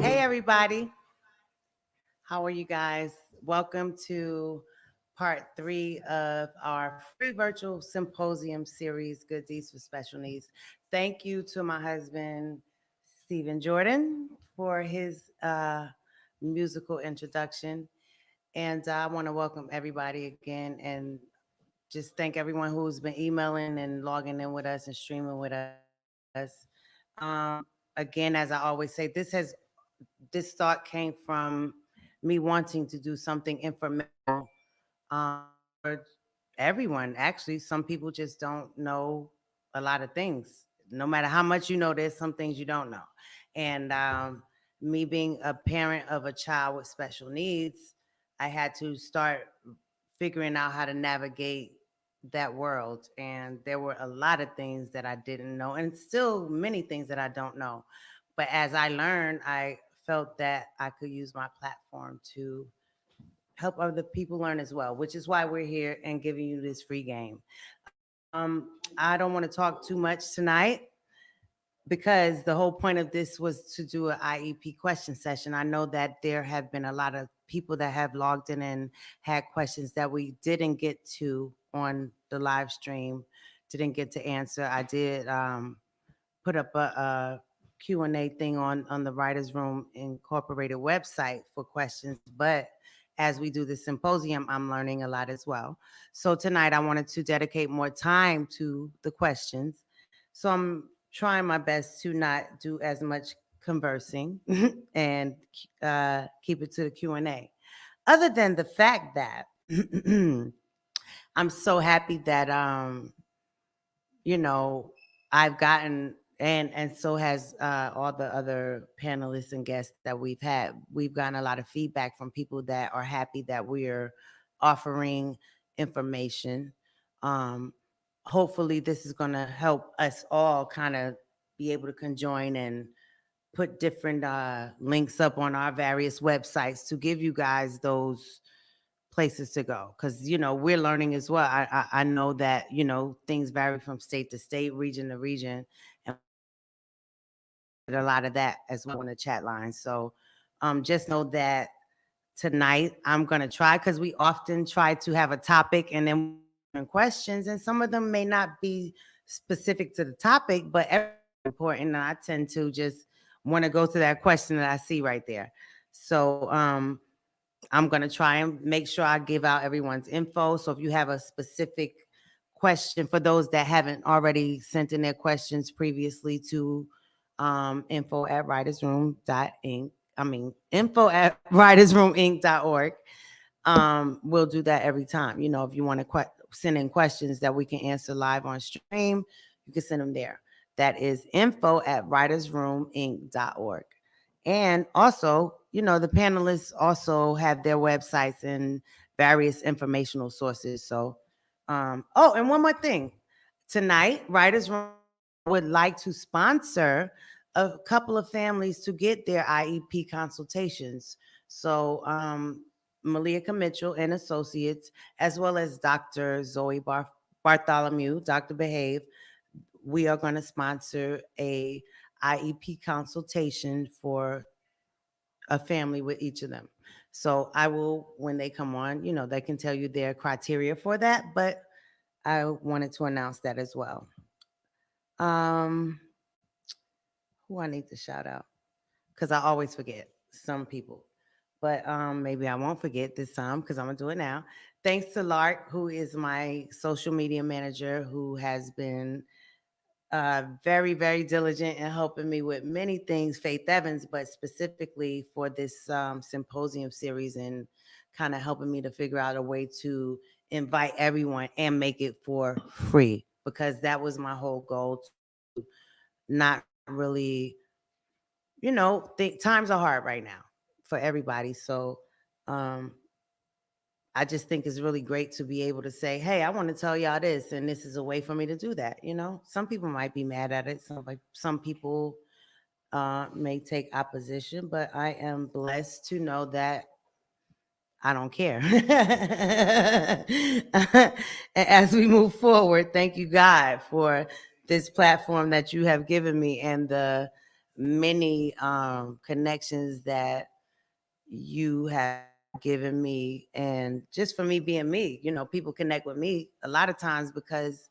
Hey, everybody. How are you guys? Welcome to part 3 of our free virtual symposium series, Good Deeds for Special Needs. Thank you to my husband, Stephen Jordan, for his musical introduction. And I want to welcome everybody again and just thank everyone who's been emailing and logging in with us and streaming with us. Again, as I always say, this thought came from me wanting to do something informational for everyone. Actually, some people just don't know a lot of things. No matter how much you know, there's some things you don't know. And me being a parent of a child with special needs, I had to start figuring out how to navigate that world. And there were a lot of things that I didn't know, and still many things that I don't know. But as I learned, I felt that I could use my platform to help other people learn as well, which is why we're here and giving you this free game. I don't want to talk too much tonight because the whole point of this was to do an IEP question session. I know that there have been a lot of people that have logged in and had questions that we didn't get to on the live stream, didn't get to answer. I did put up a Q&A thing on the Writers Room Incorporated website for questions, but as we do the symposium, I'm learning a lot as well. So tonight I wanted to dedicate more time to the questions. So I'm trying my best to not do as much conversing and keep it to the Q&A. Other than the fact that I'm so happy that you know, I've gotten and so has all the other panelists and guests that we've had. We've gotten a lot of feedback from people that are happy that we're offering information. Um, Hopefully, this is going to help us all kind of be able to conjoin and put different links up on our various websites to give you guys those places to go, because we're learning as well. I know that things vary from state to state, region to region, and a lot of that as well in the chat line. So just know that tonight I'm going to try, because we often try to have a topic and then questions, and some of them may not be specific to the topic, but important. And I tend to just want to go to that question that I see right there. So I'm going to try and make sure I give out everyone's info. So if you have a specific question, for those that haven't already sent in their questions previously to info at writersroom.inc, info at writersroominc.org. We'll do that every time. If you want to send in questions that we can answer live on stream, you can send them there. That is info at writersroominc.org. And also, the panelists also have their websites and various informational sources. So, oh, and one more thing. Tonight, Writers Room would like to sponsor a couple of families to get their IEP consultations. So, Malika Mitchell and Associates, as well as Dr. Zoe Bartholomew, Dr. Behave, we are going to sponsor a IEP consultation for a family with each of them. So I will, when they come on, they can tell you their criteria for that, but I wanted to announce that as well. Um, who I need to shout out? Because I always forget some people. But maybe I won't forget this time, because I'm going to do it now. Thanks to Lark, who is my social media manager, who has been very, very diligent in helping me with many things, Faith Evans, but specifically for this symposium series, and kind of helping me to figure out a way to invite everyone and make it for free, because that was my whole goal, to not really, think times are hard right now for everybody. So I just think it's really great to be able to say, hey, I want to tell y'all this, and this is a way for me to do that. Some people might be mad at it. Some people may take opposition, but I am blessed to know that I don't care. As we move forward, thank you, God, for this platform that you have given me, and the many connections that you have given me, and just for me being me. People connect with me a lot of times because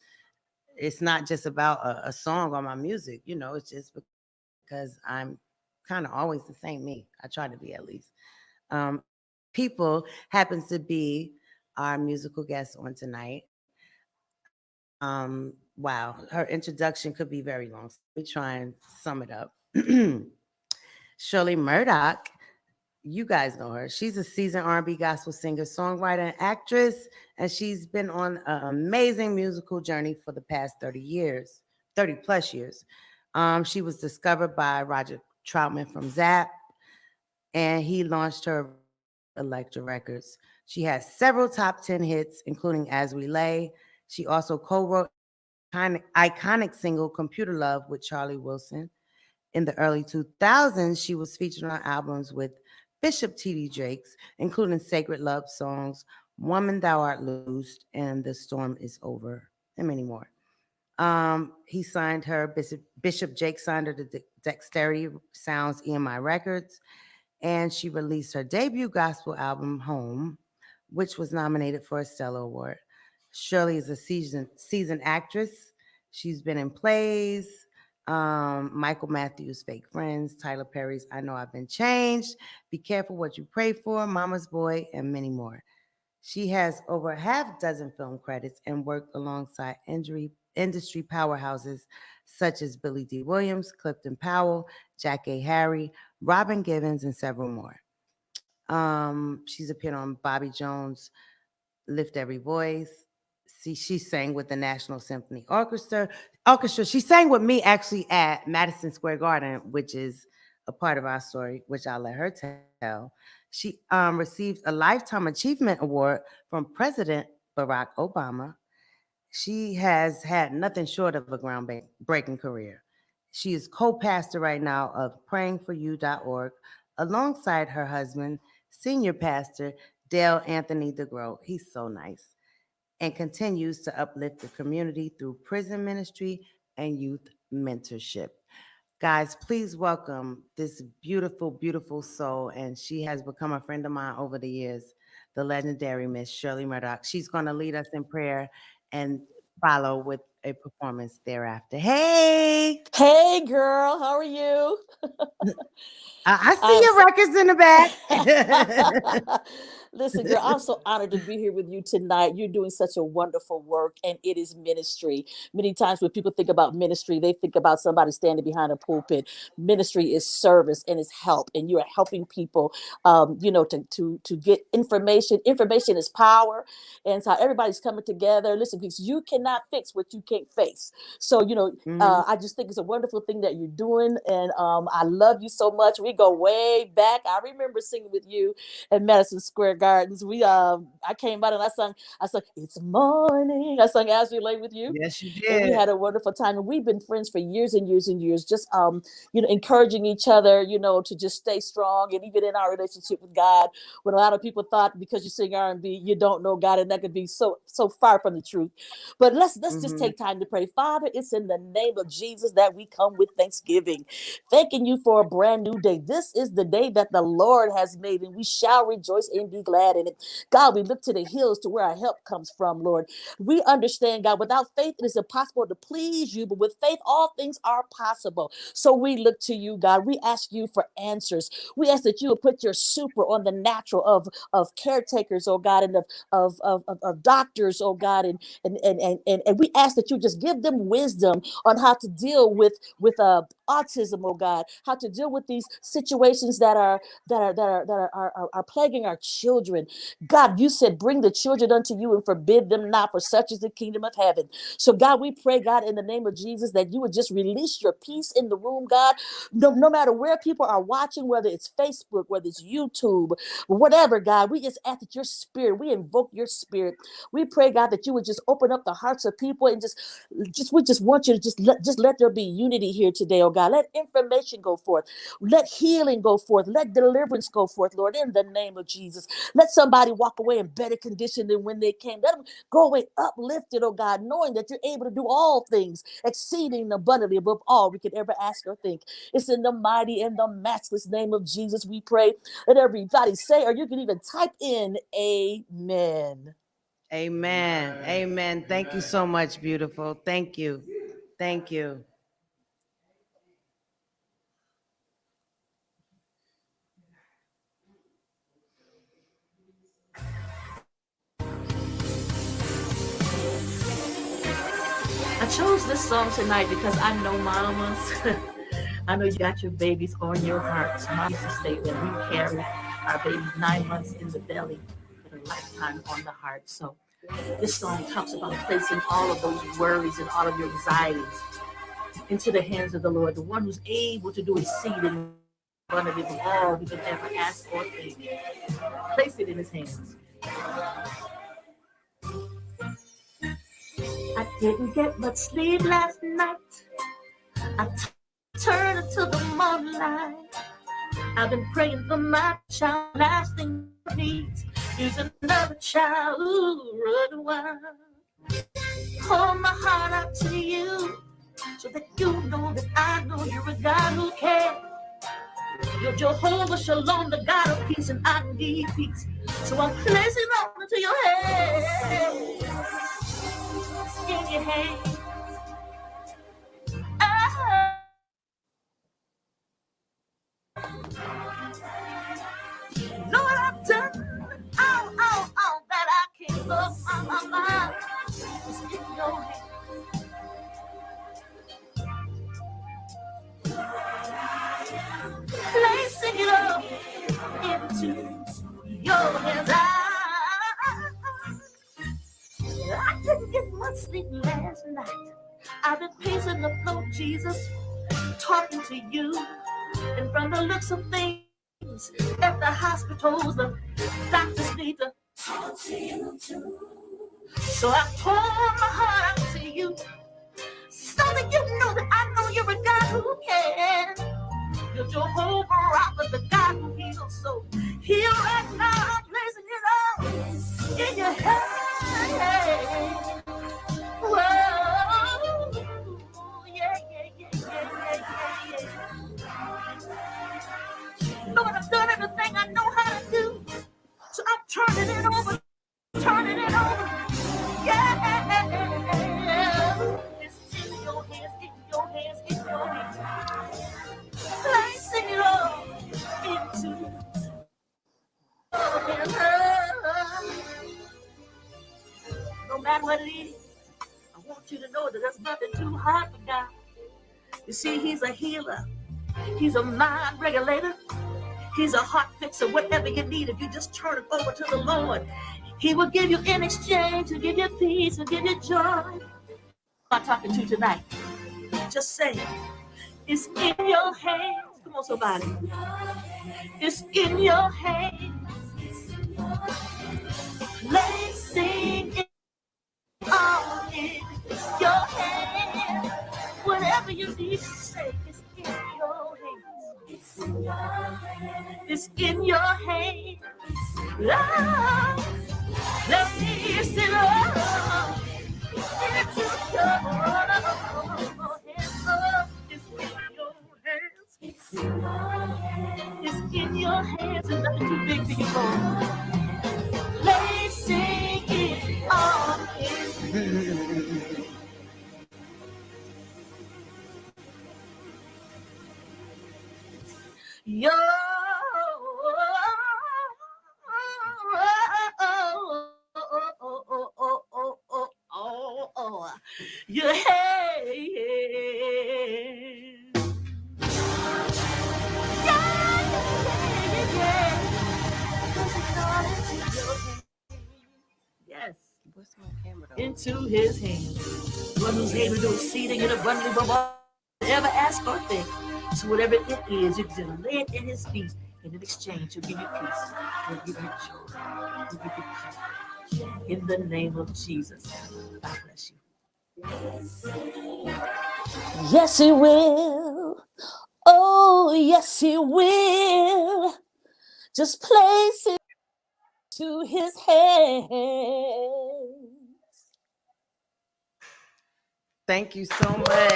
it's not just about a song or my music. It's just because I'm kind of always the same me. I try to be, at least. People happens to be our musical guest on tonight. Wow, her introduction could be very long, so let me try and sum it up. Shirley Murdoch, you guys know her. She's a seasoned R&B gospel singer, songwriter, and actress, and she's been on an amazing musical journey for the past 30 plus years. She was discovered by Roger Troutman from Zapp, and he launched her Elektra Records. She has several top 10 hits, including As We Lay. She also co-wrote iconic single Computer Love with Charlie Wilson. In the early 2000s, she was featured on albums with Bishop T.D. Jakes, including Sacred Love songs, Woman Thou Art Loosed, and The Storm Is Over, and many more. He signed her, Bishop Jakes signed her to Dexterity Sounds EMI Records, and she released her debut gospel album, Home, which was nominated for a Stella Award. Shirley is a seasoned actress. She's been in plays, Michael Matthews' Fake Friends, Tyler Perry's I Know I've Been Changed, Be Careful What You Pray For, Mama's Boy, and many more. She has over half dozen film credits and worked alongside industry powerhouses such as Billy D. Williams, Clifton Powell, Jack A. Harry, Robin Givens, and several more. She's appeared on Bobby Jones' Lift Every Voice. See, she sang with the National Symphony Orchestra. She sang with me actually at Madison Square Garden, which is a part of our story, which I'll let her tell. She received a Lifetime Achievement Award from President Barack Obama. She has had nothing short of a groundbreaking career. She is co-pastor right now of prayingforyou.org alongside her husband, senior pastor Dale Anthony DeGrow. He's so nice, and continues to uplift the community through prison ministry and youth mentorship. Guys, please welcome this beautiful, beautiful soul, and she has become a friend of mine over the years, the legendary Miss Shirley Murdoch. She's going to lead us in prayer and follow with a performance thereafter. Hey! Hey, girl, how are you? I see your records in the back. Listen, girl, I'm so honored to be here with you tonight. You're doing such a wonderful work, and it is ministry. Many times when people think about ministry, they think about somebody standing behind a pulpit. Ministry is service and it's help, and you are helping people, to get information. Information is power, and so everybody's coming together. Listen, because you cannot fix what you can't face. So, Mhm. I just think it's a wonderful thing that you're doing, and I love you so much. We go way back. I remember singing with you at Madison Square Gardens. I came out and I sung "It's Morning." I sung "As We Lay" with you, Yes, you and we did. had a wonderful time. And we've been friends for years and years and years. Just encouraging each other, to just stay strong, and even in our relationship with God, when a lot of people thought because you sing R&B, you don't know God, and that could be so far from the truth. But let's just Mhm. take time to pray. Father, it's in the name of Jesus that we come with thanksgiving, thanking you for a brand new day. This is the day that the Lord has made, and we shall rejoice and be glad in it. God, we look to the hills to where our help comes from, Lord. We understand, God, without faith, it is impossible to please you, but with faith, all things are possible. So we look to you, God. We ask you for answers. We ask that you would put your super on the natural of caretakers, oh God, and of doctors, oh God, and we ask that you just give them wisdom on how to deal with autism, oh God, how to deal with these situations that are plaguing our children. God, you said, bring the children unto you and forbid them not, for such is the kingdom of heaven. So, God, we pray, God, in the name of Jesus, that you would just release your peace in the room, God. No matter where people are watching, whether it's Facebook, whether it's YouTube, whatever, God, we just ask that your spirit, we invoke your spirit. We pray, God, that you would just open up the hearts of people and we just want you to just let there be unity here today, oh God. Let information go forth. Let healing go forth. Let deliverance go forth, Lord, in the name of Jesus. Let somebody walk away in better condition than when they came. Let them go away uplifted, oh God, knowing that you're able to do all things, exceeding abundantly above all we could ever ask or think. It's in the mighty and the matchless name of Jesus we pray. Let everybody say, or you can even type in amen. Amen. Amen. Thank you so much, beautiful. Thank you. Thank you. I chose this song tonight because I know mamas. I know you got your babies on your hearts. Mom used to say when we carry our baby 9 months in the belly, but a lifetime on the heart. So this song talks about placing all of those worries and all of your anxieties into the hands of the Lord, the one who's able to do exceeding abundantly of all we can ever ask or think. Place it in his hands. I didn't get much sleep last night. I turned into the morning light. I've been praying for my child, last thing he needs is another child who run wild. Hold my heart out to you so that you know that I know you're a God who cares. You're Jehovah Shalom, the God of peace, and I need peace. So I'm placing all into your hands. In your hands. Oh. Lord, I've done all that I can for my mama. Just in your hands. Placing it all into your hands. I didn't get much sleep last night. I've been pacing the floor, Jesus, talking to you. And from the looks of things at the hospitals, the doctors need to talk to you too. So I pour my heart out to you, so that you know that I know you're a God who can. You're Jehovah Rapha, the God who heals. So here right now, I'm placing it all in your hands. Whoa, yeah, yeah, yeah, yeah, yeah, yeah, Lord, I've done everything I know how to do. So I'm turning it over, turning it over. Yeah. It's in your hands, in your hands, in your hands. Placing it all into your hands. No matter what it is, I want you to know that there's nothing too hard for God. You see, He's a healer. He's a mind regulator. He's a heart fixer. Whatever you need, if you just turn it over to the Lord, He will give you in exchange. He'll give you peace. He'll give you joy. I'm talking to you tonight. Just say, it's in your hands. Come on, somebody. It's in your hands. Placing it all in your hands. Whatever you need to say, it's in your hands. It's in your hands. It's in your hands. Love, place it all into your hands. It's in your hands. It's in your hands. It's in your hands. There's nothing too big for you, Lord. Placing it all in. Your your head. Yes. What's my camera though? Into His hands. One who's able to do exceeding and abundantly above all ever ask or think. So whatever it is, you can lay it in His feet, and in exchange, He'll give you peace. He'll give you joy. He'll give you peace. In the name of Jesus. God bless you. Yes, He will. Oh, yes, He will. Just place it to His hands. Thank you so much.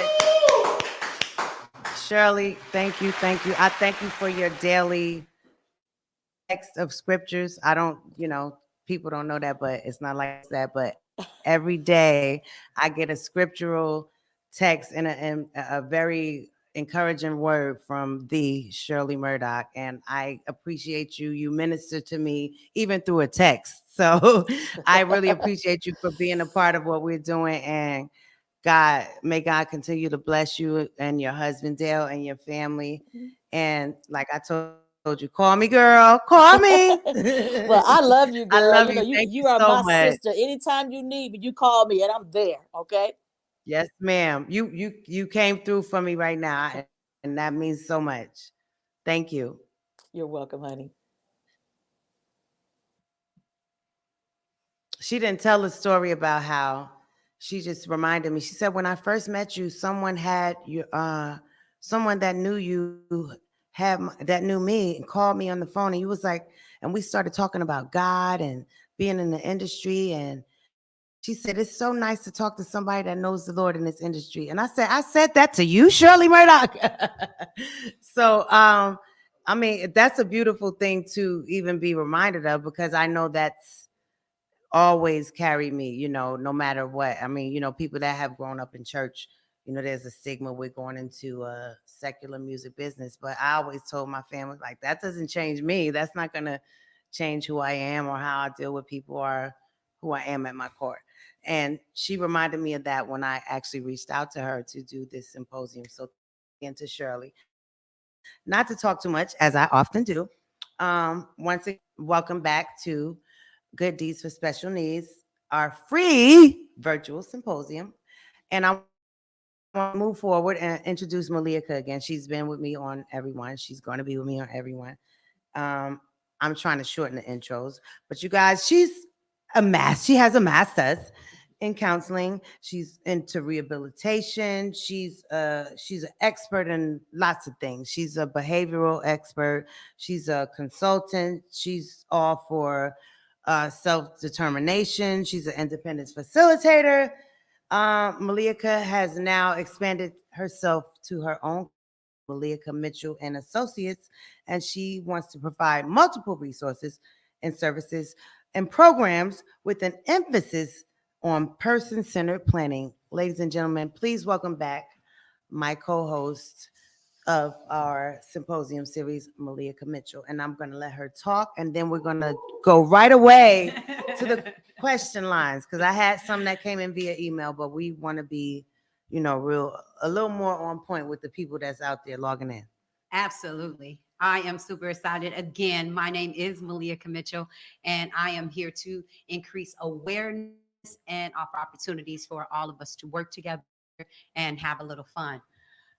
Shirley, thank you, thank you. I thank you for your daily text of scriptures. I don't, people don't know that, but it's not like that. But every day I get a scriptural text and a very encouraging word from the Shirley Murdoch. And I appreciate you. You minister to me even through a text. So I really appreciate you for being a part of what we're doing. And may God continue to bless you and your husband, Dale, and your family. And like I told you, call me, girl. Call me. Well, I love you, girl. I love you. Thank You are so my much. sister. Anytime you need me, you call me and I'm there. Okay. Yes, ma'am. You came through for me right now, and that means so much. Thank you. You're welcome, honey. She didn't tell the story about how she just reminded me. She said, when I first met you, someone had you, someone that knew you that knew me and called me on the phone, and you was like, and we started talking about God and being in the industry, and she said, it's so nice to talk to somebody that knows the Lord in this industry. And I said that to you, Shirley Murdoch. So, I mean, that's a beautiful thing to even be reminded of, because I know that's always carried me, no matter what. I mean, people that have grown up in church, there's a stigma with going into a secular music business. But I always told my family, like, that doesn't change me. That's not going to change who I am or how I deal with people or who I am at my core. And she reminded me of that when I actually reached out to her to do this symposium. So again, to Shirley, not to talk too much, as I often do. Once again, welcome back to Good Deeds for Special Needs, our free virtual symposium. And I want to move forward and introduce Malika again. She's been with me on everyone. She's going to be with me on everyone. I'm trying to shorten the intros, but you guys, she has a master's in counseling. She's into rehabilitation. She's an expert in lots of things. She's a behavioral expert. She's a consultant. She's all for self-determination. She's an independence facilitator. Malika has now expanded herself to her own Malia Mitchell and Associates, and she wants to provide multiple resources and services and programs with an emphasis on person-centered planning. Ladies and gentlemen, please welcome back my co-host of our symposium series, Malia Mitchell. And I'm going to let her talk, and then we're going to go right away to the question lines, because I had some that came in via email, but we want to be, real, a little more on point with the people that's out there logging in. Absolutely. I am super excited. Again, my name is Malia Mitchell, and I am here to increase awareness and offer opportunities for all of us to work together and have a little fun.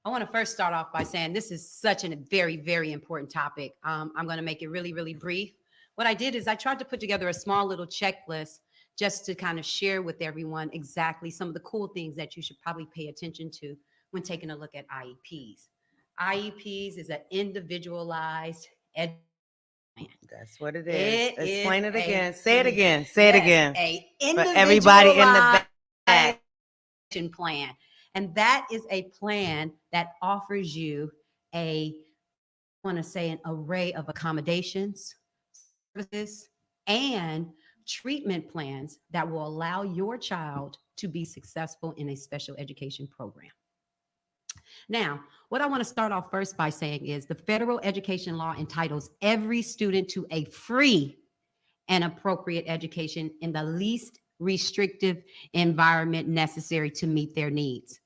I want to first start off by saying this is such a very, very important topic. I'm going to make it really, really brief. What I did is I tried to put together a small little checklist just to kind of share with everyone exactly some of the cool things that you should probably pay attention to when taking a look at IEPs. IEPs is an individualized education plan. That's what it is. Explain it again. A, Say it again. Say it again. A For everybody in the back. Plan. And that is a plan that offers you I want to say, an array of accommodations, services, and treatment plans that will allow your child to be successful in a special education program. Now, what I want to start off first by saying is the federal education law entitles every student to a free and appropriate education in the least restrictive environment necessary to meet their needs.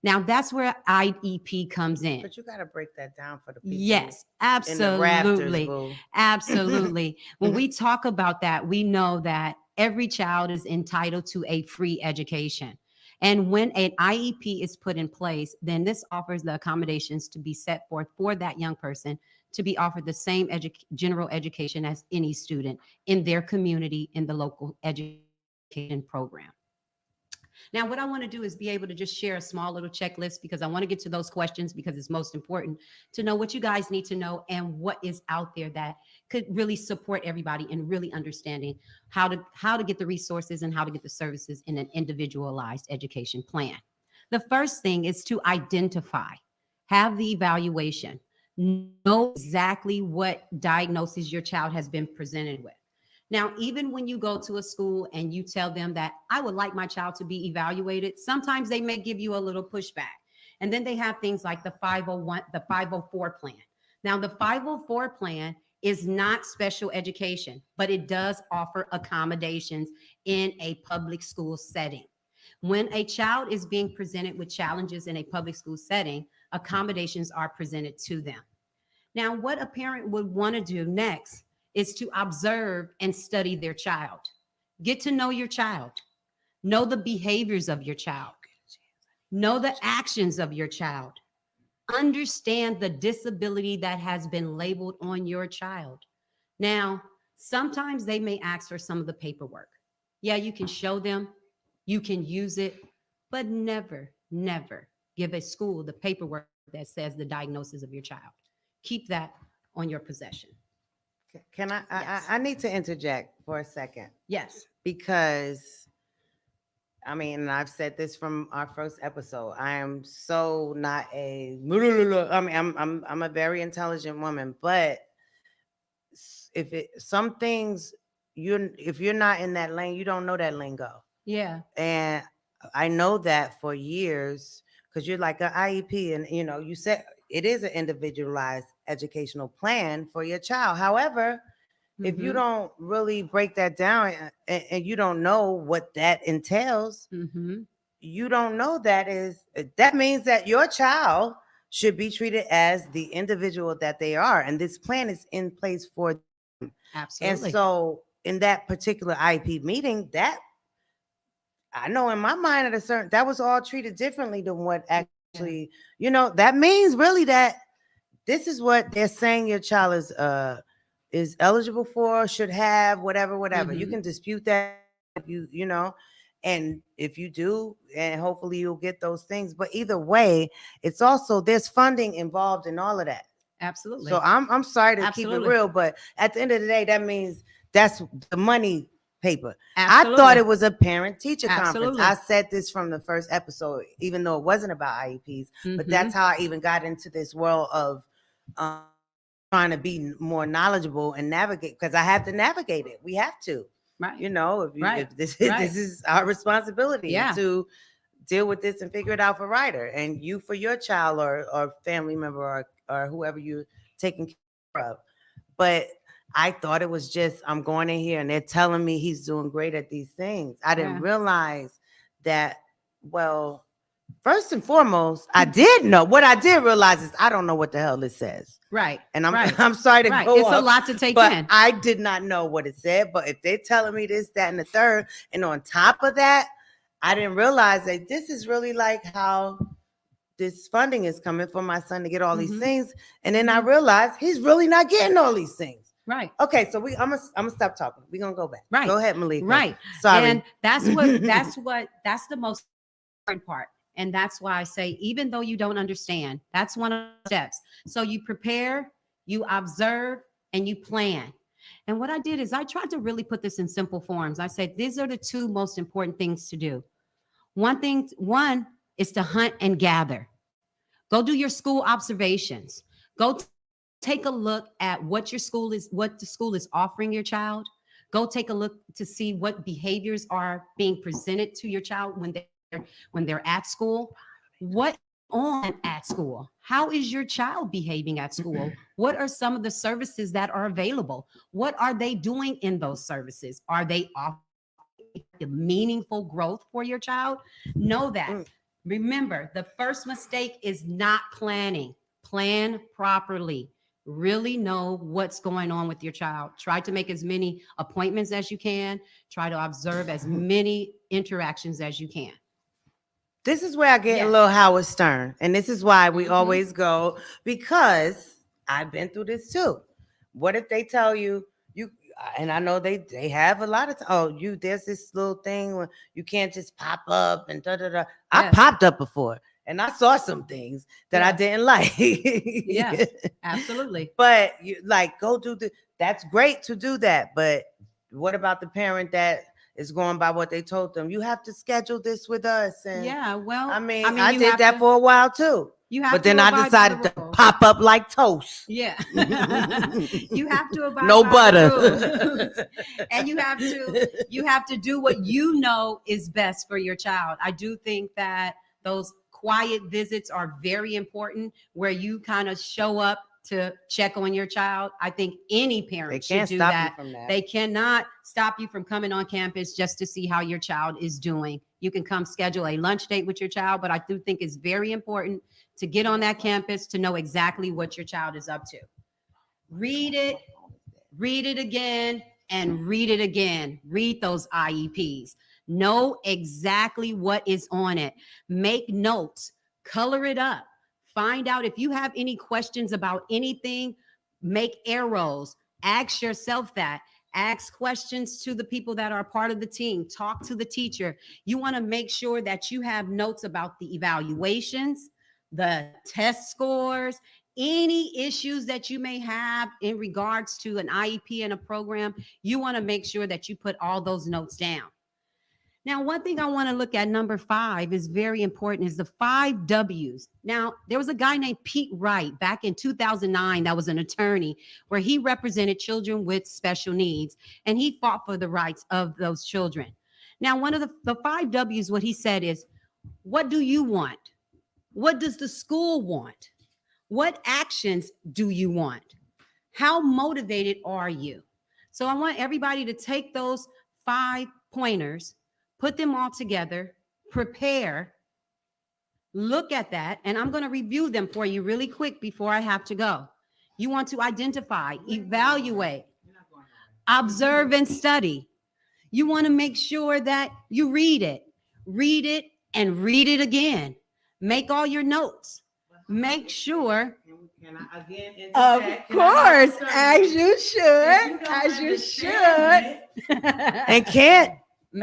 Now, that's where IEP comes in. But you got to break that down for the people. Yes, In the rafters, absolutely. boo. Absolutely. When we talk about that, we know that every child is entitled to a free education. And when an IEP is put in place, then this offers the accommodations to be set forth for that young person to be offered the same general education as any student in their community in the local education program. Now, what I want to do is be able to just share a small little checklist because I want to get to those questions because it's most important to know what you guys need to know and what is out there that could really support everybody in really understanding how to get the resources and how to get the services in an individualized education plan. The first thing is to identify, have the evaluation, know exactly what diagnosis your child has been presented with. Now, even when you go to a school and you tell them that I would like my child to be evaluated, sometimes they may give you a little pushback. And then they have things like the 501, the 504 plan. Now, the 504 plan is not special education, but it does offer accommodations in a public school setting. When a child is being presented with challenges in a public school setting, accommodations are presented to them. Now, what a parent would want to do next is to observe and study their child. Get to know your child. Know the behaviors of your child. Know the actions of your child. Understand the disability that has been labeled on your child. Now, sometimes they may ask for some of the paperwork. Yeah, you can show them, you can use it, but never, never give a school the paperwork that says the diagnosis of your child. Keep that on your possession. Can I? Yes. I need to interject for a second Yes. because I mean, and I've said this from our first episode. I am so not a. I mean, I'm a very intelligent woman, but some things if you're not in that lane, you don't know that lingo. Yeah. And I know that for years because you're like an IEP, and you said it is an individualized educational plan for your child. However, if you don't really break that down and you don't know what that entails, you don't know that means that your child should be treated as the individual that they are. And this plan is in place for them. Absolutely. And so in that particular IEP meeting, that I know in my mind that was all treated differently than what actually, that means really that this is what they're saying your child is eligible for, should have, whatever. You can dispute that if and if you do, and hopefully you'll get those things. But either way, it's also there's funding involved in all of that. Absolutely. So I'm sorry to keep it real, but at the end of the day, that means that's the money paper. Absolutely. I thought it was a parent-teacher conference. Absolutely. I said this from the first episode, even though it wasn't about IEPs. But that's how I even got into this world of trying to be more knowledgeable and navigate, because I have to navigate it. We have to. right. If this Right. this is our responsibility Yeah. to deal with this and figure it out for Ryder, and you for your child or family member or whoever you're taking care of. But I thought it was just, I'm going in here and they're telling me he's doing great at these things. I didn't realize that, well, first and foremost, I did know. What I did realize is I don't know what the hell it says. Right. And I'm right. I'm sorry to right. go It's a up, lot to take but in. I did not know what it said. But if they're telling me this, that, and the third, and on top of that, I didn't realize that this is really like how this funding is coming for my son to get all these things. And then I realized he's really not getting all these things. Right. Okay, so I'm gonna stop talking. We're gonna go back. Right. Go ahead, Malika. Right. Sorry. And that's the most important part. And that's why I say, even though you don't understand, that's one of the steps. So you prepare, you observe, and you plan. And what I did is I tried to really put this in simple forms. I said, these are the two most important things to do. One is to hunt and gather. Go do your school observations. Go take a look at what the school is offering your child. Go take a look to see what behaviors are being presented to your child when they're at school. What on at school? How is your child behaving at school? What are some of the services that are available? What are they doing in those services? Are they offering meaningful growth for your child? Know that. Remember, the first mistake is not planning. Plan properly. Really know what's going on with your child. Try to make as many appointments as you can. Try to observe as many interactions as you can. This is where I get a little Howard Stern. And this is why we always go, because I've been through this too. What if they tell you, and I know they have a lot of there's this little thing where you can't just pop up and da da da. I popped up before and I saw some things that I didn't like. Yes, absolutely. But you go do that's great to do that. But what about the parent that is going by what they told them? You have to schedule this with us. And I did that for a while too. But then I decided to pop up like toast. Yeah. You have to abide no by butter. The rules. And you have to do what you know is best for your child. I do think that those quiet visits are very important, where you kind of show up to check on your child. I think any parent should do that. They cannot stop you from coming on campus just to see how your child is doing. You can come schedule a lunch date with your child, but I do think it's very important to get on that campus to know exactly what your child is up to. Read it again, and read it again. Read those IEPs. Know exactly what is on it. Make notes, color it up. Find out if you have any questions about anything, make arrows, ask yourself that. Ask questions to the people that are part of the team. Talk to the teacher. You want to make sure that you have notes about the evaluations, the test scores, any issues that you may have in regards to an IEP and a program. You want to make sure that you put all those notes down. Now, one thing I want to look at, number 5, is very important, is the 5 W's. Now, there was a guy named Pete Wright back in 2009 that was an attorney, where he represented children with special needs, and he fought for the rights of those children. Now, one of the 5 W's, what he said is, what do you want? What does the school want? What actions do you want? How motivated are you? So I want everybody to take those 5 pointers, put them all together, prepare, look at that, and I'm going to review them for you really quick before I have to go. You want to identify, evaluate, observe, and study. You want to make sure that you read it, and read it again. Make all your notes. Make sure. Can I again interject? Of course, as you should. And can't.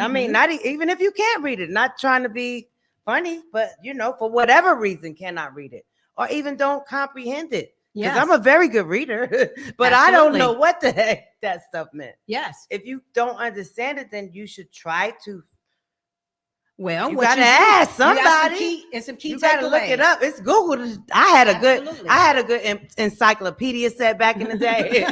I mean, not even if you can't read it, not trying to be funny, but for whatever reason, cannot read it, or even don't comprehend it. Because I'm a very good reader, but I don't know what the heck that stuff meant. Yes. If you don't understand it, then you should try to. Well, You what gotta you do, ask you got somebody. some key You gotta look it takeaways. up. It's Google. I had a good encyclopedia set back in the day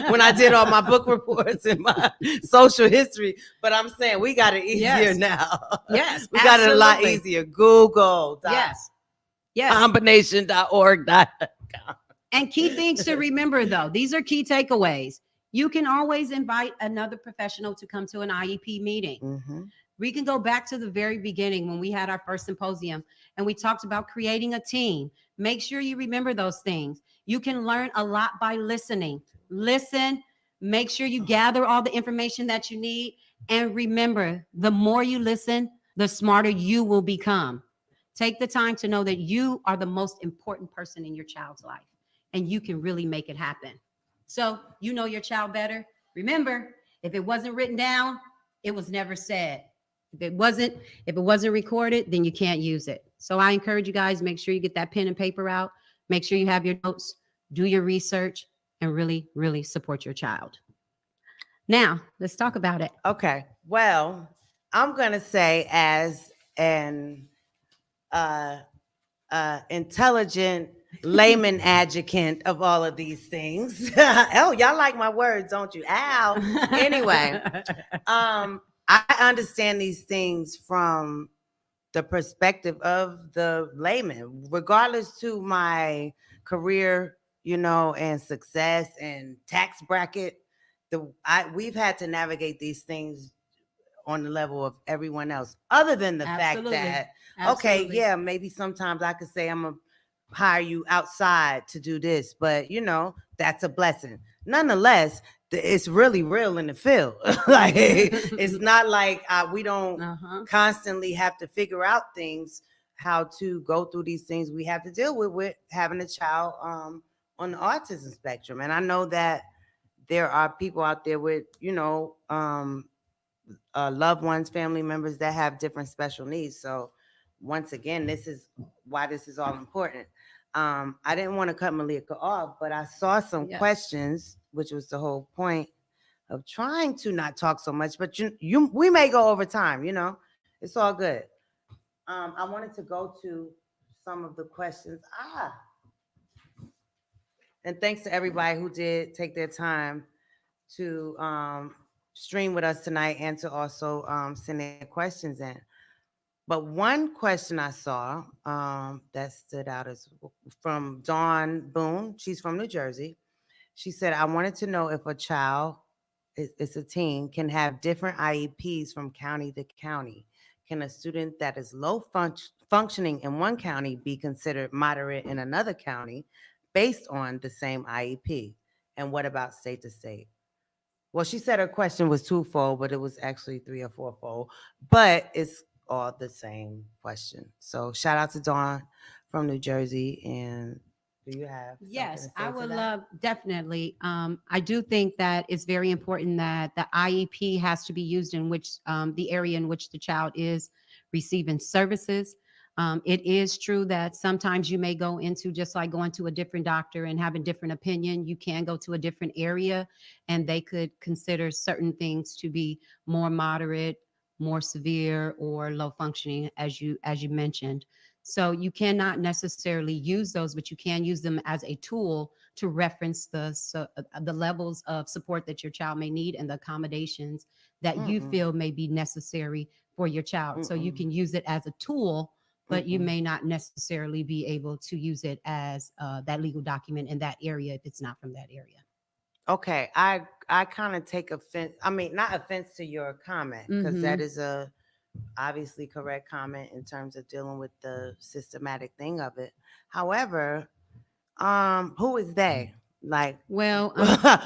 when I did all my book reports and my social history. But I'm saying we got it easier now. Yes, we got it a lot absolutely. easier. Google. Yes. Yes. Combination.org. And key things to remember, though, these are key takeaways. You can always invite another professional to come to an IEP meeting. Mm-hmm. We can go back to the very beginning when we had our first symposium and we talked about creating a team. Make sure you remember those things. You can learn a lot by listening. Listen, make sure you gather all the information that you need. And remember, the more you listen, the smarter you will become. Take the time to know that you are the most important person in your child's life and you can really make it happen. So you know your child better. Remember, if it wasn't written down, it was never said. If it wasn't recorded, then you can't use it. So I encourage you guys, make sure you get that pen and paper out. Make sure you have your notes, do your research, and really, really support your child. Now, let's talk about it. Okay. Well, I'm gonna say as an intelligent layman adjunct of all of these things. Oh, y'all like my words, don't you? Ow. Anyway, I understand these things from the perspective of the layman, regardless to my career, and success and tax bracket. We've had to navigate these things on the level of everyone else, other than the fact that, okay, yeah, maybe sometimes I could say I'm gonna hire you outside to do this, but that's a blessing. Nonetheless, it's really real in the field. Like it's not like we don't constantly have to figure out things, how to go through these things we have to deal with having a child on the autism spectrum. And I know that there are people out there with loved ones, family members that have different special needs. So once again, this is why this is all important. I didn't want to cut Malika off, but I saw some questions, which was the whole point of trying to not talk so much, but we may go over time, it's all good. I wanted to go to some of the questions. And thanks to everybody who did take their time to stream with us tonight and to also send their questions in. But one question I saw that stood out is from Dawn Boone. She's from New Jersey. She said, I wanted to know if a child, it's a teen, can have different IEPs from county to county. Can a student that is low functioning in one county be considered moderate in another county based on the same IEP? And what about state to state? Well, she said her question was twofold, but it was actually three or fourfold. But it's all the same question. So shout out to Dawn from New Jersey. And do you have? Yes, I would love, definitely. I do think that it's very important that the IEP has to be used in which the area in which the child is receiving services. It is true that sometimes you may go into, just like going to a different doctor and have a different opinion, you can go to a different area and they could consider certain things to be more moderate, more severe, or low functioning, as you mentioned. So you cannot necessarily use those, but you can use them as a tool to reference the levels of support that your child may need and the accommodations that you feel may be necessary for your child. So you can use it as a tool, but you may not necessarily be able to use it as that legal document in that area if it's not from that area. Okay, I kind of take offense. I mean, not offense to your comment, because that is a obviously correct comment in terms of dealing with the systematic thing of it. However, who is they? Like, well,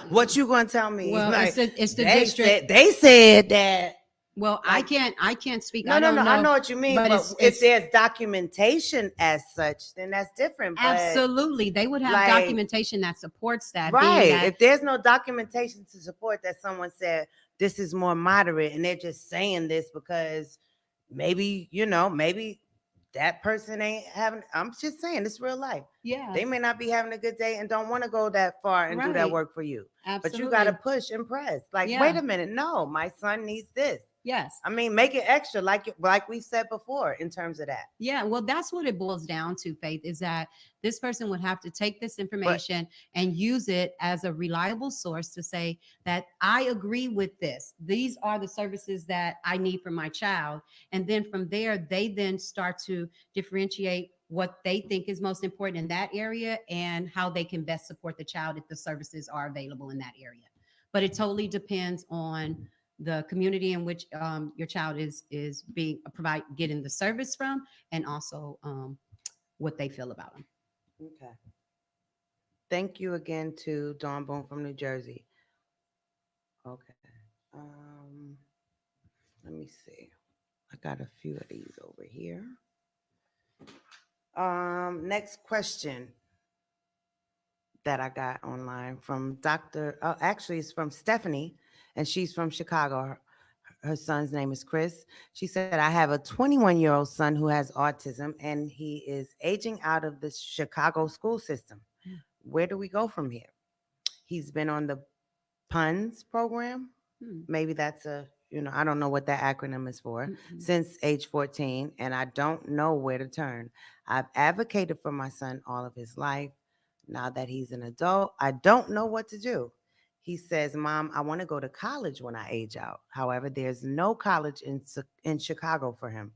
what you gonna tell me? Well, like, it's the district. They said that. Well, like, I can't speak. No, I don't know. I know what you mean. But if there's documentation as such, then that's different. But absolutely, they would have documentation that supports that. Right. If there's no documentation to support that, someone said this is more moderate, and they're just saying this because maybe that person ain't having, I'm just saying, it's real life. Yeah. They may not be having a good day and don't want to go that far and do that Right. work for you. But you Absolutely. got to push and press. Like, Yeah. wait a minute. No, my son needs this. Yes. I mean, make it extra, like we said before, in terms of that. Yeah, well, that's what it boils down to, Faith, is that this person would have to take this But information and use it as a reliable source to say that I agree with this. These are the services that I need for my child. And then from there, they then start to differentiate what they think is most important in that area and how they can best support the child if the services are available in that area. But it totally depends on the community in which your child is being getting the service from, and also what they feel about them. okay. Thank you again to Dawn Bone from New Jersey. Okay. Um, let me see. I got a few of these over here. Next question that I got online from Dr. Actually, it's from Stephanie, and she's from Chicago. Her son's name is Chris. She said, I have a 21-year-old son who has autism, and he is aging out of the Chicago school system. Where do we go from here? He's been on the PUNS program. Maybe that's I don't know what that acronym is for, since age 14, and I don't know where to turn. I've advocated for my son all of his life. Now that he's an adult, I don't know what to do. He says, Mom, I want to go to college when I age out. However, there's no college in Chicago for him.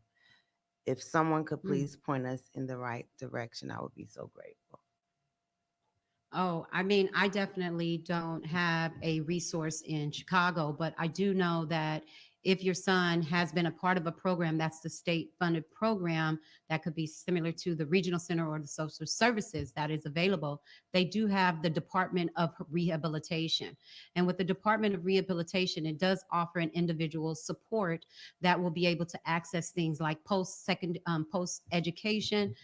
If someone could please point us in the right direction, I would be so grateful. Oh, I mean, I definitely don't have a resource in Chicago, but I do know that if your son has been a part of a program that's the state funded program that could be similar to the regional center or the social services that is available, they do have the Department of Rehabilitation. And with the Department of Rehabilitation, it does offer an individual support that will be able to access things like post education,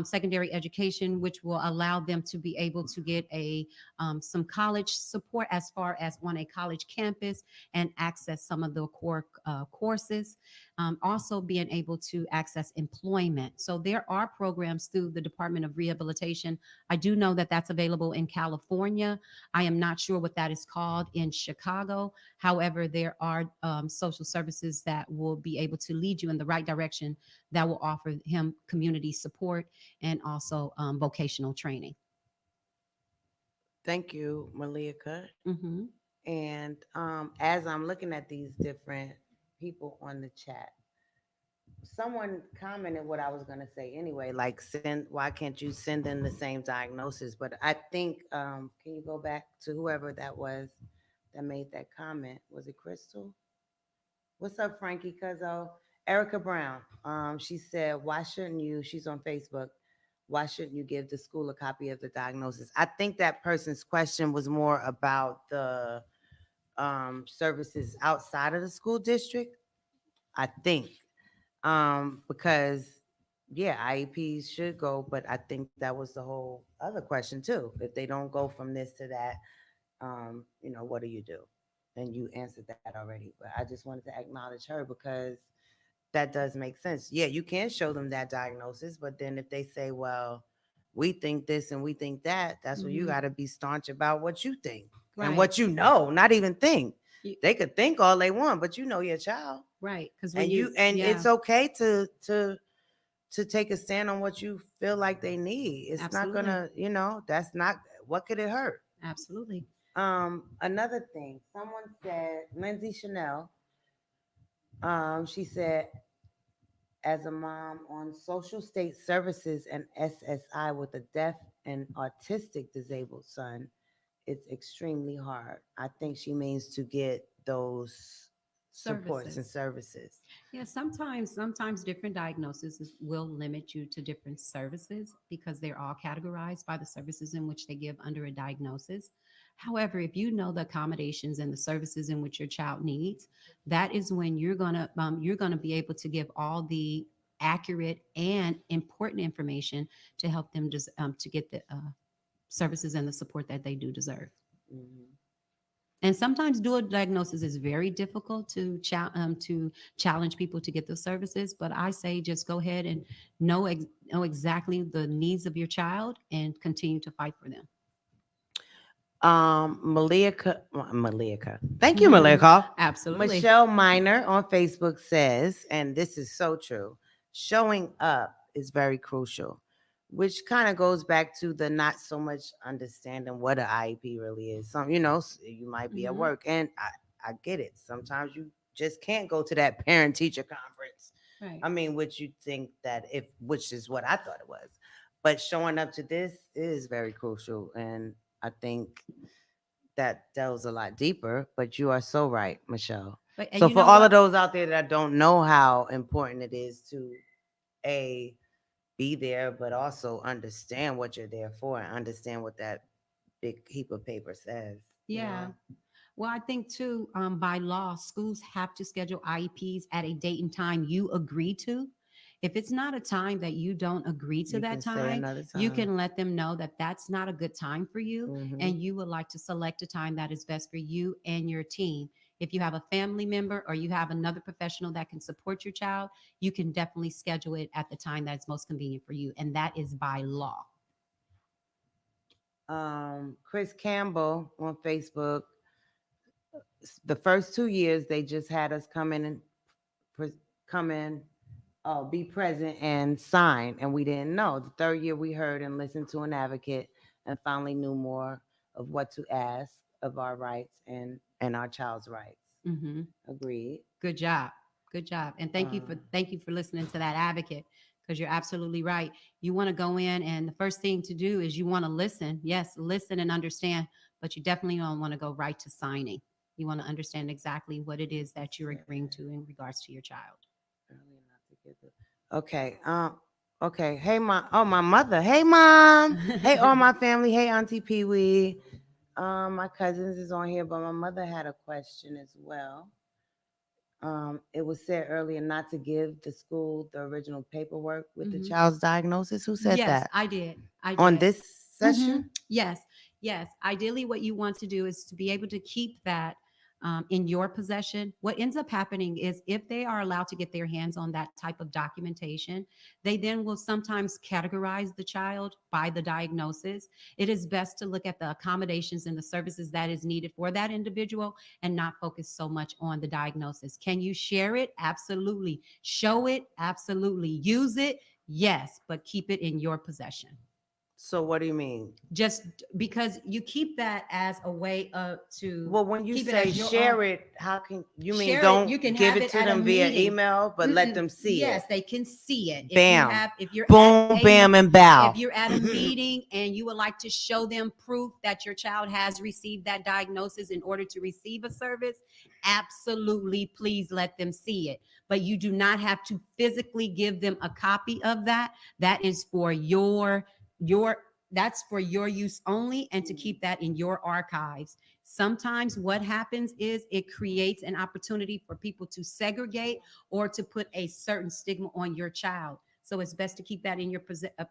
secondary education, which will allow them to be able to get some college support as far as on a college campus and access some of the core courses. Also being able to access employment. So there are programs through the Department of Rehabilitation. I do know that that's available in California. I am not sure what that is called in Chicago. However, there are social services that will be able to lead you in the right direction that will offer him community support and also vocational training. Thank you, Malika. Mm-hmm. And as I'm looking at these different people on the chat, someone commented what I was going to say anyway, like why can't you send in the same diagnosis? But I think, can you go back to whoever that was that made that comment? Was it Crystal? What's up, Frankie Cuzzo? Erica Brown. She said, why shouldn't you, she's on Facebook, why shouldn't you give the school a copy of the diagnosis? I think that person's question was more about the services outside of the school district, I think. Because yeah, IEPs should go, but I think that was the whole other question too. If they don't go from this to that, what do you do? And you answered that already, but I just wanted to acknowledge her because that does make sense. Yeah, you can show them that diagnosis, but then if they say, well, we think this and we think that, that's where you got to be staunch about what you think and what you know, not even think. They could think all they want, but you know your child. Right. Because And it's okay to take a stand on what you feel like they need. It's Absolutely. not gonna, that's not, what could it hurt? Absolutely. Another thing, someone said, Lindsay Chanel, she said, as a mom on social state services and SSI with a deaf and autistic disabled son, it's extremely hard. I think she means to get those supports and services. Yeah, sometimes different diagnoses will limit you to different services because they're all categorized by the services in which they give under a diagnosis. However, if you know the accommodations and the services in which your child needs, that is when you're gonna be able to give all the accurate and important information to help them to get the services and the support that they do deserve. Mhm. And sometimes dual diagnosis is very difficult to challenge people to get those services. But I say just go ahead and know exactly the needs of your child and continue to fight for them. Malika. Thank you, Malika. Absolutely. Michelle Miner on Facebook says, and this is so true, showing up is very crucial, which kind of goes back to the not so much understanding what an IEP really is. Some, you might be at Mhm. work, and I get it. Sometimes you just can't go to that parent teacher conference. Right. I mean, which you think that which is what I thought it was, but showing up to this is very crucial, and I think that delves a lot deeper, but you are so right, Michelle. But and So you for know all of what? those out there that don't know how important it is to a be there, but also understand what you're there for and understand what that big heap of paper says. Yeah. Well, I think too, by law, schools have to schedule IEPs at a date and time you agree to. If it's not a time that you don't agree to You that can say time, another you time. can let them know that that's not a good time for you Hmm. and you would like to select a time that is best for you and your team. If you have a family member or you have another professional that can support your child, you can definitely schedule it at the time that's most convenient for you. And that is by law. Chris Campbell on Facebook, the first 2 years they just had us come in and come in, be present and sign, and we didn't know. The third year we heard and listened to an advocate and finally knew more of what to ask of our rights and our child's rights. Hmm. Agreed. Good job. Good job. And thank you for listening to that advocate because you're absolutely right. You want to go in and the first thing to do is you want to listen. Yes, listen and understand, but you definitely don't want to go right to signing. You want to understand exactly what it is that you're agreeing to in regards to your child. Early enough to get okay. Okay. Hey, mom. Oh, my mother. Hey, mom. Hey, all my family. Hey, Auntie Pee Wee. My cousins is on here, but my mother had a question as well. It was said earlier not to give the school the original paperwork with the Hmm. child's diagnosis. Who said Yes, that? I did. I On did. this Hmm. session? Yes, yes. Ideally, what you want to do is to be able to keep that in your possession. What ends up happening is if they are allowed to get their hands on that type of documentation, they then will sometimes categorize the child by the diagnosis. It is best to look at the accommodations and the services that is needed for that individual and not focus so much on the diagnosis. Can you share it? Absolutely. Show it? Absolutely. Use it? Yes, but keep it in your possession So what do you mean? just because you keep that as a way of to Well, when you keep it say as your own. share it, how can you mean Share it. You don't can give have it it to at a them via meeting. email, but let Mm-mm. them see it? Yes, they can see it. Bam. If you're at Boom, bam, and if bow. you're at a meeting and you would like to show them proof that your child has received that diagnosis in order to receive a service, absolutely, please let them see it. But you do not have to physically give them a copy of that. That is for your that's for your use only and to keep that in your archives. Sometimes what happens is it creates an opportunity for people to segregate or to put a certain stigma on your child. So it's best to keep that in your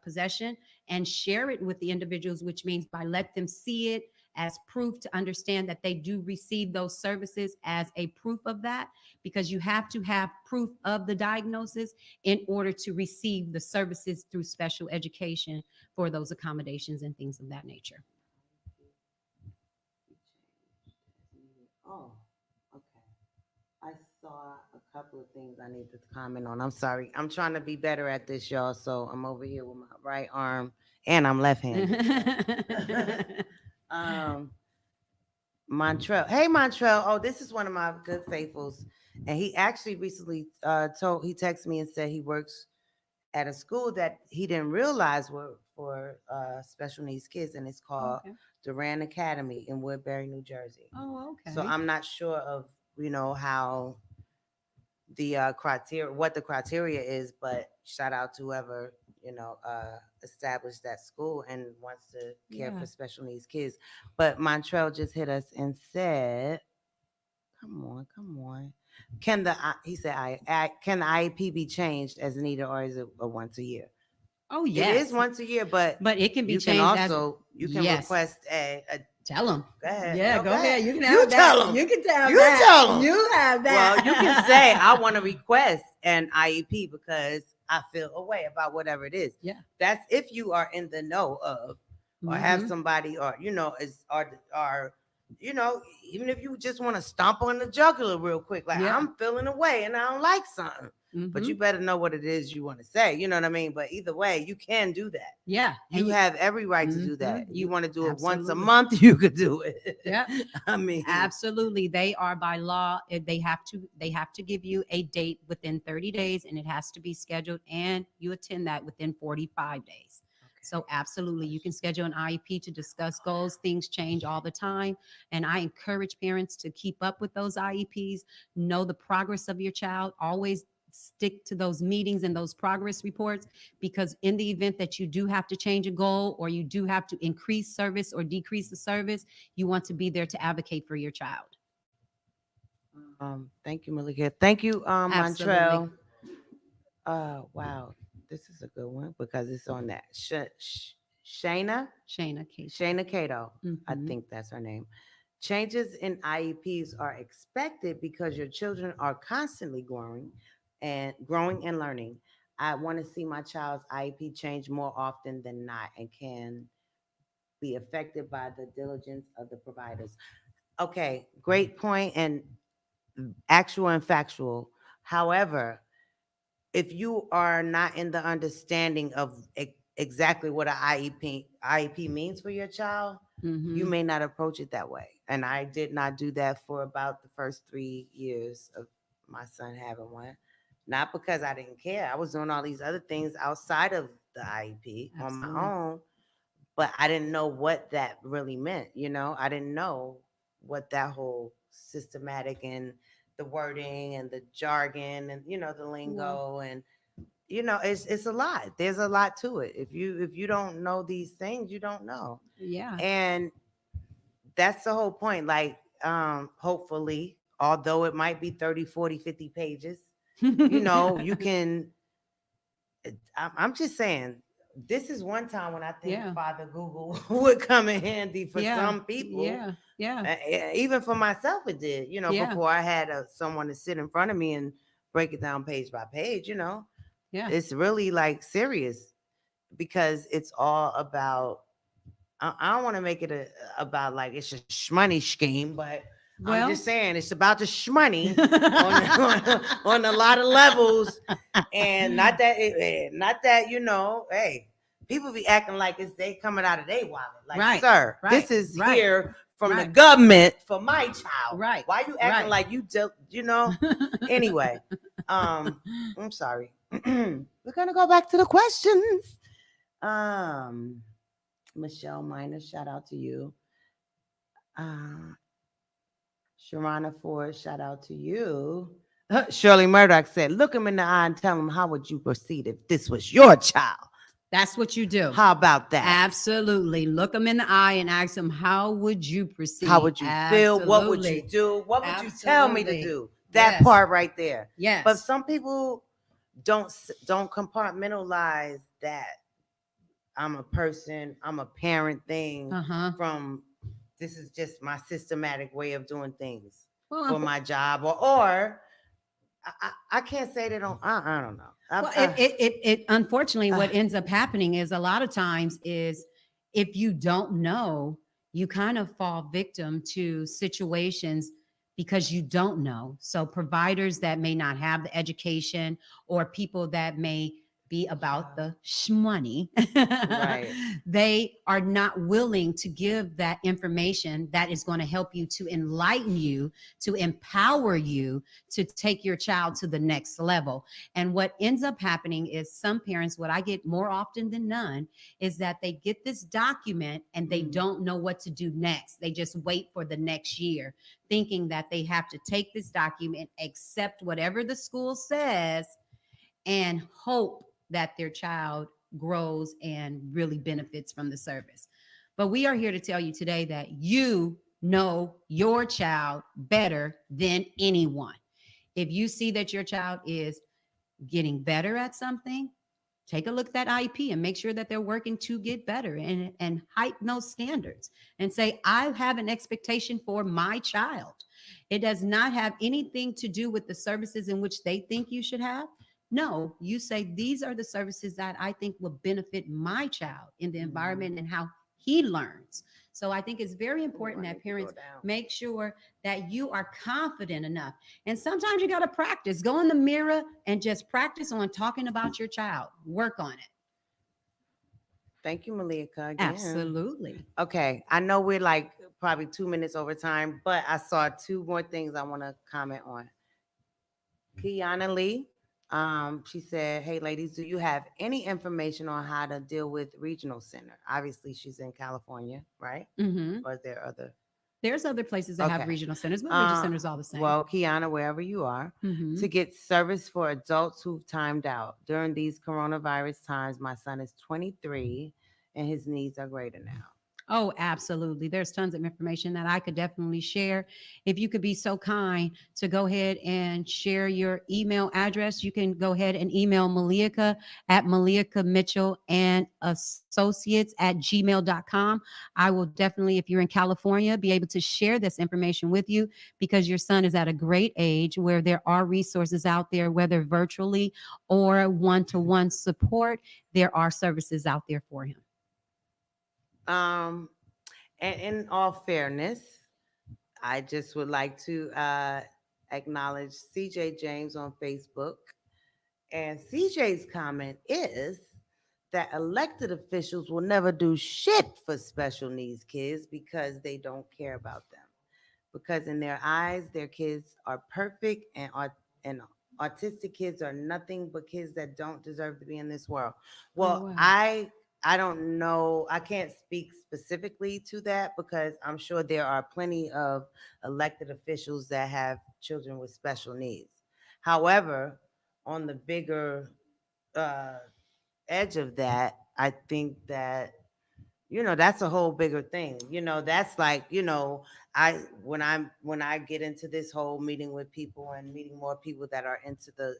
possession and share it with the individuals, which means by let them see it as proof to understand that they do receive those services as a proof of that, because you have to have proof of the diagnosis in order to receive the services through special education for those accommodations and things of that nature. Oh, okay. I saw a couple of things I need to comment on. I'm sorry. I'm trying to be better at this, y'all. So I'm over here with my right arm and I'm left-handed. So. um, Montrell. Hey, Montrell. Oh, this is one of my good faithfuls. And he actually recently he texted me and said he works at a school that he didn't realize were for special needs kids, and it's called Okay. Duran Academy in Woodbury, New Jersey. Oh, So okay. I'm not sure of how the criteria, what the criteria is, but shout out to whoever established that school and wants to care Yeah. for special needs kids. But Montrell just hit us and said, come on. Can the he said I can the IEP be changed as needed, or is it a once a year? Oh, It yes. is once a year, but But it can be you can changed as also you can yes. request a Tell them. go ahead. Yeah, No, go ahead. You can You have tell that. them. You can tell You that. tell 'em. You have that. Well, you can say I want to request an IEP because I feel a way about whatever it is. Yeah. That's if you are in the know of, or have Mhm. somebody, or is or even if you just want to stomp on the jugular real quick, like Yeah. I'm feeling away and I don't like something. But you Mhm. better know what it is you want to say. You know what I mean? But either way, you can do that. Yeah. You And have every right to do that. Mhm. If you want to do it once a Absolutely. month, you could do it. Yeah. I mean, Absolutely. They are by law. They have to give you a date within 30 days, and it has to be scheduled, and you attend that within 45 days. So absolutely, you can schedule an IEP to discuss goals. Things change all the time, and I encourage parents to keep up with those IEPs, know the progress of your child, always stick to those meetings and those progress reports, because in the event that you do have to change a goal, or you do have to increase service or decrease the service, you want to be there to advocate for your child. thank you, Malika. Thank you, Absolutely. Montrell. Wow, this is a good one because it's on that Shayna Shayna Kate. Shayna Cato. I Mhm. think that's her name. Changes in IEPs are expected because your children are constantly growing and learning. I want to see my child's IEP change more often than not, and can be affected by the diligence of the providers. Okay, great point, and actual and factual. However, if you are not in the understanding of exactly what an IEP means for your child, you Mhm. may not approach it that way. And I did not do that for about the first 3 years of my son having one. Not because I didn't care. I was doing all these other things outside of the IEP on my Absolutely. own, but I didn't know what that really meant. I didn't know what that whole systematic and the wording and the jargon and the Yeah. lingo, and it's a lot. There's a lot to it. If you don't know these things, you don't know. Yeah. And that's the whole point. Like, hopefully, although it might be 30, 40, 50 pages, you can I'm just saying, this is one time when I think Yeah. Father Google would come in handy for Yeah. some people. Yeah. Yeah. Even for myself, it did. Yeah. Before I had someone to sit in front of me and break it down page by page. Yeah. It's really like serious, because it's all about. I don't want to make it about like it's a shmoney scheme, but I'm Well. just saying it's about the shmoney on a lot of levels, and not that hey, people be acting like it's they coming out of their wallet. Like, Right. sir, Right. this is Right. here from the Right. government for my child. Right. Why you acting Right. like anyway, I'm sorry. We're gonna go back to the questions. Michelle Miner, shout out to you. Uh, Sharana Ford, shout out to you. Shirley Murdoch said, look him in the eye and tell him, how would you proceed if this was your child? That's what you do. How about that? Absolutely. Look them in the eye and ask them, how would you proceed? How would you feel? What would you Absolutely. do? What would you tell me to Absolutely. do? That Yes. part right there. Yes. But some people don't compartmentalize that I'm a person, I'm a parent thing Uh-huh. from this is just my systematic way of doing things Well, for my job, or I can't say they don't. I don't know. well, it unfortunately what ends up happening is a lot of times is if you don't know, you kind of fall victim to situations because you don't know. So providers that may not have the education, or people that may be about the shmoney, Right. they are not willing to give that information that is going to help you, to enlighten you, to empower you to take your child to the next level. And what ends up happening is some parents, what I get more often than none, is that they get this document and they don't know what to do next. They just wait for the next year, thinking that they have to take this document, accept whatever the school says, and hope that their child grows and really benefits from the service. But we are here to tell you today that you know your child better than anyone. If you see that your child is getting better at something, take a look at that IEP and make sure that they're working to get better and heighten those standards and say, I have an expectation for my child. It does not have anything to do with the services in which they think you should have. No, you say, these are the services that I think will benefit my child in the environment and how he learns. So I think it's very important that parents make sure that you are confident enough. And sometimes you got to practice. Go in the mirror and just practice on talking about your child. Work on it. Thank you, Malika. Again. Absolutely. Okay, I know we're like probably 2 minutes over time, but I saw two more things I want to comment on. Kiana Lee, she said, "Hey, ladies, do you have any information on how to deal with regional center?" Obviously, she's in California, right? Mm-hmm. Or is there other? There's other places that have Okay. regional centers, but regional centers all the same. Well, Kiana, wherever you are, Mhm. to get service for adults who've timed out during these coronavirus times. My son is 23, and his needs are greater now. Oh, absolutely. There's tons of information that I could definitely share. If you could be so kind to go ahead and share your email address, you can go ahead and email Malika at Malika Mitchell and Associates at gmail.com. I will definitely, if you're in California, be able to share this information with you because your son is at a great age where there are resources out there, whether virtually or one-to-one support, there are services out there for him. Um, and in all fairness, I just would like to acknowledge CJ James on Facebook. And CJ's comment is that elected officials will never do shit for special needs kids because they don't care about them. Because in their eyes, their kids are perfect, and autistic kids are nothing but kids that don't deserve to be in this world. Well, wow. I don't know. I can't speak specifically to that because I'm sure there are plenty of elected officials that have children with special needs. However, on the bigger uh, edge of that, I think that that's a whole bigger thing. That's like, I when I get into this whole meeting with people and meeting more people that are into the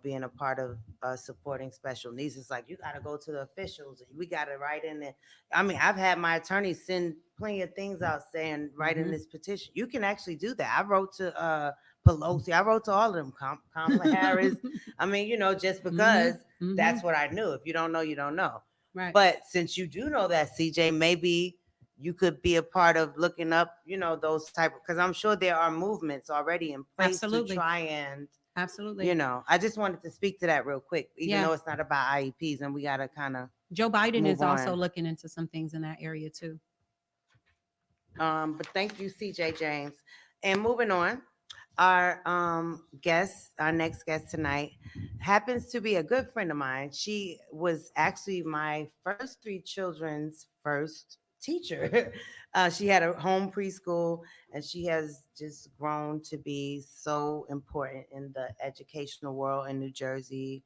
being a part of supporting special needs, it's like you got to go to the officials and we got to write in it. I mean, I've had my attorney send plenty of things out saying write in this petition. You can actually do that. I wrote to Pelosi, I wrote to all of them, Kamala Harris. I mean, just because that's what I knew. If you don't know, you don't know. Right. But since you do know that, CJ, maybe you could be a part of looking up, those type of, because I'm sure there are movements already in place Absolutely. to try and, Absolutely. I just wanted to speak to that real quick, even Yeah. though it's not about IEPs and we got to kind of. Joe Biden move is also on. looking into some things in that area too. But thank you, CJ James. And moving on, our our next guest tonight happens to be a good friend of mine. She was actually my first three children's first teacher. She had a home preschool, and she has just grown to be so important in the educational world in New Jersey.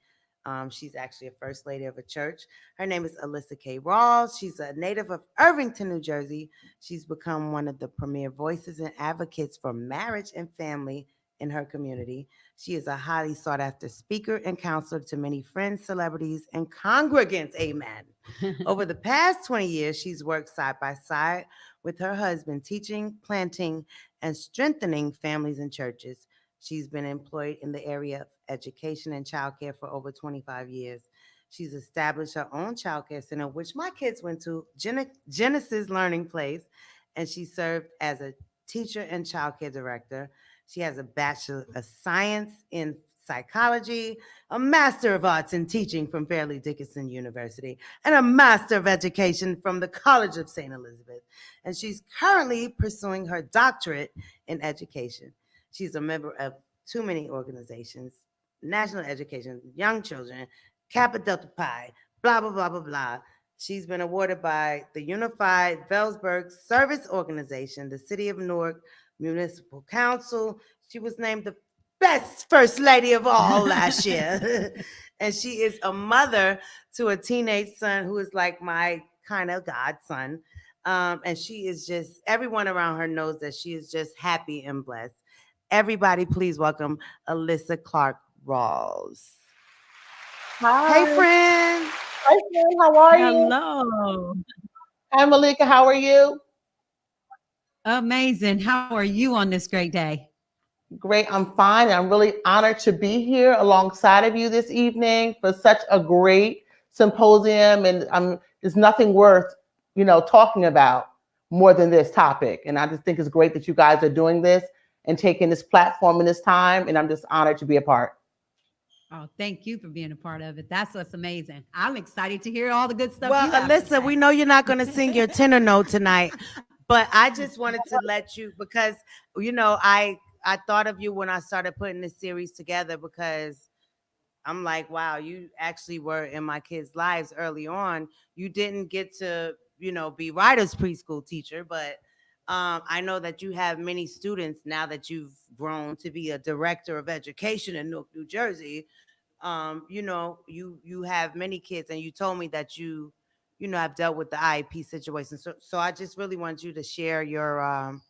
She's actually a first lady of a church. Her name is Alyssa K. Rawls. She's a native of Irvington, New Jersey. She's become one of the premier voices and advocates for marriage and family in her community. She is a highly sought after speaker and counselor to many friends, celebrities, and congregants. Amen. Over the past 20 years, she's worked side by side with her husband, teaching, planting, and strengthening families and churches. She's been employed in the area of education and childcare for over 25 years. She's established her own childcare center, which my kids went to, Genesis Learning Place, and she served as a teacher and childcare director. She has a Bachelor of Science in Psychology, a Master of Arts in Teaching from Fairleigh Dickinson University, and a Master of Education from the College of St. Elizabeth. And she's currently pursuing her doctorate in education. She's a member of too many organizations: National Education, Young Children, Kappa Delta Pi, blah, blah, blah, blah, blah. She's been awarded by the Unified Wellsburg Service Organization, the City of Newark Municipal Council. She was named the best first lady of all last year. And she is a mother to a teenage son who is like my kind of godson. And she is just, everyone around her knows that she is just happy and blessed. Everybody, please welcome Alyssa Clark Rawls. Hey, Hi. friend. Hi, Sam. How are you? Hello. Hi, Malika. How are you? Amazing. How are you on this great day? Great. I'm fine. I'm really honored to be here alongside of you this evening for such a great symposium. And there's nothing worth, talking about more than this topic. And I just think it's great that you guys are doing this and taking this platform in this time. And I'm just honored to be a part. Oh, thank you for being a part of it. That's what's amazing. I'm excited to hear all the good stuff Well, you have to Alyssa, say. we know you're not going to sing your tenor note tonight, but I just wanted to let you because I thought of you when I started putting this series together because I'm like, wow, you actually were in my kids' lives early on. You didn't get to, be Ryder's preschool teacher, but I know that you have many students now that you've grown to be a director of education in Newark, New Jersey. You have many kids, and you told me that you have dealt with the IEP situation. So I just really want you to share your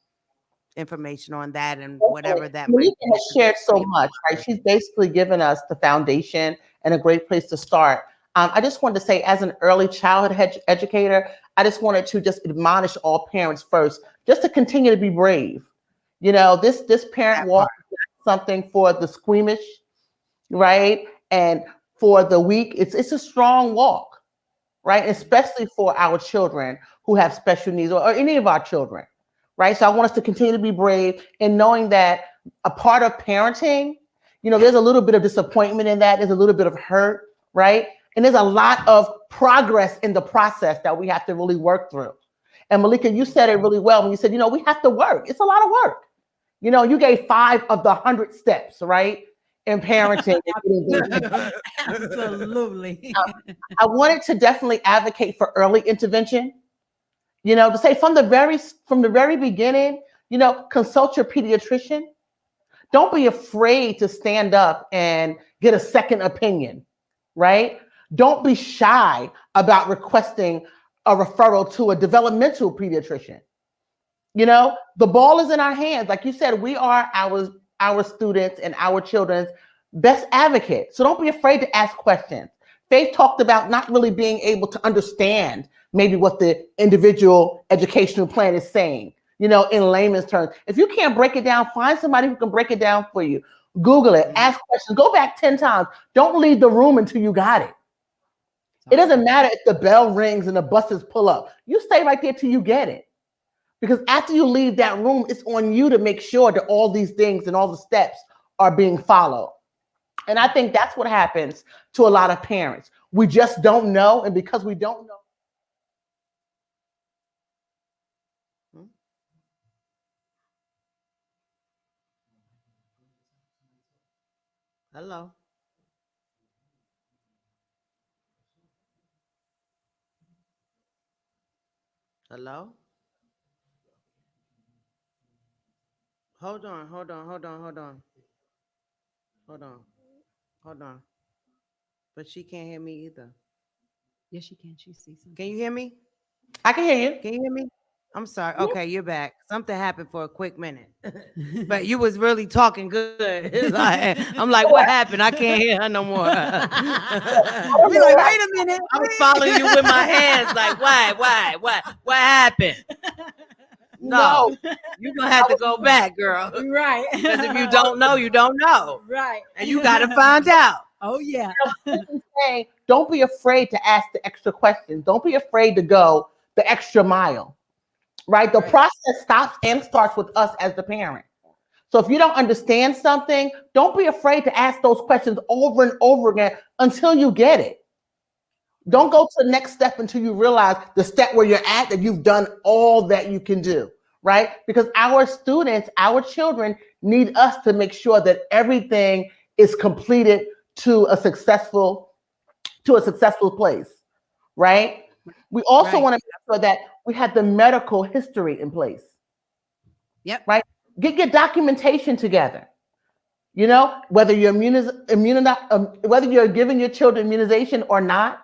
information on that and Definitely. whatever that might Malika be. has shared so much, right? She's basically given us the foundation and a great place to start. I just wanted to say, as an early childhood educator, I just wanted to just admonish all parents first, just to continue to be brave. This parent walk is not something for the squeamish, right? And for the weak, it's a strong walk, right? Especially for our children who have special needs or any of our children, right? So I want us to continue to be brave and knowing that a part of parenting, there's a little bit of disappointment in that. There's a little bit of hurt, right? And there's a lot of progress in the process that we have to really work through. And Malika, you said it really well when you said, we have to work. It's a lot of work. You gave 5 of the 100 steps, right? In parenting. Absolutely. I wanted to definitely advocate for early intervention. To say from the very beginning, consult your pediatrician. Don't be afraid to stand up and get a second opinion, right? Don't be shy about requesting a referral to a developmental pediatrician. The ball is in our hands. Like you said, we are our students and our children's best advocate. So don't be afraid to ask questions. Faith talked about not really being able to understand maybe what the individual educational plan is saying, in layman's terms. If you can't break it down, find somebody who can break it down for you. Google it, ask questions, go back 10 times. Don't leave the room until you got it. It doesn't matter if the bell rings and the buses pull up. You stay right there till you get it. Because after you leave that room, it's on you to make sure that all these things and all the steps are being followed. And I think that's what happens to a lot of parents. We just don't know. And because we don't know. Hello. Hello. Hold on. Hold on. Hold on. Hold on. Hold on. Hold on. But she can't hear me either. Yes, you can. She sees something. Can you hear me? I can hear you. Can you hear me? I'm sorry. Okay, you're back. Something happened for a quick minute, but you was really talking good. I'm like, what happened? I can't hear her no more. Be like, wait a minute. I was following you with my hands. Like, why? What happened? No, you're gonna have to go back, girl. Right. Because if you don't know, you don't know. Right. And you got to find out. Oh, yeah. Saying, don't be afraid to ask the extra questions. Don't be afraid to go the extra mile, right? The process stops and starts with us as the parent. So if you don't understand something, don't be afraid to ask those questions over and over again until you get it. Don't go to the next step until you realize the step where you're at, that you've done all that you can do, right? Because our students, our children need us to make sure that everything is completed to a successful place, right? We also want to make sure that we have the medical history in place. Yep. Right? Get your documentation together. Whether you're whether you're giving your children immunization or not,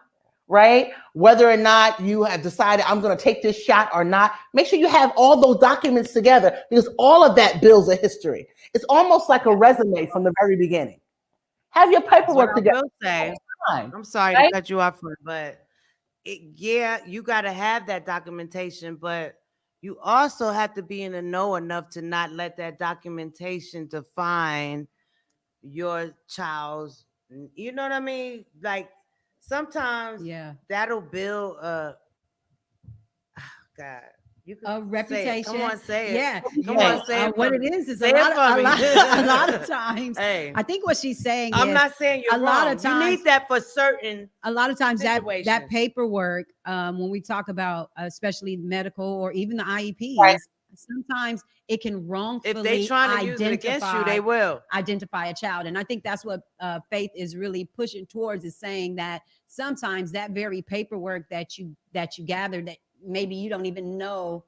right? Whether or not you have decided I'm going to take this shot or not, make sure you have all those documents together because all of that builds a history. It's almost like a resume from the very beginning. Have your paperwork together. I will say, time. I'm sorry Right? to cut you off, but yeah, you got to have that documentation, but you also have to be in the know enough to not let that documentation define your child's, you know what I mean? Like sometimes Yeah. that'll build a, God, you can A say it. Come reputation. on, say it. Yeah. Come Yeah. on, say it What for it me. is Say a it lot of, for a me. lot, a lot of times. Hey, I think what she's saying I'm is not saying you're a lot wrong. of times You need that for certain a lot of times that situations. paperwork, when we talk about especially medical or even the IEPs, Right. sometimes it can If they wrongfully trying to use it against you, they will. identify a child. And I think that's what Faith is really pushing towards, is saying that sometimes that very paperwork that you gather that maybe you don't even know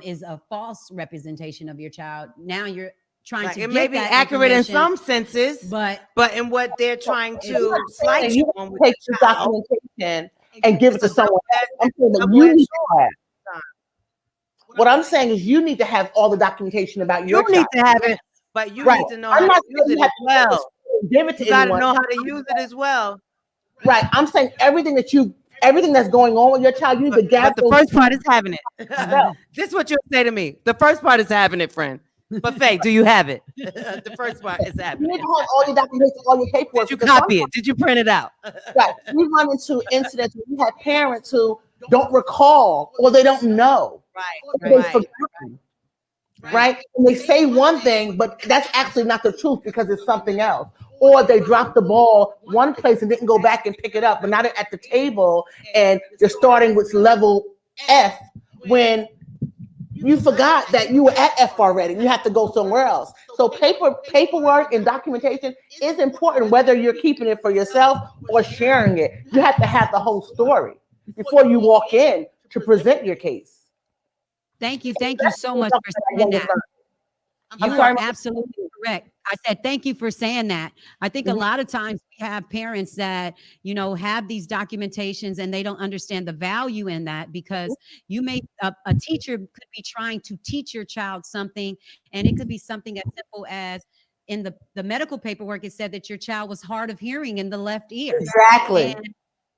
is a false representation of your child. Now you're trying Like to it may get be that accurate in information, some senses, but but in what they're trying I'm not to saying slight that you you on have with to take the the child, documentation and give it it's to a someone else. I'm saying that you double-edged need sword. to have. What I'm saying is you need to have all the documentation about You your need child. to have it, but you Right. need to know I'm how to not use saying it you as have to take well. this and give it to You got to anyone. know how to use it as well. Right. I'm saying everything that's going on with your child, you need to gather But the those first part is having it. yourself. This is what you'll say to me. The first part is having it, friend. But Faye, do you have it? The first part is You having need it. to have all your documentation, all your paperwork. Did you Because copy it? Did you print it out? right, we run into incidents where we have parents who don't recall or they don't know. Right, Or they've right, forgotten. Right? And they say one thing, but that's actually not the truth because it's something else. Or they dropped the ball one place and didn't go back and pick it up, but now they're at the table and they're starting with level F when you forgot that you were at F already. You have to go somewhere else. So paperwork and documentation is important, whether you're keeping it for yourself or sharing it. You have to have the whole story before you walk in to present your case. thank you so much for saying that. You I'm are sorry. absolutely correct. I said, thank you for saying that. I think a lot of times we have parents that, have these documentations and they don't understand the value in that, because you may, a teacher could be trying to teach your child something, and it could be something as simple as in the medical paperwork, it said that your child was hard of hearing in the left ear. Exactly. And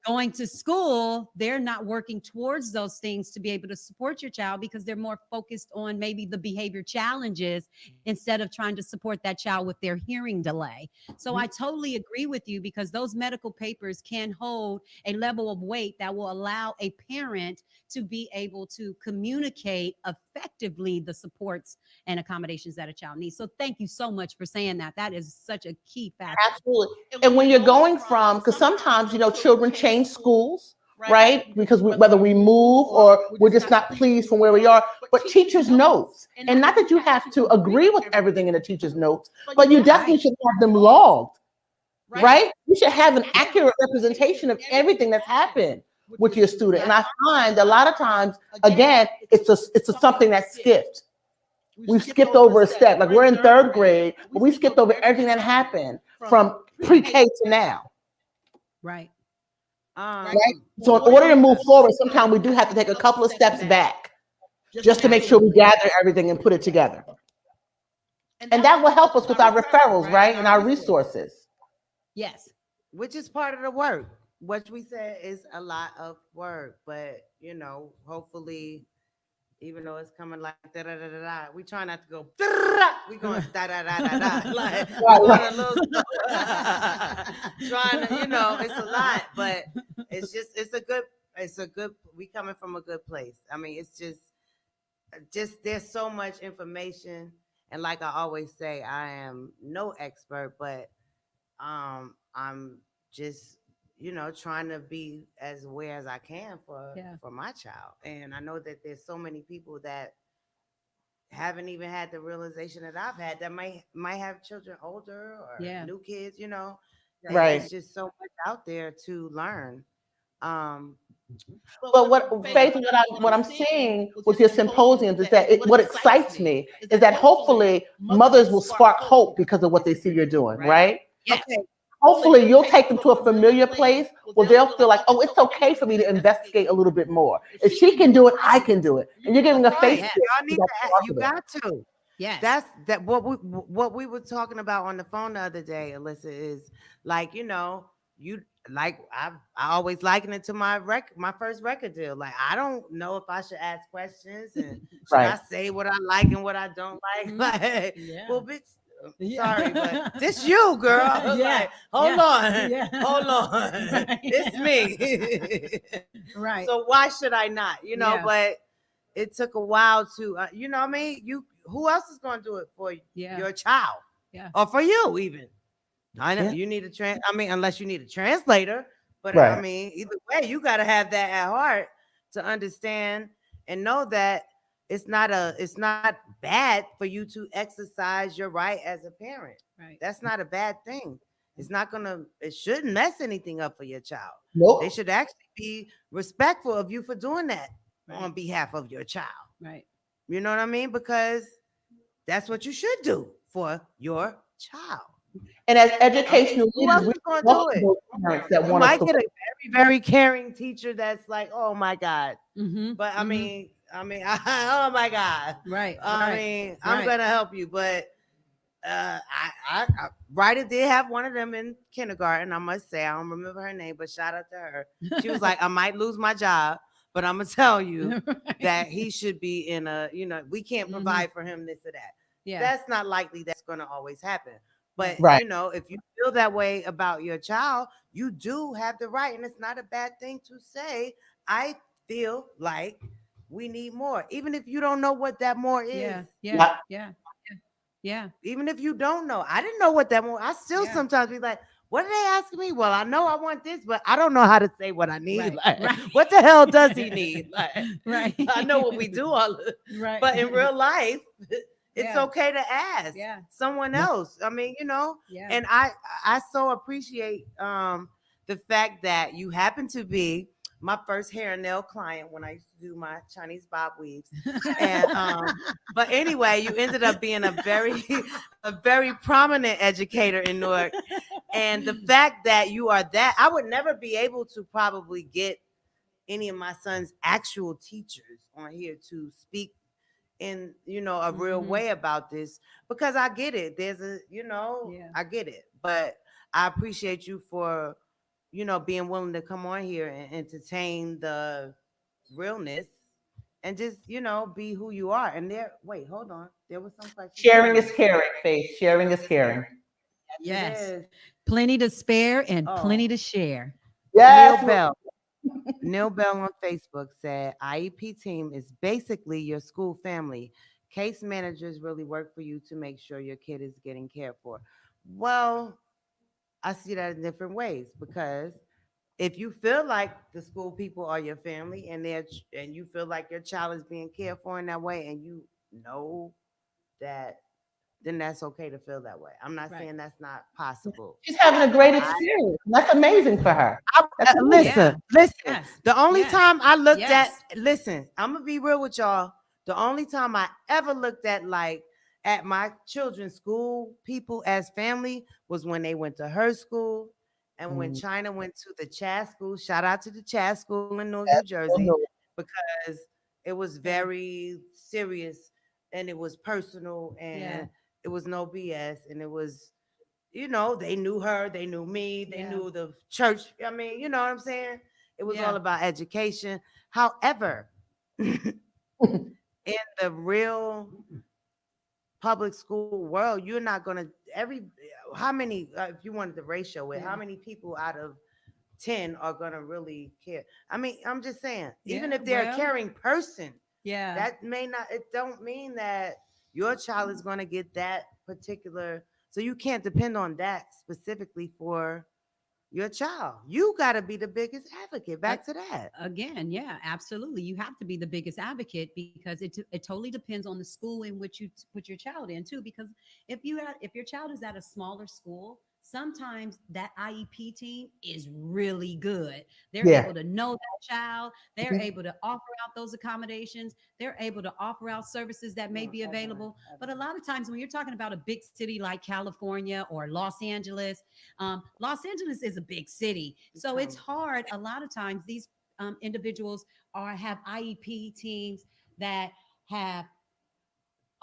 going to school, they're not working towards those things to be able to support your child, because they're more focused on maybe the behavior challenges instead of trying to support that child with their hearing delay. So I totally agree with you, because those medical papers can hold a level of weight that will allow a parent to be able to communicate effectively the supports and accommodations that a child needs. So thank you so much for saying that. That is such a key factor. Absolutely. And when you're going from, because sometimes, children change schools, right? Because whether we move or we're just not pleased from where we are, but teachers' notes. And not that you have to agree with everything in the teacher's notes, but you definitely should have them logged, right? You should have an accurate representation of everything that's happened with your student. And I find a lot of times, again, it's something that's skipped. We've skipped over a step. Like we're in third grade, but we skipped over everything that happened from pre-K to now. Right. Right? So in order to move forward, sometimes we do have to take a couple of steps back just to make sure we gather everything and put it together. And that will help us with our referrals, right? And our resources. Yes. which is part of the work. What we said is a lot of work, but hopefully, even though it's coming like da da da da da, we try not to go. We going da da da da da. Like we going a little trying to, it's a lot, but it's a good. We coming from a good place. I mean, it's just there's so much information, and like I always say, I am no expert, but I'm just trying to be as aware as I can for my child. And I know that there's so many people that haven't even had the realization that I've had, that might have children older or new kids, Right. It's just so much out there to learn. But Faith, what I'm seeing with your symposiums is that what excites me is that hopefully mothers will spark hope because of what they see you're doing, right? Yes. Okay. Hopefully you'll take them to a familiar place where they'll feel like, oh, it's okay for me to investigate a little bit more. If she can do it, I can do it. And you're giving a face. Y'all need you got to. Yes. That's what we were talking about on the phone the other day, Alyssa, is like, you like I always liken it to my first record deal. Like I don't know if I should ask questions and should I Right. say what I like and what I don't like. Mhm. Like, Yeah. well, bitch, Yeah. sorry, but this you, girl. Yeah, Like, hold yeah, on, yeah. hold on, Right. it's me. Right. So why should I not? Yeah. But it took a while to, what I mean? Who else is going to do it for Yeah. your child Yeah. or for you even? I know Yeah. you need unless you need a translator, but I Right. mean, either way, you got to have that at heart to understand and know that it's not bad for you to exercise your right as a parent. Right. That's not a bad thing. It shouldn't mess anything up for your child. They Nope. should actually be respectful of you for doing that Right. on behalf of your child. Right. You know what I mean? Because that's what you should do for your child. And as I mean, educational who leaders, else we is going to do welcome it? those parents that You want to might get support. a very, very caring teacher that's like, oh my God. Mm-hmm. But oh my God. Right. I Right. mean, I'm Right. gonna help you, but Ryder did have one of them in kindergarten. I must say, I don't remember her name, but shout out to her. She was like, I might lose my job, but I'm gonna tell you that he should be in we can't Mhm. provide for him this or that. Yeah. That's not likely that's gonna always happen. But Right. if you feel that way about your child, you do have the right, and it's not a bad thing to say, I feel like we need more, even if you don't know what that more is. Yeah. Yeah. Yeah. Yeah. Yeah. Even if you don't know, I didn't know what that more. I still Yeah. sometimes be like, what are they asking me? Well, I know I want this, but I don't know how to say what I need. Right. Like, Right. what the hell does he need? Like, Right. I know what we do all, Right. but in real life, it's Yeah. okay to ask Yeah. someone Yeah. else. I mean, Yeah. and I so appreciate the fact that you happen to be my first hair and nail client when I used to do my Chinese bob weaves. And but anyway, you ended up being a very prominent educator in Newark. And the fact that you are that, I would never be able to probably get any of my son's actual teachers on here to speak in a real Mhm. way about this, because I get it. Yeah. I get it. But I appreciate you for being willing to come on here and entertain the realness and just be who you are. And wait, hold on, there was some question. Sharing is caring, Faith. Sharing is caring. Yes. It is. Plenty to spare and plenty Oh, to share. Neil Yes. Bell. Neil Bell on Facebook said IEP team is basically your school family. Case managers really work for you to make sure your kid is getting cared for. Well, I see that in different ways, because if you feel like the school people are your family and you feel like your child is being cared for in that way, and you know that, then that's okay to feel that way. I'm not Right. saying that's not possible. She's having a great I, experience. That's amazing for her. That's amazing. listen, Yeah. listen. Yes. The only Yes. time I looked Yes. listen, I'm gonna be real with y'all. The only time I ever looked at my children's school people as family was when they went to her school, and when Mm, China went to the Chad school. Shout out to the Chad school in Newark, New that's so Jersey, new. because it was Yeah. very serious and it was personal Yeah. and it was no BS, and it was they knew her, they knew me, they Yeah. knew the church. I mean, you know what I'm saying? It was Yeah. all about education. However, in the real public school world, you're not going to how many if you wanted the ratio with Yeah. how many people out of 10 are going to really care. I mean, I'm just saying, even Yeah. if they're a Well, caring person, yeah. that may not it don't mean that your child is going to get that particular, so you can't depend on that specifically for your child. You got to be the biggest advocate. Uh, Back to that. Again, yeah, absolutely. You have to be the biggest advocate, because it totally depends on the school in which you put your child in too. Because if your child is at a smaller school, sometimes that IEP team is really good. They're Yeah. able to know that child. They're Mhm. able to offer out those accommodations. They're able to offer out services that may be available. But a lot of times when you're talking about a big city like California or Los Angeles is a big city, so it's hard. A lot of times, these individuals have IEP teams that have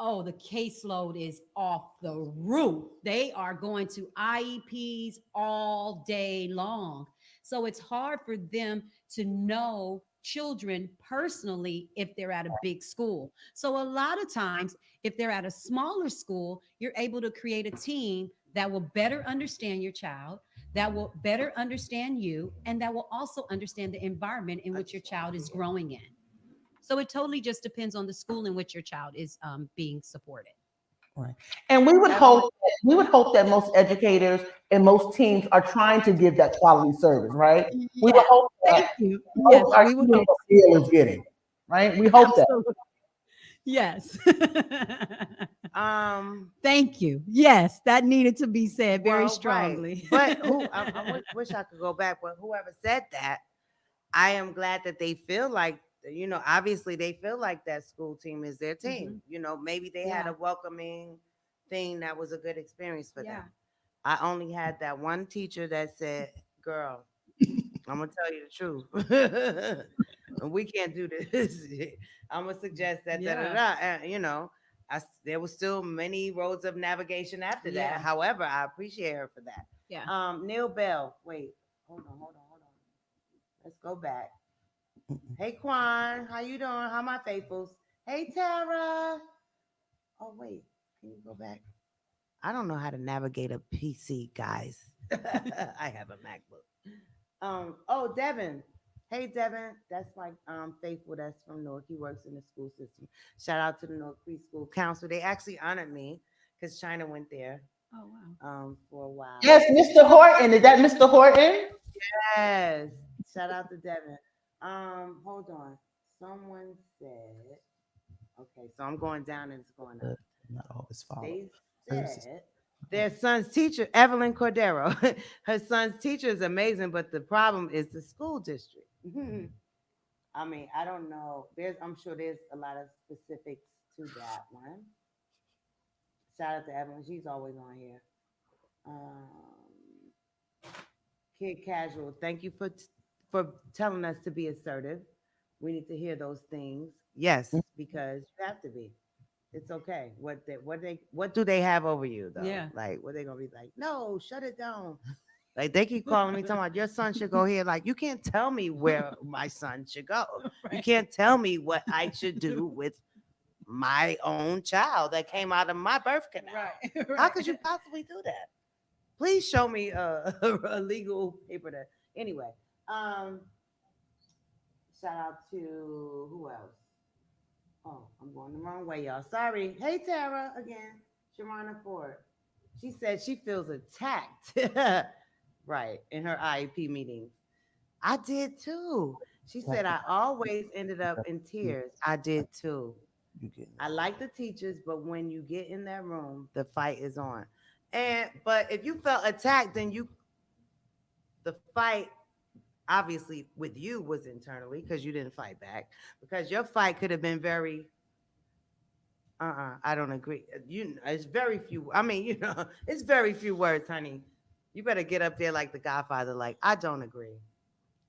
Oh, the caseload is off the roof. They are going to IEPs all day long. So it's hard for them to know children personally if they're at a big school. So a lot of times, if they're at a smaller school, you're able to create a team that will better understand your child, that will better understand you, and that will also understand the environment in which your child is growing in. So it totally just depends on the school in which your child is being supported. Right. And we would hope that most educators and most teams are trying to give that quality service, right? We would Yeah. hope Thank that you. most Yes, our we would teams hope. is getting, right? We hope that. Absolutely. Yes. Um, Thank you. Yes, that needed to be said very well, right. strongly. But wish I could go back, but whoever said that, I am glad that they feel like, obviously they feel like that school team is their team. Maybe they had Yeah. a welcoming thing that was a good experience for Yeah. them. I only had that one teacher that said, "Girl, I'm gonna tell you the truth. We can't do this. I'm gonna suggest that da da Yeah. da." And there was still many roads of navigation after Yeah. that. However, I appreciate her for that. Yeah. Neil Bell. Wait, hold on. Let's go back. Hey Quan, how you doing? How my faithfuls? Hey Tara. Oh wait, can you go back? I don't know how to navigate a PC, guys. I have a MacBook. Oh, Devin. Hey, Devin. That's like Faithful. That's from Newark. He works in the school system. Shout out to the Newark Preschool Council. They actually honored me because China went there Oh, wow. for a while. Yes, Mr. Horton. Is that Mr. Horton? Yes. Shout out to Devin. Hold on. Someone said, okay, so I'm going down and it's going up. Not always follow. They said their son's teacher, Evelyn Cordero, her son's teacher is amazing, but the problem is the school district. I mean, I don't know. I'm sure there's a lot of specifics to that one. Shout out to Evelyn. She's always on here. Kid Casual, thank you for telling us to be assertive. We need to hear those things. Yes, because you have to be. It's okay. What do they have over you though? Yeah. Like what they gonna be like? No, shut it down. Like they keep calling me talking about your son should go here. Like you can't tell me where my son should go. Right. You can't tell me what I should do with my own child that came out of my birth canal. Right. How could you possibly do that? Please show me a legal paper that. Anyway, shout out to who else? Oh, I'm going the wrong way, y'all. Sorry. Hey, Tara, again. Sharana Ford. She said she feels attacked, right, in her IEP meetings. I did too. She said, I always ended up in tears. I did too. I like the teachers, but when you get in that room, the fight is on. But if you felt attacked, then the fight obviously with you was internally because you didn't fight back. Because your fight could have been very I don't agree. It's very few. I mean, it's very few words, honey. You better get up there like the Godfather, like, I don't agree.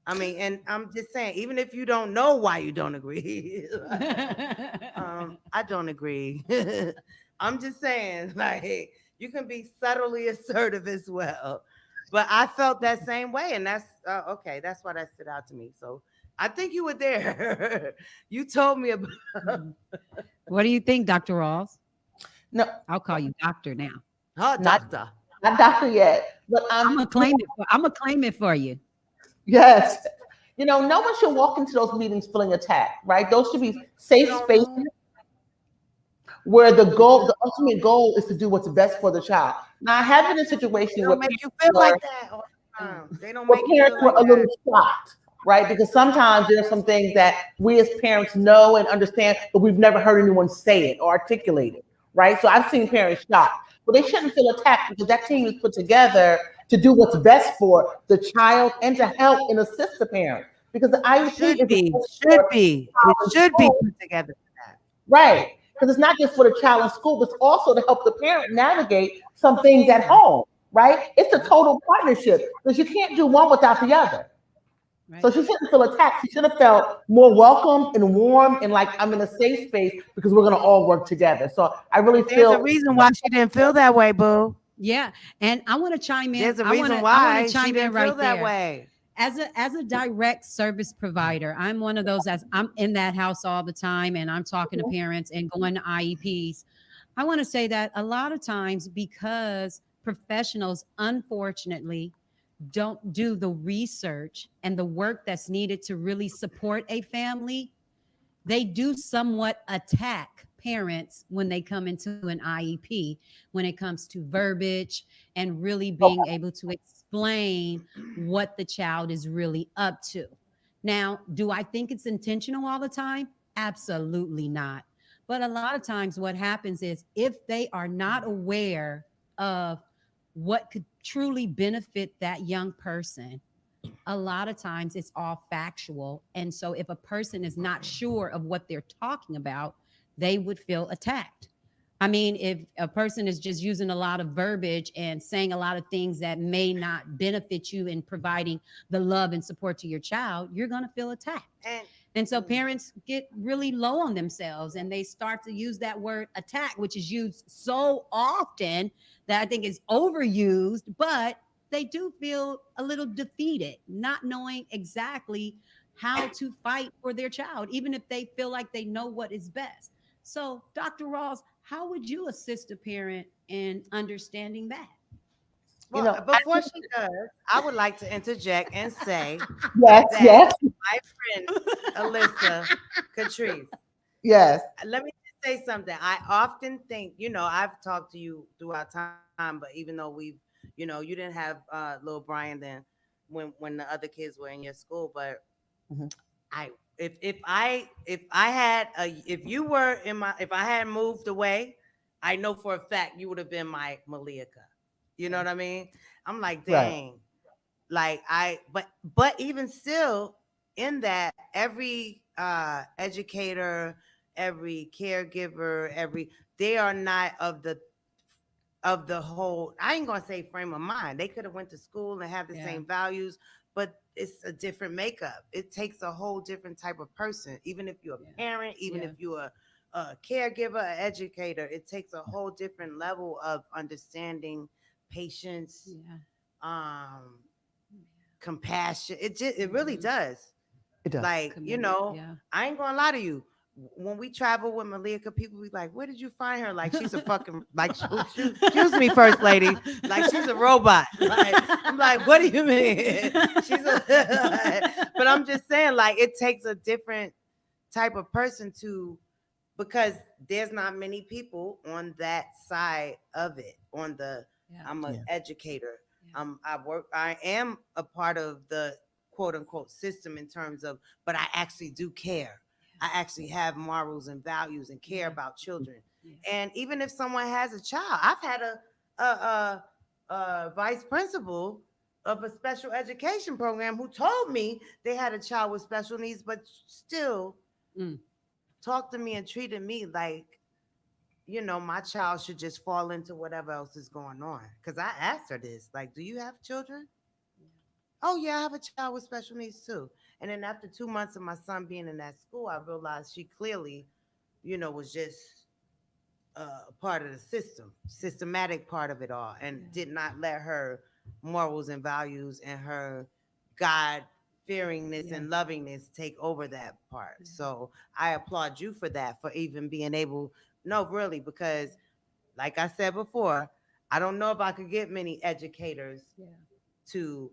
I mean, and I'm just saying, even if you don't know why you don't agree, I don't agree. I'm just saying, like, you can be subtly assertive as well. But I felt that same way, and that's okay. That's why that stood out to me. So I think you were there. You told me about. What do you think, Dr. Rawls? No, I'll call you doctor now. Oh, Not- doctor. not doctor yet, but I'm gonna claim it. I'm gonna claim it for you. yes. No one should walk into those meetings feeling attacked, right? Those should be safe spaces where the ultimate goal is to do what's best for the child. Now, I have been in a They situation don't where make you feel like that all the time. They don't make you parents feel were like a little that. shocked, right? Because sometimes there are some things that we as parents know and understand, but we've never heard anyone say it or articulate it, right? So I've seen parents shocked, but they shouldn't feel attacked because that team is put together to do what's best for the child and to help and assist the parent. Because the IEP Should is be it should be put together for that. right. Because it's not just for the child in school, but it's also to help the parent navigate some things at home, right? It's a total partnership because you can't do one without the other. Right. So she shouldn't feel attacked. She should have felt more welcome and warm and like I'm in a safe space because we're gonna all work together. So I really There's a feel reason why she didn't feel that way, boo. Yeah. And I want to chime in. There's a I want reason to I want why to she chime in didn't feel right that there. way. As a direct service provider, I'm one of those, as I'm in that house all the time and I'm talking to parents and going to IEPs. I want to say that a lot of times, because professionals unfortunately don't do the research and the work that's needed to really support a family, they do somewhat attack parents when they come into an IEP, when it comes to verbiage and really being able to explain what the child is really up to. Now, do I think it's intentional all the time? Absolutely not. But a lot of times, what happens is if they are not aware of what could truly benefit that young person, a lot of times it's all factual. And so if a person is not sure of what they're talking about, they would feel attacked. I mean, if a person is just using a lot of verbiage and saying a lot of things that may not benefit you in providing the love and support to your child, you're going to feel attacked. And so parents get really low on themselves and they start to use that word attack, which is used so often that I think is overused, but they do feel a little defeated, not knowing exactly how to fight for their child, even if they feel like they know what is best. So, Dr. Rawls, how would you assist a parent in understanding that? you Well, know, before she does, I would like to interject and say yes, that yes, my friend Alyssa Catrice, yes. let me just say something. I often think, I've talked to you throughout time, but even though you didn't have little Brian then when the other kids were in your school, but Mhm. I if you were in my if I had moved away, I know for a fact you would have been my Malika. You know what I mean? I'm like, Right. dang. Like but even still in that every educator, every caregiver, they are not of the whole, I ain't gonna say frame of mind. They could have went to school and have the Yeah. same values, but it's a different makeup. It takes a whole different type of person. Even if you're a parent, even Yeah. if you're a caregiver, an educator, it takes a whole different level of understanding, patience, Yeah. um, compassion. It really does. It does. Like, Commitment. Yeah. I ain't gonna lie to you. When we travel with Malika, people be like, "Where did you find her?" Like she's a fucking like, excuse me, first lady, like she's a robot. Like, I'm like, what do you mean? She's but I'm just saying, like, it takes a different type of person because there's not many people on that side of it. Yeah. I'm an Yeah. educator. Yeah. I am a part of the quote unquote system in terms of, but I actually do care. I actually have morals and values and care about children. Yeah. And even if someone has a child, I've had a vice principal of a special education program who told me they had a child with special needs, but still Mm. talked to me and treated me like, my child should just fall into whatever else is going on. Because I asked her this, like, do you have children? Oh, yeah, I have a child with special needs too. And then after 2 months of my son being in that school, I realized she clearly, was just a part of the systematic part of it all, and did not let her morals and values and her God fearingness and lovingness take over that part. So I applaud you for that, for even being able, no, really, because like I said before, I don't know if I could get many educators Yeah. to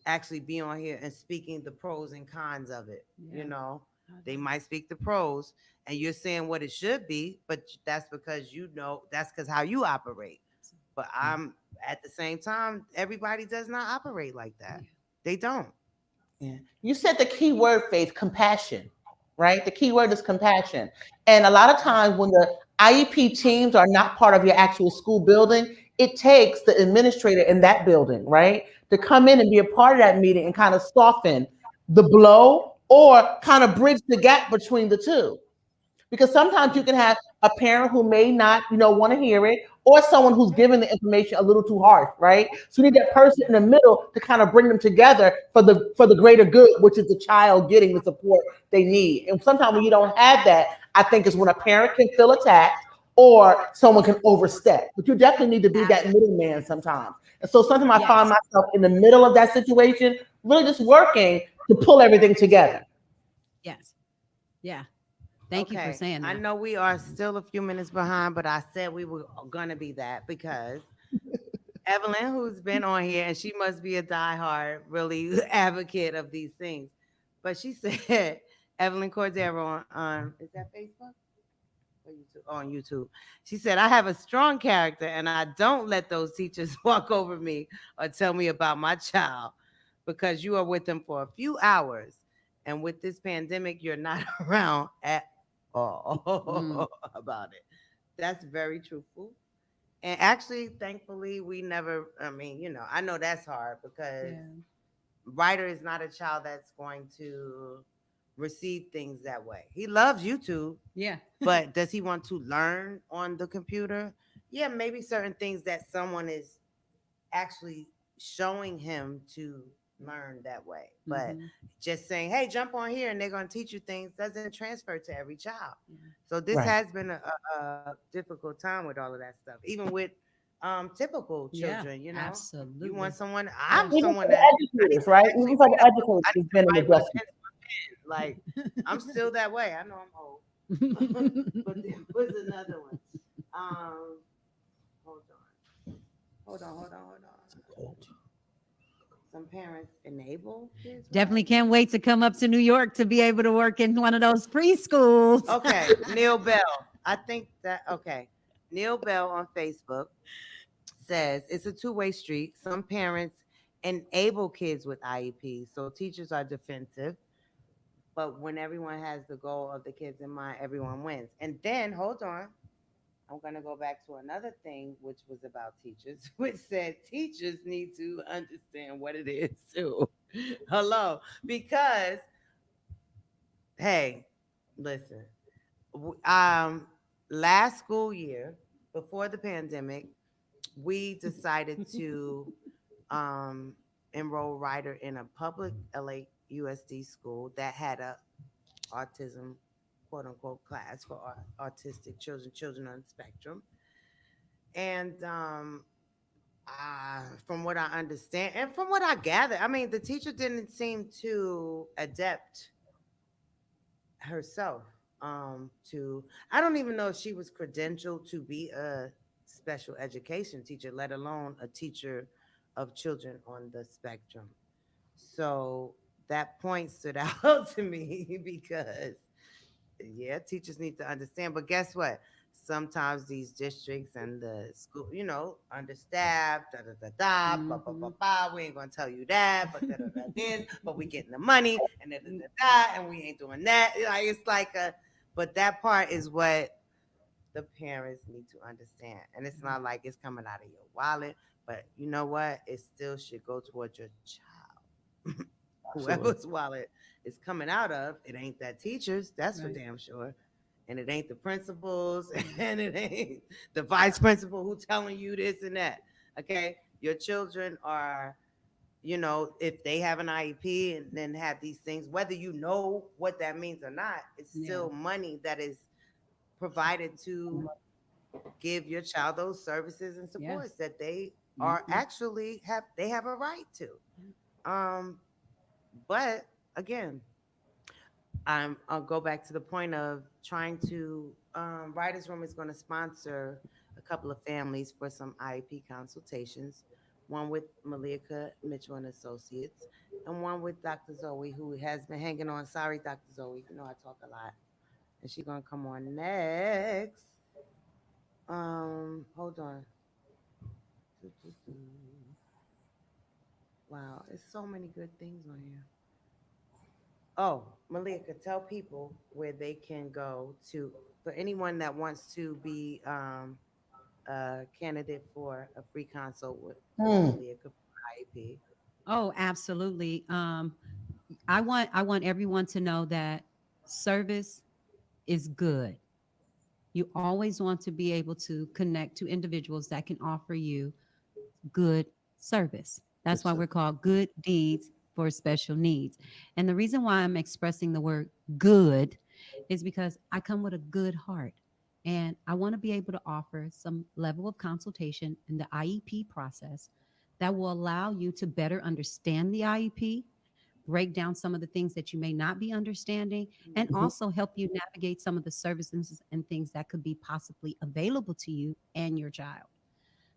actually be on here and speaking the pros and cons of it. Yeah. They might speak the pros and you're saying what it should be, but that's because that's because how you operate. But I'm at the same time, everybody does not operate like that. They don't. Yeah. You said the key word, Faith, compassion, right? The key word is compassion. And a lot of times when the IEP teams are not part of your actual school building, it takes the administrator in that building, right, to come in and be a part of that meeting and kind of soften the blow or kind of bridge the gap between the two. Because sometimes you can have a parent who may not, want to hear it, or someone who's giving the information a little too harsh, right? So you need that person in the middle to kind of bring them together for the greater good, which is the child getting the support they need. And sometimes when you don't have that, I think is when a parent can feel attacked or someone can overstep. But you definitely need to be that middleman sometimes. And so sometimes I find Yes. myself in the middle of that situation, really just working to pull everything together. Yes. Yeah. Thank you for Okay, saying I that. know we are still a few minutes behind, but I said we were gonna be that because Evelyn, who's been on here, and she must be a diehard, really advocate of these things. But she said, Evelyn Cordero on is that Facebook or YouTube? On YouTube. She said, I have a strong character and I don't let those teachers walk over me or tell me about my child because you are with them for a few hours. And with this pandemic, you're not around at Mm, all about it. That's very truthful. And actually, thankfully, we never, I mean, I know that's hard because yeah. Ryder is not a child that's going to receive things that way. He loves YouTube, Yeah. but does he want to learn on the computer? Yeah, maybe certain things that someone is actually showing him to learn that way. But Hmm. just saying, hey, jump on here and they're going to teach you things doesn't transfer to every child. Yeah. So this Right. has been a difficult time with all of that stuff, even with typical Yeah. children, you want Absolutely. someone, I'm Yeah. Even for someone the that I need educators, to right? actually Even for the write a book. educators, I there's need to been an write with a adjustment. pencil and pen. Like, I'm still that way. I know I'm old. But there was another one. Hold on. Hold on. Some parents enable kids with Definitely IEP. can't wait to come up to New York to be able to work in one of those preschools. Okay, Neil Bell. I think that okay. Neil Bell on Facebook says it's a two-way street. Some parents enable kids with IEPs, so teachers are defensive. But when everyone has the goal of the kids in mind, everyone wins. And then hold on. I'm going to go back to another thing, which was about teachers, which said teachers need to understand what it is too. Hello. Because, hey, listen, last school year, before the pandemic, we decided to enroll Ryder in a public LA USD school that had a autism quote unquote class for autistic children on the spectrum. And from what I understand and from what I gather, I mean, the teacher didn't seem to adapt herself to, I don't even know if she was credentialed to be a special education teacher, let alone a teacher of children on the spectrum. So that point stood out to me because yeah, teachers need to understand. But guess what? Sometimes these districts and the school, understaffed, da da da da, ba ba ba Mhm. ba. We ain't gonna tell you that, but da da da this, but we getting the money and da da da da, and we ain't doing that. Like it's like a, but that part is what the parents need to understand, and it's not like it's coming out of your wallet, but you know what? It still should go towards your child. Absolutely. Whoever's wallet is coming out of, it ain't that teachers, that's for Right. damn sure. And it ain't the principals, and it ain't the vice principal who telling you this and that. Okay. Your children are, if they have an IEP and then have these things, whether you know what that means or not, it's Yeah. still money that is provided to give your child those services and supports Yes. that they are Mhm. actually they have a right to. Um, but again, I'll go back to the point of trying to. Writers Room is going to sponsor a couple of families for some IEP consultations. One with Malika Mitchell and Associates, and one with Dr. Zoe, who has been hanging on. Sorry, Dr. Zoe, you know I talk a lot, and she's gonna come on next. Hold on. Wow, there's so many good things on here. Oh, Malika, tell people where they can go to for anyone that wants to be a candidate for a free consult with Hmm. Malika for IEP. Oh, absolutely. I want everyone to know that service is good. You always want to be able to connect to individuals that can offer you good service. That's why we're called good deeds for special needs. And the reason why I'm expressing the word good is because I come with a good heart. And I want to be able to offer some level of consultation in the IEP process that will allow you to better understand the IEP, break down some of the things that you may not be understanding, and also help you navigate some of the services and things that could be possibly available to you and your child.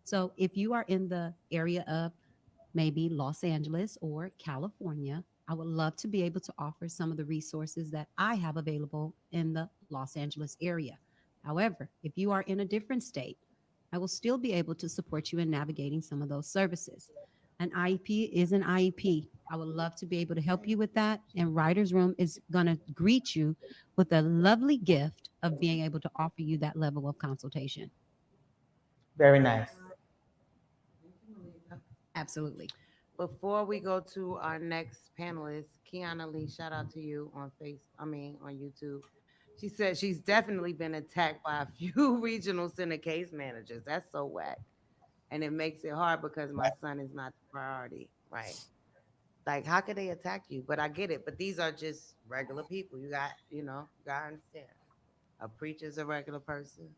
So if you are in the area of maybe Los Angeles or California, I would love to be able to offer some of the resources that I have available in the Los Angeles area. However, if you are in a different state, I will still be able to support you in navigating some of those services. An IEP is an IEP. I would love to be able to help you with that. And Ryder's Room is going to greet you with a lovely gift of being able to offer you that level of consultation. Very nice. Absolutely. Before we go to our next panelist, Kiana Lee, shout out to you on on YouTube. She said she's definitely been attacked by a few regional center case managers. That's so whack. And it makes it hard because my son is not the priority. Right. Like, how could they attack you? But I get it. But these are just regular people. You gotta understand. A preacher's a regular person.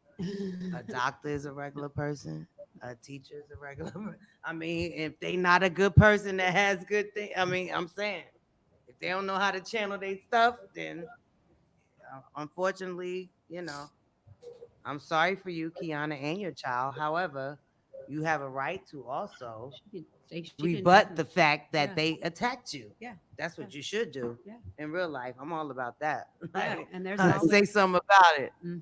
A doctor is a regular person. A teacher is a regular. I mean, if they not a good person that has good thing, I mean, I'm saying, if they don't know how to channel their stuff, then unfortunately, I'm sorry for you, Kiana, and your child. However, you have a right to also She can rebut the definitely. fact that Yeah. they attacked you. Yeah. That's what you should do Yeah. in real life. I'm all about that. Yeah. And there's Say always. something about it. Hmm.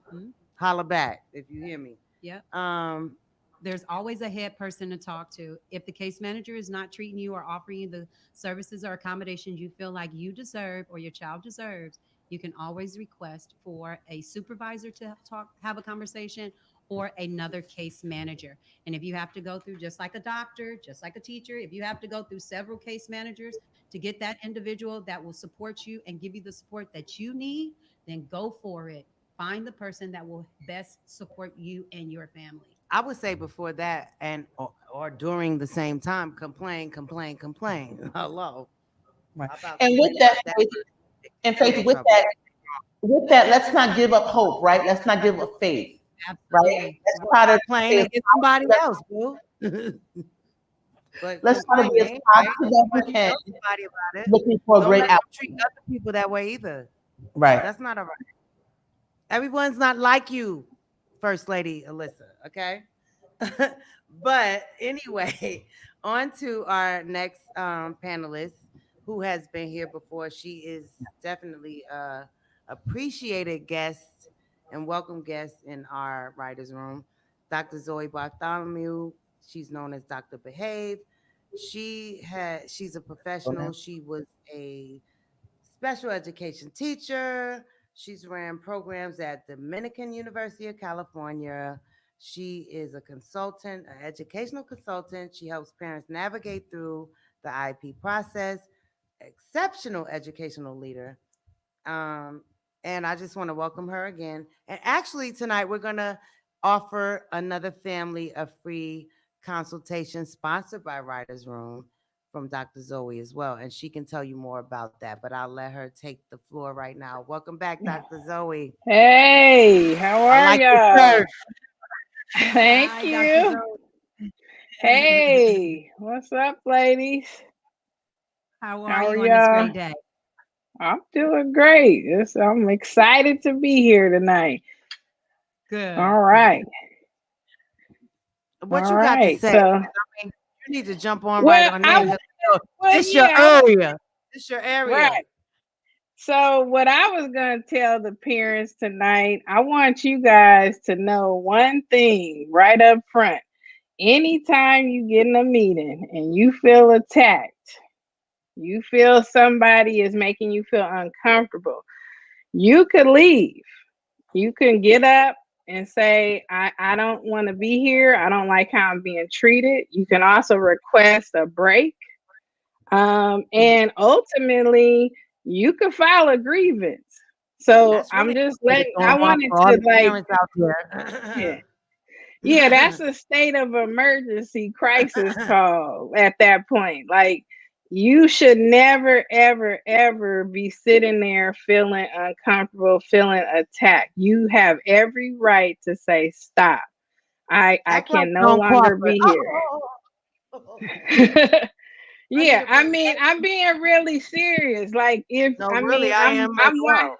Holla back if you hear me. Yep. Um, There's always a head person to talk to. If the case manager is not treating you or offering you the services or accommodations you feel like you deserve or your child deserves, you can always request for a supervisor to have a conversation, or another case manager. And if you have to go through, just like a doctor, just like a teacher, if you have to go through several case managers to get that individual that will support you and give you the support that you need, then go for it. Find the person that will best support you and your family. I would say before that or during the same time, complain, complain, complain. Hello. Right. How about And with complaining that, about that? Faith, and Still Faith, get trouble. with that, let's not give up hope, right? Let's not give up faith, right? Absolutely. Let's try to Complain stay as against somebody positive. else, boo. But Let's try to complain, be as right? positive as But we can, tell somebody about it. looking for a Don't great let them outcome. treat other people that way either. Right. That's not all right. Everyone's not like you, First Lady Alyssa, okay? But anyway, on to our next panelist who has been here before. She is definitely a appreciated guest and welcome guest in our writers room, Dr. Zoe Bartholomew. She's known as Dr. Behave. She's a professional. She was a special education teacher. She's ran programs at Dominican University of California. She is a consultant, an educational consultant. She helps parents navigate through the IEP process. Exceptional educational leader. Um, and I just want to welcome her again. And actually, tonight we're going to offer another family a free consultation sponsored by Writers Room from Dr. Zoe as well. And she can tell you more about that, but I'll let her take the floor right now. Welcome back, Dr. Zoe. Hey, how I are like your y'all? shirt. Thank Hi, Dr. you. Zoe. Hey, what's up, ladies? How are How are you on this y'all? great day? I'm doing great. I'm excited to be here tonight. Good. All right. What All you got to right. say? So, I mean, you need to jump on right well, on in. well, This your yeah, area. This your area. right. So, what I was going to tell the parents tonight, I want you guys to know one thing right up front. Anytime you get in a meeting and you feel attacked, you feel somebody is making you feel uncomfortable, you could leave. You can get up and say, I don't want to be here. I don't like how I'm being treated. You can also request a break. And ultimately, you can file a grievance. So That's I'm really just good. It's letting, going I on wanted for all to the like, parents out yeah. there. Yeah, that's a state of emergency crisis call at that point. Like, you should never, ever, ever be sitting there feeling uncomfortable, feeling attacked. You have every right to say, stop. I Act like can you no on longer Crawford. be Oh. here. I need Yeah, a I break. mean, I'm being really serious. Like, if No, I really, mean, I am as well.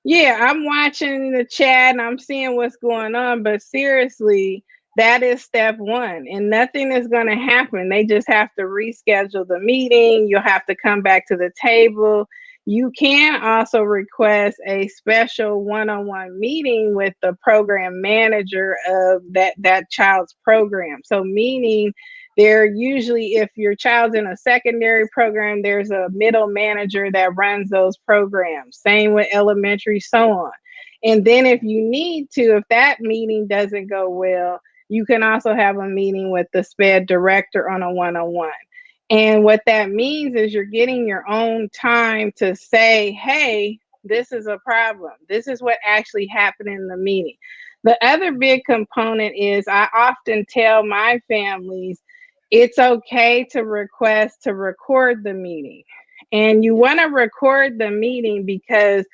yeah, I'm watching the chat and I'm seeing what's going on, but seriously, that is step one, and nothing is going to happen. They just have to reschedule the meeting. You'll have to come back to the table. You can also request a special one-on-one meeting with the program manager of that child's program. So, meaning, they're usually, if your child's in a secondary program, there's a middle manager that runs those programs. Same with elementary, so on. And then if you need to, if that meeting doesn't go well, you can also have a meeting with the SPED director on a one-on-one. And what that means is you're getting your own time to say, hey, this is a problem. This is what actually happened in the meeting. The other big component is I often tell my families it's okay to request to record the meeting. And you want to record the meeting because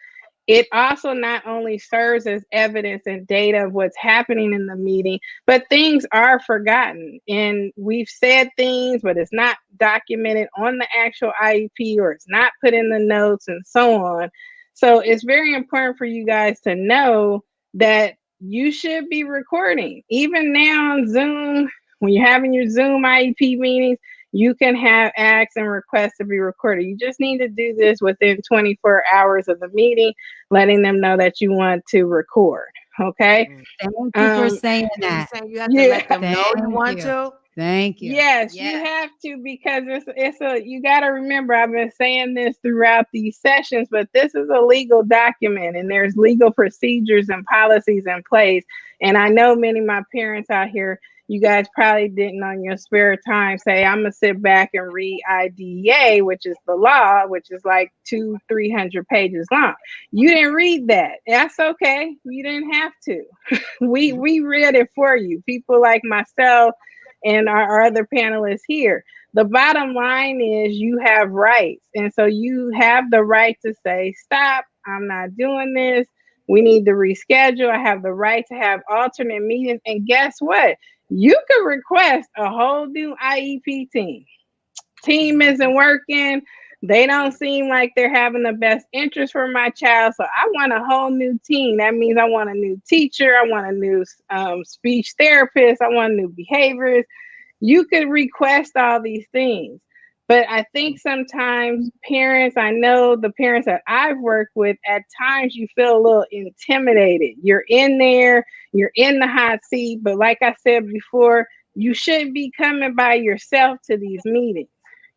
it also not only serves as evidence and data of what's happening in the meeting, but things are forgotten. And we've said things, but it's not documented on the actual IEP, or it's not put in the notes and so on. So it's very important for you guys to know that you should be recording. Even now on Zoom, when you're having your Zoom IEP meetings, you can have acts and requests to be recorded. You just need to do this within 24 hours of the meeting, letting them know that you want to record. Okay. Thank you for saying So you that. saying you have to Yeah. let them know you Thank want you. to? Thank you. Yes, you Yeah. have to, because it's a, you got to remember, I've been saying this throughout these sessions, but this is a legal document and there's legal procedures and policies in place. And I know many of my parents out here, you guys probably didn't on your spare time say, I'm gonna sit back and read IDEA, which is the law, which is like 200-300 pages long. You didn't read that. That's okay. You didn't have to. We read it for you. People like myself and our other panelists here. The bottom line is you have rights. And so you have the right to say, stop, I'm not doing this. We need to reschedule. I have the right to have alternate meetings. And guess what? You could request a whole new IEP team. Team isn't working. They don't seem like they're having the best interest for my child. So I want a whole new team. That means I want a new teacher. I want a new speech therapist. I want new behaviors. You could request all these things. But I think sometimes parents, I know the parents that I've worked with, at times you feel a little intimidated. You're in there, you're in the hot seat. But like I said before, you shouldn't be coming by yourself to these meetings.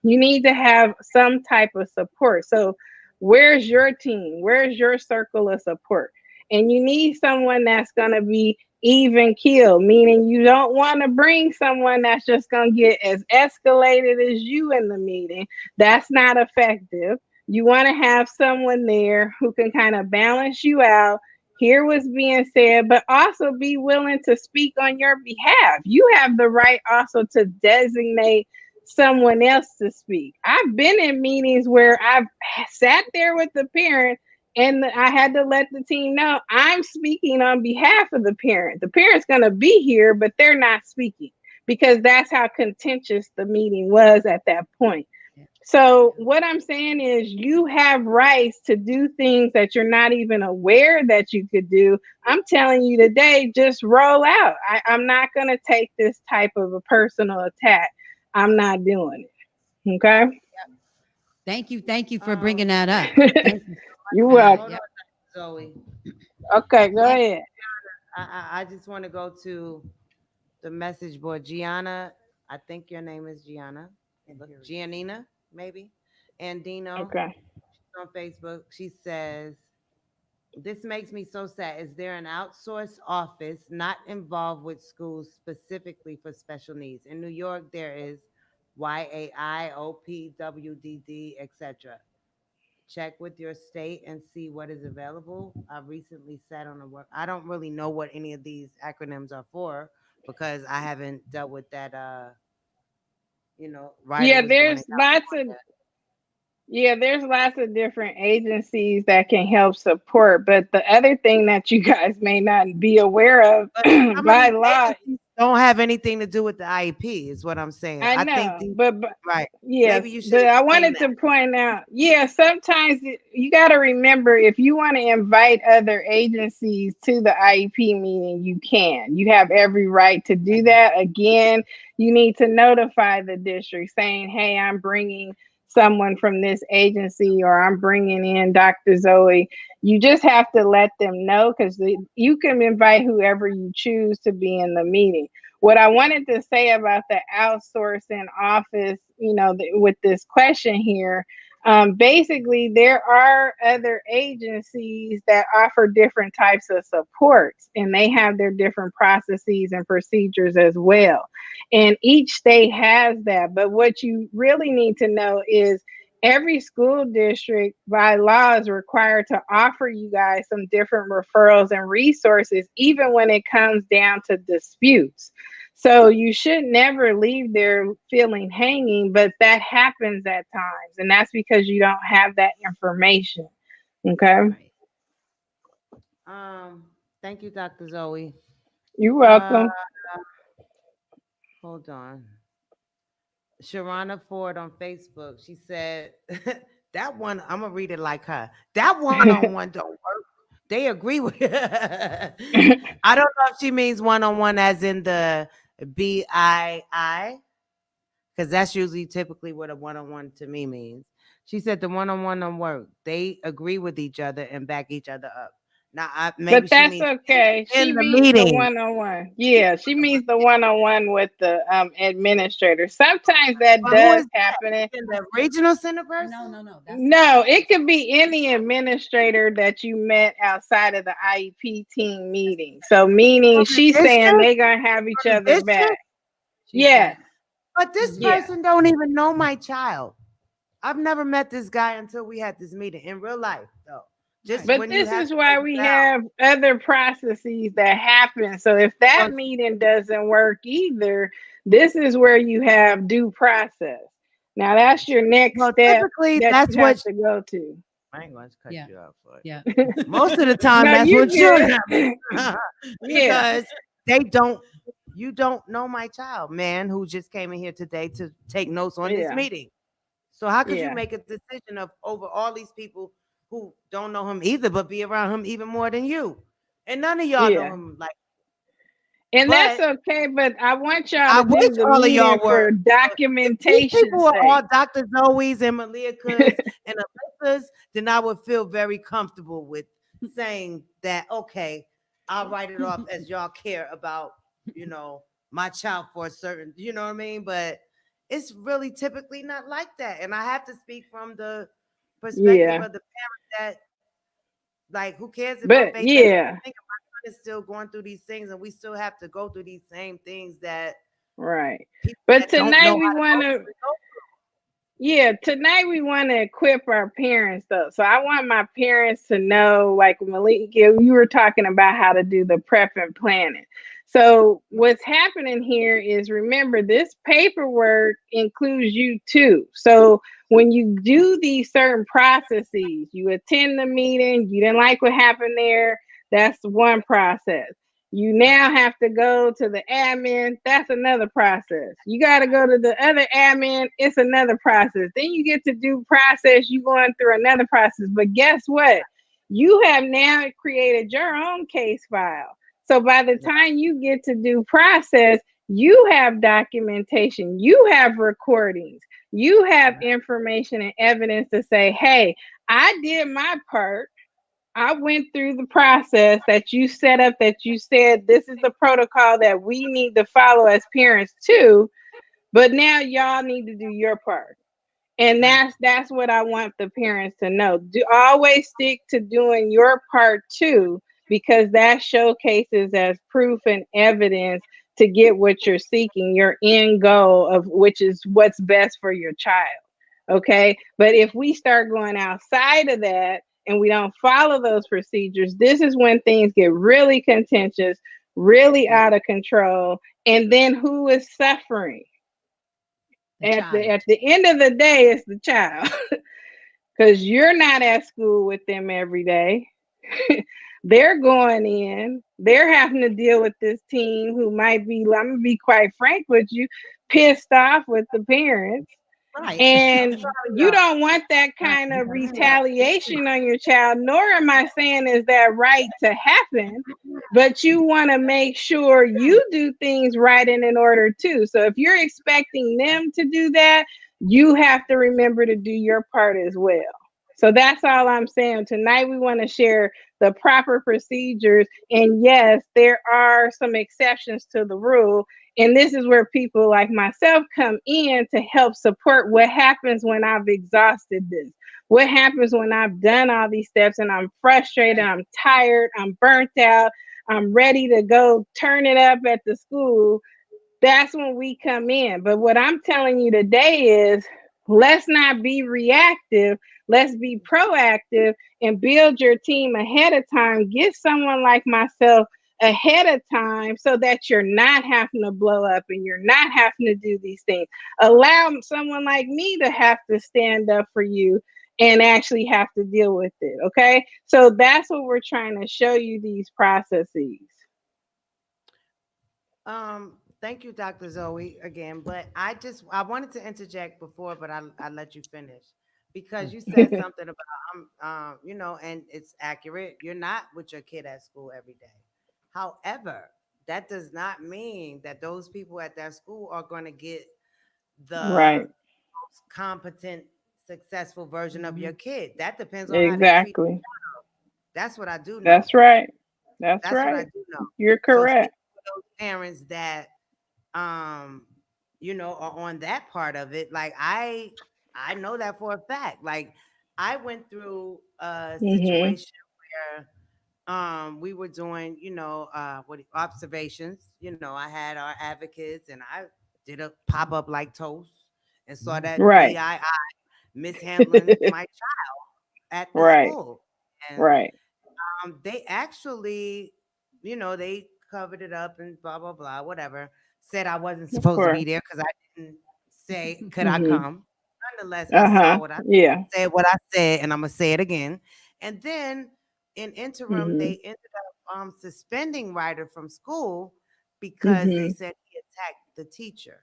You need to have some type of support. So, where's your team? Where's your circle of support? And you need someone that's going to be even keel, meaning you don't want to bring someone that's just going to get as escalated as you in the meeting. That's not effective. You want to have someone there who can kind of balance you out, hear what's being said, but also be willing to speak on your behalf. You have the right also to designate someone else to speak. I've been in meetings where I've sat there with the parent and I had to let the team know I'm speaking on behalf of the parent. The parent's going to be here, but they're not speaking, because that's how contentious the meeting was at that point. So what I'm saying is you have rights to do things that you're not even aware that you could do. I'm telling you today, just roll out. I'm not going to take this type of a personal attack. I'm not doing it. Okay. Thank you. Thank you for bringing that up. Thank you. You're Hold welcome. on, Zoe. Okay, go Yeah. ahead. I just want to go to the message board. Gianna, I think your name is Gianna. Look, Giannina, maybe. And Dino Okay. on Facebook. She says, this makes me so sad. Is there an outsourced office not involved with schools specifically for special needs? In New York, there is YAI, OP, WDD, etc. check with your state and see what is available. I recently sat on a work. I don't really know what any of these acronyms are for because I haven't dealt with that. Ryder Yeah, was going to there's lots of there's lots of different agencies that can help support. But the other thing that you guys may not be aware of But some of by these law, agencies don't have anything to do with the IEP, is what I'm saying. I I think know, these but right. yes, Maybe you should but I explain wanted that. to point out, sometimes you got to remember if you want to invite other agencies to the IEP meeting, you can. You have every right to do that. Again, you need to notify the district saying, hey, I'm bringing someone from this agency or I'm bringing in Dr. Zoe. You just have to let them know because you can invite whoever you choose to be in the meeting. What I wanted to say about the outsourcing office, with this question here, basically there are other agencies that offer different types of supports and they have their different processes and procedures as well. And each state has that. But what you really need to know is every school district by law is required to offer you guys some different referrals and resources, even when it comes down to disputes. So you should never leave there feeling hanging, but that happens at times. And that's because you don't have that information. Okay. Right. Thank you, Dr. Zoe. You're Uh, welcome. hold on. Sharana Ford on Facebook. She said that one. I'm gonna read it like her. That one-on-one don't work. They agree with. I don't know if she means one-on-one as in the BII, because that's usually typically what a one-on-one to me means. She said the one-on-one don't work. They agree with each other and back each other up. Now, maybe But she that's means okay. in She the means the meeting. one-on-one. Yeah, she means the one-on-one with the administrator. Sometimes that But who does is that? happen. In the regional center person? No. No, it could be any administrator that you met outside of the IEP team meeting. So meaning From the she's saying district? they're gonna have each From the other back. district? She's Yes, saying, But this mhm. yeah, person don't even know my child. I've never met this guy until we had this meeting in real life, though. Just Right. but when you this have is to why take we it out. have other processes that happen. So if that Well, meeting doesn't work either, this is where you have due process. Now that's your next well, step typically that that's you have what to go to. I ain't going to cut Yeah. you off for it. Yeah. Most of the time, No, that's you what should good. happen Yeah, because you don't know my child, man, who just came in here today to take notes on this yeah, meeting. So how could you yeah, make a decision of over all these people who don't know him either, but be around him even more than you? And none of y'all know yeah. him like. And that's But okay, but I want y'all I to wish do the all of meeting y'all for were. But if these documentation people were all sake. Dr. Zoe's and Maliakas and Alyssa's, then I would feel very comfortable with saying that, okay, I'll write it off as y'all care about, my child for a certain, you know what I mean? But it's really typically not like that. And I have to speak from the perspective Yeah. of the parent that, like, who cares if I'm But faith doesn't yeah, think my son is still going through these things and we still have to go through these same things that right. people But that don't know tonight we how to want go to through it go tonight we want to equip our parents though. So I want my parents to know, like Malik, you were talking about how to do the prep and planning. So what's happening here is, remember, this paperwork includes you too. So when you do these certain processes, you attend the meeting, you didn't like what happened there, that's one process. You now have to go to the admin. That's another process. You got to go to the other admin. It's another process. Then you get to do process. You going through another process. But guess what? You have now created your own case file. So by the through. time you get to do process, you have documentation. You have recordings. You have Right. information and evidence to say, hey, I did my part. I went through the process that you set up, that you said this is the protocol that we need to follow as parents too, but now y'all need to do your part. And Right. that's what I want the parents to know. Do always stick to doing your part too, because that showcases as proof and evidence to get what you're seeking, your end goal of which is what's best for your child. Okay. But if we start going outside of that and we don't follow those procedures, this is when things get really contentious, really out of control. And then who is suffering? The child. At the end of the day, it's the child. Because you're not at school with them every day. They're going in, they're having to deal with this team who might be, I'm gonna be quite frank with you, pissed off with the parents. Right. And you don't want that kind of retaliation on your child, nor am I saying is that right to happen, but you want to make sure you do things right and in order too. So if you're expecting them to do that, you have to remember to do your part as well. So that's all I'm saying. Tonight we want to share the proper procedures. And yes, there are some exceptions to the rule. And this is where people like myself come in to help support what happens when I've exhausted this. What happens when I've done all these steps and I'm frustrated, I'm tired, I'm burnt out, I'm ready to go turn it up at the school. That's when we come in. But what I'm telling you today is let's not be reactive. Let's be proactive and build your team ahead of time. Get someone like myself ahead of time so that you're not having to blow up and you're not having to do these things. Allow someone like me to have to stand up for you and actually have to deal with it. Okay. So that's what we're trying to show you, these processes. Thank you, Dr. Zoe, again. But I wanted to interject before, but I let you finish because you said something about and it's accurate. You're not with your kid at school every day. However, that does not mean that those people at that school are going to get the Right. most competent, successful version of your kid. That depends on how they treat. Exactly. That's what I do know. That's right. That's That's what I right. do know. You're So speaking correct. to those parents that are on that part of it, like I know that for a fact. Like I went through a Mm-hmm. situation where we were doing, observations. I had our advocates and I did a pop up like toast and saw that Right. BII mishandling my child at the Right. school. And Right. they actually, they covered it up and blah blah blah, whatever. Said I wasn't Of supposed to course. be there because I didn't say could I Mm-hmm. come. Nonetheless, I saw Uh-huh. what I Yeah. said, what I said, and I'm gonna say it again. And then in interim, Mm-hmm. they ended up suspending Ryder from school because they Mm-hmm. said he attacked the teacher.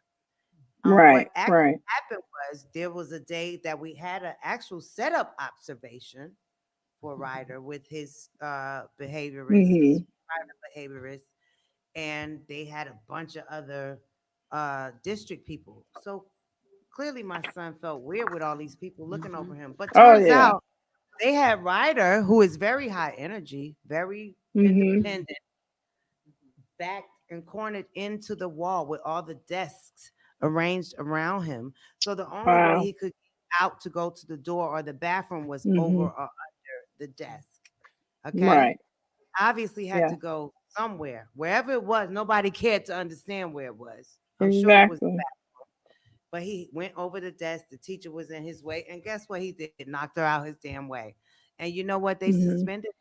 What Right. actually Right. happened was there was a day that we had an actual setup observation for Ryder with his behaviorist, Mm-hmm. his private behaviorist, and they had a bunch of other district people. So clearly, my son felt weird with all these people looking over him. But Oh turns yeah. out they had Ryder, who is very high energy, very Mm-hmm. independent, backed and cornered into the wall with all the desks arranged around him. So the only way Wow. he could get out to go to the door or the bathroom was over Mm-hmm. or under the desk. Okay. Right. Obviously had Yeah. to go somewhere. Wherever it was, nobody cared to understand where it was. I'm sure it was, Exactly. but he went over the desk. The teacher was in his way. And guess what he did? Knocked her out his damn way. And you know what? They Mm-hmm. suspended him.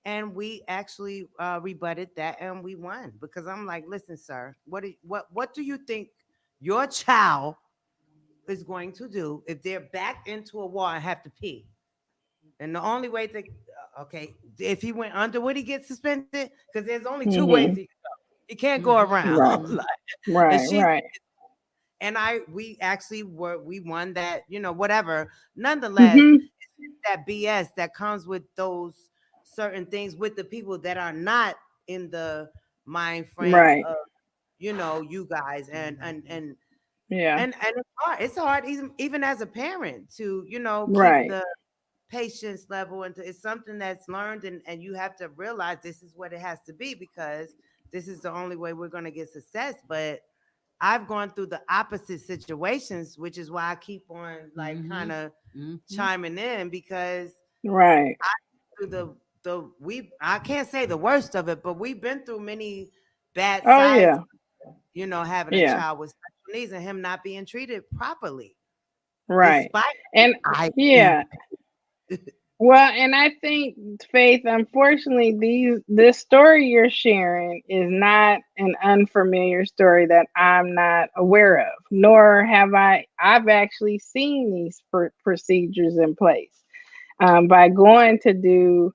And we actually rebutted that and we won because I'm like, listen, sir, what do you think your child is going to do if they're backed into a wall and have to pee? And the only way to, okay, if he went under, would he get suspended? Because there's only two ways he Mm-hmm. can go. He can't go around. Right. Like, and Right. she Right. and we actually we won that, whatever. Nonetheless, Mm-hmm. that BS that comes with those certain things with the people that are not in the mind frame Right. of you guys and Yeah. it's hard even as a parent to keep Right. the patience level and it's something that's learned and you have to realize this is what it has to be because this is the only way we're going to get success. But I've gone through the opposite situations, which is why I keep on like kind of chiming in because Right. through I can't say the worst of it, but we've been through many bad Oh sides, yeah. having a Yeah. child with special needs and him not being treated properly. Right. despite And I yeah. Well, and I think, Faith, unfortunately, this story you're sharing is not an unfamiliar story that I'm not aware of, nor have I've actually seen these procedures in place by going to do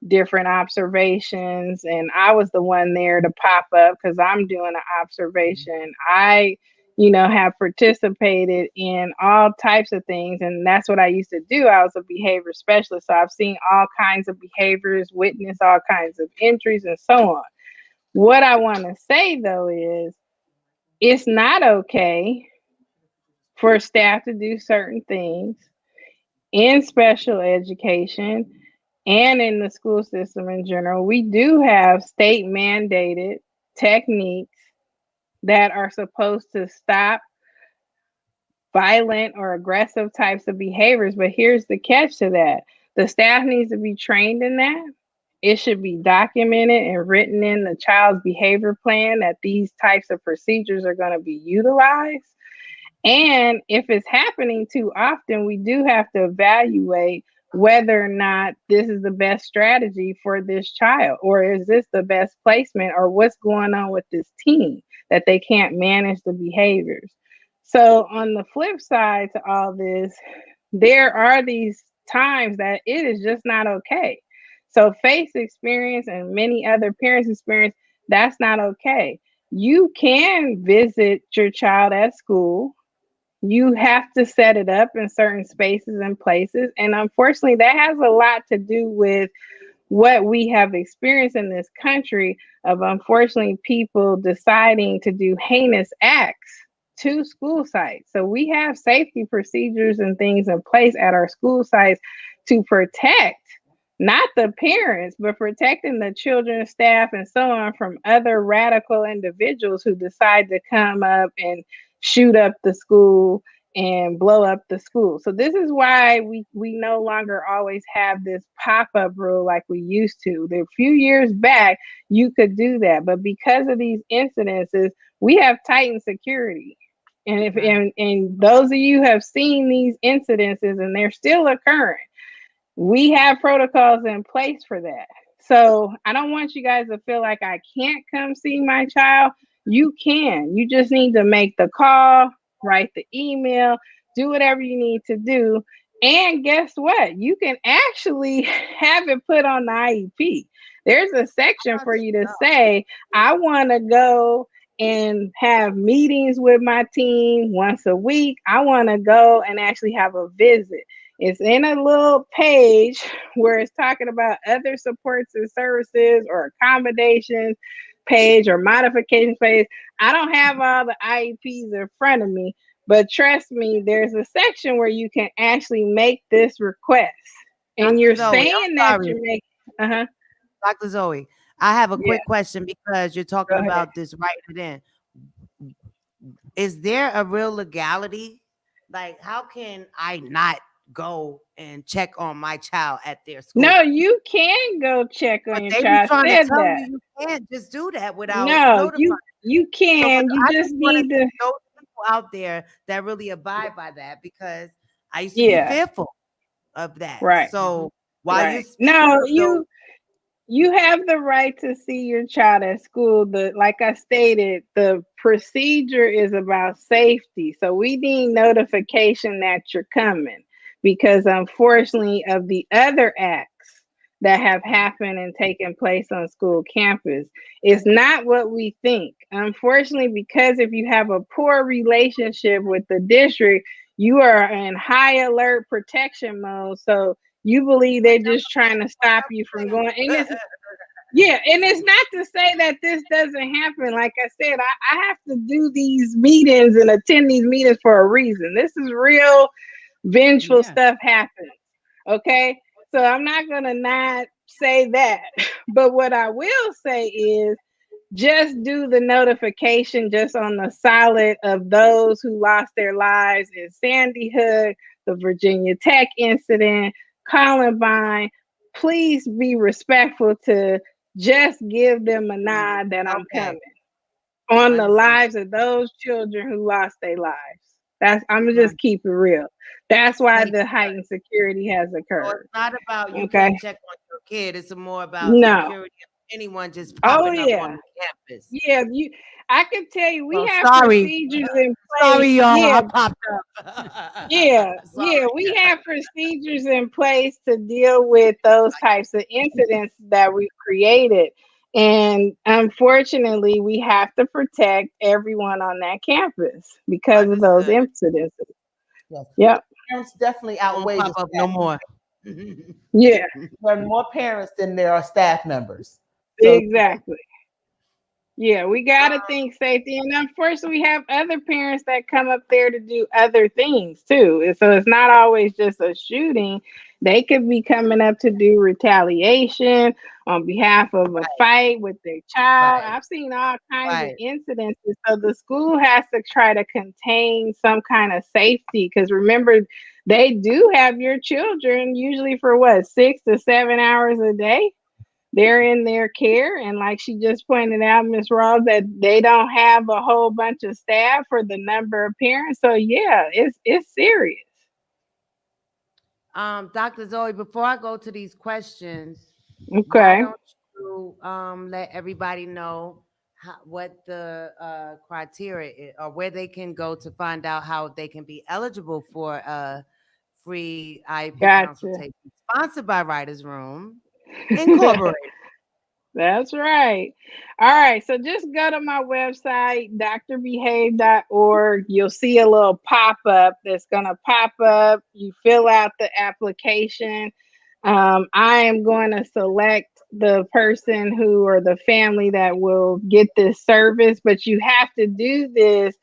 different observations. And I was the one there to pop up because I'm doing an observation. I, have participated in all types of things. And that's what I used to do. I was a behavior specialist. So I've seen all kinds of behaviors, witnessed all kinds of injuries, and so on. What I want to say, though, is it's not okay for staff to do certain things in special education and in the school system in general. We do have state mandated techniques that are supposed to stop violent or aggressive types of behaviors. But here's the catch to that: the staff needs to be trained in that. It should be documented and written in the child's behavior plan that these types of procedures are going to be utilized. And if it's happening too often, we do have to evaluate whether or not this is the best strategy for this child, or is this the best placement, or what's going on with this team that they can't manage the behaviors. So on the flip side to all this, there are these times that it is just not okay. So Faith's experience and many other parents' experience, that's not okay. You can visit your child at school. You have to set it up in certain spaces and places. And unfortunately, that has a lot to do with what we have experienced in this country of, unfortunately, people deciding to do heinous acts to school sites. So we have safety procedures and things in place at our school sites to protect not the parents, but protecting the children, staff, and so on from other radical individuals who decide to come up and shoot up the school and blow up the school. So this is why we no longer always have this pop-up rule like we used to. A few years back, you could do that, but because of these incidences, we have tightened security. And if and those of you have seen these incidences and they're still occurring, we have protocols in place for that. So I don't want you guys to feel like I can't come see my child. You can. You just need to make the call, write the email, do whatever you need to do. And guess what? You can actually have it put on the IEP. There's a section for you to say, I want to go and have meetings with my team once a week. I want to go and actually have a visit. It's in a little page where it's talking about other supports and services or accommodations page or modification page. I don't have all the IEPs in front of me, but trust me, there's a section where you can actually make this request. And Dr. you're Zoe, saying that you're making, Dr. Zoe, I have a Yeah. quick question because you're talking Go ahead. about this right then. Is there a real legality? Like, how can I not go and check on my child at their school? No, you can go check on But your they be child. trying to Said tell that. you can't just do that without No, notifying. you can. So You I just wanna need to. see those people out there that really abide by that, because I used to be Yeah. fearful of that. Right. So while you're Right. speaking No, of those, you have the right to see your child at school. Like I stated, the procedure is about safety. So we need notification that you're coming, because unfortunately of the other acts that have happened and taken place on school campus, it's not what we think. Unfortunately, because if you have a poor relationship with the district, you are in high alert protection mode. So you believe they're just trying to stop you from going. And it's not to say that this doesn't happen. Like I said, I have to do these meetings and attend these meetings for a reason. This is real vengeful stuff happens. Okay. So I'm not gonna not say that. But what I will say is just do the notification just on the solid of those who lost their lives in Sandy Hook, the Virginia Tech incident, Columbine. Please be respectful to just give them a nod that I'm coming on the lives of those children who lost their lives. I'm gonna just keep it real. That's why the Safety. heightened security has So occurred. it's not about you Okay. can't check on your kid. It's more about No. security of anyone just Oh popping up on yeah. the campus. Yeah. I can tell you we Oh, have sorry. procedures in place. Sorry, y'all. Yeah. I popped up. Yeah, Sorry. we have procedures in place to deal with those types of incidents that we've created. And unfortunately, we have to protect everyone on that campus because of those Understood. incidences. Yes. Yep. Parents definitely Won't outweigh pop the up no staff. more. Yeah, There are more parents than there are staff members. So exactly. Yeah, we got to think safety. And unfortunately, we have other parents that come up there to do other things too. And so it's not always just a shooting. They could be coming up to do retaliation on behalf of a fight with their child. Right. I've seen all kinds of Right. incidents. So the school has to try to contain some kind of safety because remember, they do have your children usually for what, 6 to 7 hours a day. They're in their care, and like she just pointed out, Miss Ross, that they don't have a whole bunch of staff for the number of parents. So yeah, it's serious. Dr. Zoe, before I go to these questions, why Okay, don't you let everybody know what the criteria is, or where they can go to find out how they can be eligible for a free IEP gotcha. consultation sponsored by Ryder's Room Incorporated. That's right. All right. So just go to my website, drbehave.org. You'll see a little pop up that's going to pop up. You fill out the application. I am going to select the person who or the family that will get this service, but you have to do this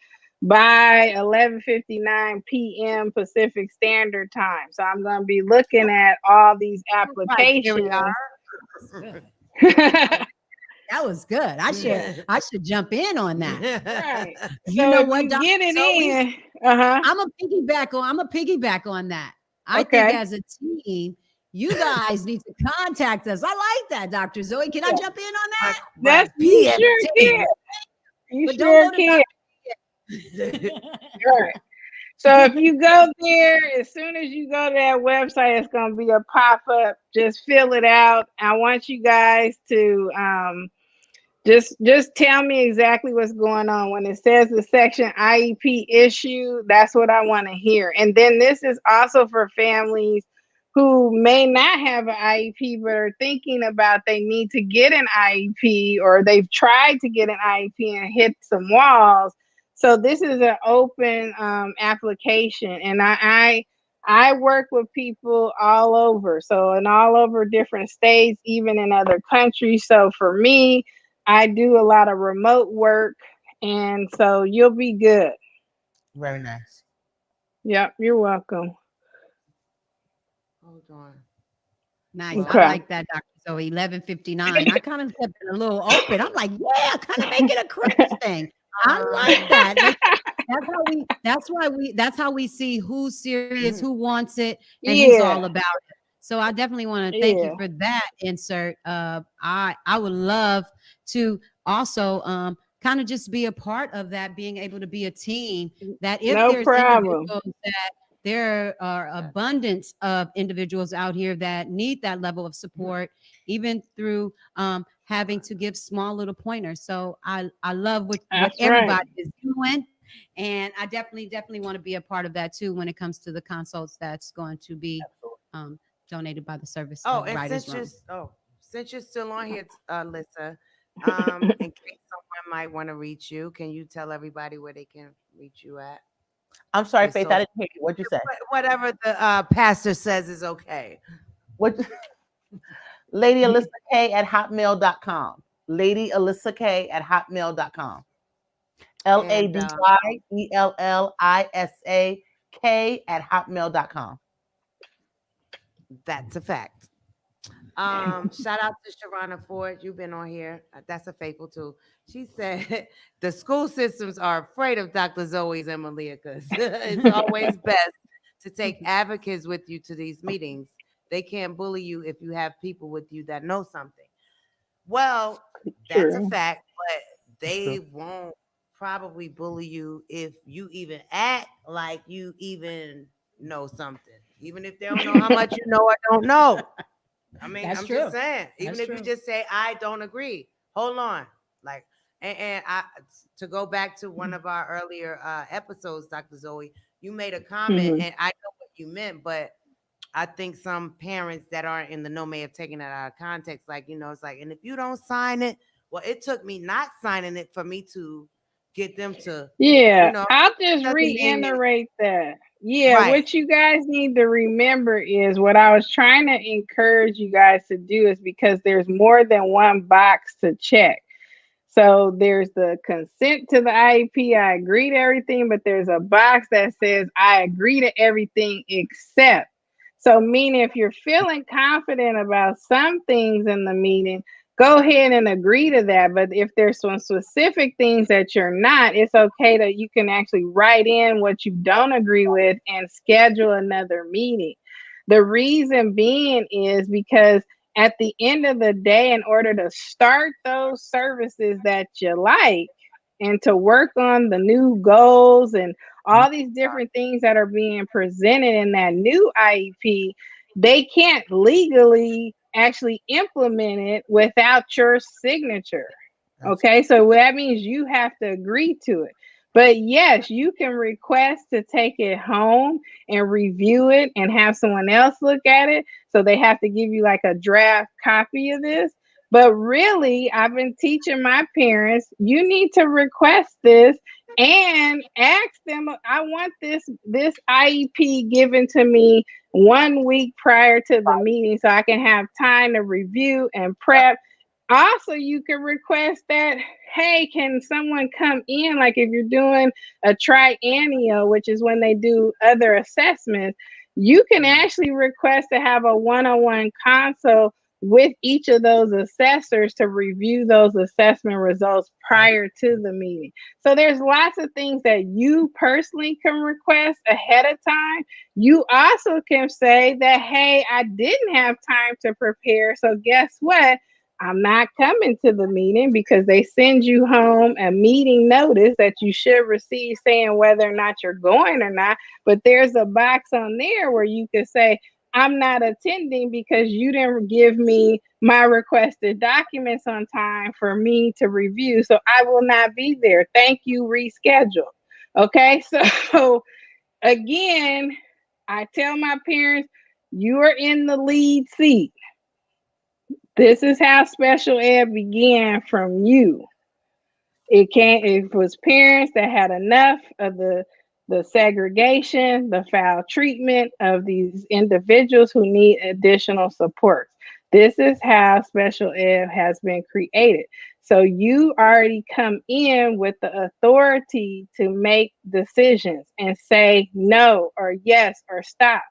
by 11:59 p.m. Pacific Standard Time. So I'm going to be looking at all these applications. That was good. I should jump in on that. Right. You So know if what, you Dr. get it Zoe? in, uh-huh. I'm a piggyback on that. I Okay. think as a team, you guys need to contact us. I like that, Dr. Zoe. Can I jump in on that? That's you PMT. sure can. You But sure don't go can. to Right. So if you go there, as soon as you go to that website, it's gonna be a pop-up. Just fill it out. I want you guys to just tell me exactly what's going on. When it says the section IEP issue, that's what I want to hear. And then this is also for families who may not have an IEP but are thinking about they need to get an IEP or they've tried to get an IEP and hit some walls. So this is an open application, and I work with people all over, so in all over different states, even in other countries. So for me, I do a lot of remote work, and so you'll be good. very nice. Yep, you're welcome. Hold on. Nice. Well, I Okay. like that, Dr. Zoe. 11:59. I kind of kept it a little open. I'm like, yeah, kind of make it a interesting. I like that. That's how we see who's serious, who wants it, and who's all Yeah, about it. So I definitely want to thank you yeah, for that insert. I would love to also kind of just be a part of that, being able to be a team that if no there's problem. individuals that there are abundance of individuals out here that need that level of support, even through having to give small little pointers. So I love what That's right. everybody is doing. And I definitely want to be a part of that too when it comes to the consults that's going to be donated by the service Oh, of and Ryder's Room. since you're still on here, Lissa, in case someone might want to reach you, can you tell everybody where they can reach you at? I'm sorry, Your Faith, I social- didn't hear you. What'd you say? Whatever the pastor says is okay. What? Lady Alyssa K at hotmail.com. Lady Alyssa K at hotmail.com. LADYELLISAK at hotmail.com. That's a fact. Shout out to Sharana Ford. You've been on here. That's a faithful too. She said the school systems are afraid of Dr. Zoe's and Malia because it's always best to take advocates with you to these meetings. They can't bully you if you have people with you that know something. Well, that's a True. fact, but they won't probably bully you if you even at like you even know something, even if they don't know how much you know or don't know. I mean, That's I'm true. just saying, even That's if you true. just say, I don't agree, hold on. Like, and I, to go back to one of our earlier episodes, Dr. Zoe, you made a comment Mhm. and I know what you meant, but I think some parents that aren't in the know may have taken it out of context. Like, it's like, and if you don't sign it, well, it took me not signing it for me to get them to, Yeah, it I'll just doesn't mean it, reiterate that. Yeah, right. what you guys need to remember is what I was trying to encourage you guys to do is because there's more than one box to check. So there's the consent to the IEP. I agree to everything, but there's a box that says I agree to everything except. So, meaning if you're feeling confident about some things in the meeting, go ahead and agree to that. But if there's some specific things that you're not, it's okay that you can actually write in what you don't agree with and schedule another meeting. The reason being is because at the end of the day, in order to start those services that you like and to work on the new goals and all these different things that are being presented in that new IEP, they can't legally actually implement it without your signature. That's Okay, so that means you have to agree to it. But yes, you can request to take it home and review it and have someone else look at it. So they have to give you like a draft copy of this. But really, I've been teaching my parents, you need to request this and ask them, I want this IEP given to me 1 week prior to the meeting so I can have time to review and prep. Also, you can request that, hey, can someone come in? Like if you're doing a triennial, which is when they do other assessments, you can actually request to have a one-on-one consult with each of those assessors to review those assessment results prior to the meeting. So there's lots of things that you personally can request ahead of time. You also can say that, hey, I didn't have time to prepare. So guess what? I'm not coming to the meeting because they send you home a meeting notice that you should receive saying whether or not you're going or not. But there's a box on there where you can say, I'm not attending because you didn't give me my requested documents on time for me to review. So I will not be there. Thank you, reschedule. Okay, so again, I tell my parents, you are in the lead seat. This is how special ed began from you. It was parents that had enough of the segregation, the foul treatment of these individuals who need additional support. This is how special ed has been created. So you already come in with the authority to make decisions and say no or yes or stop.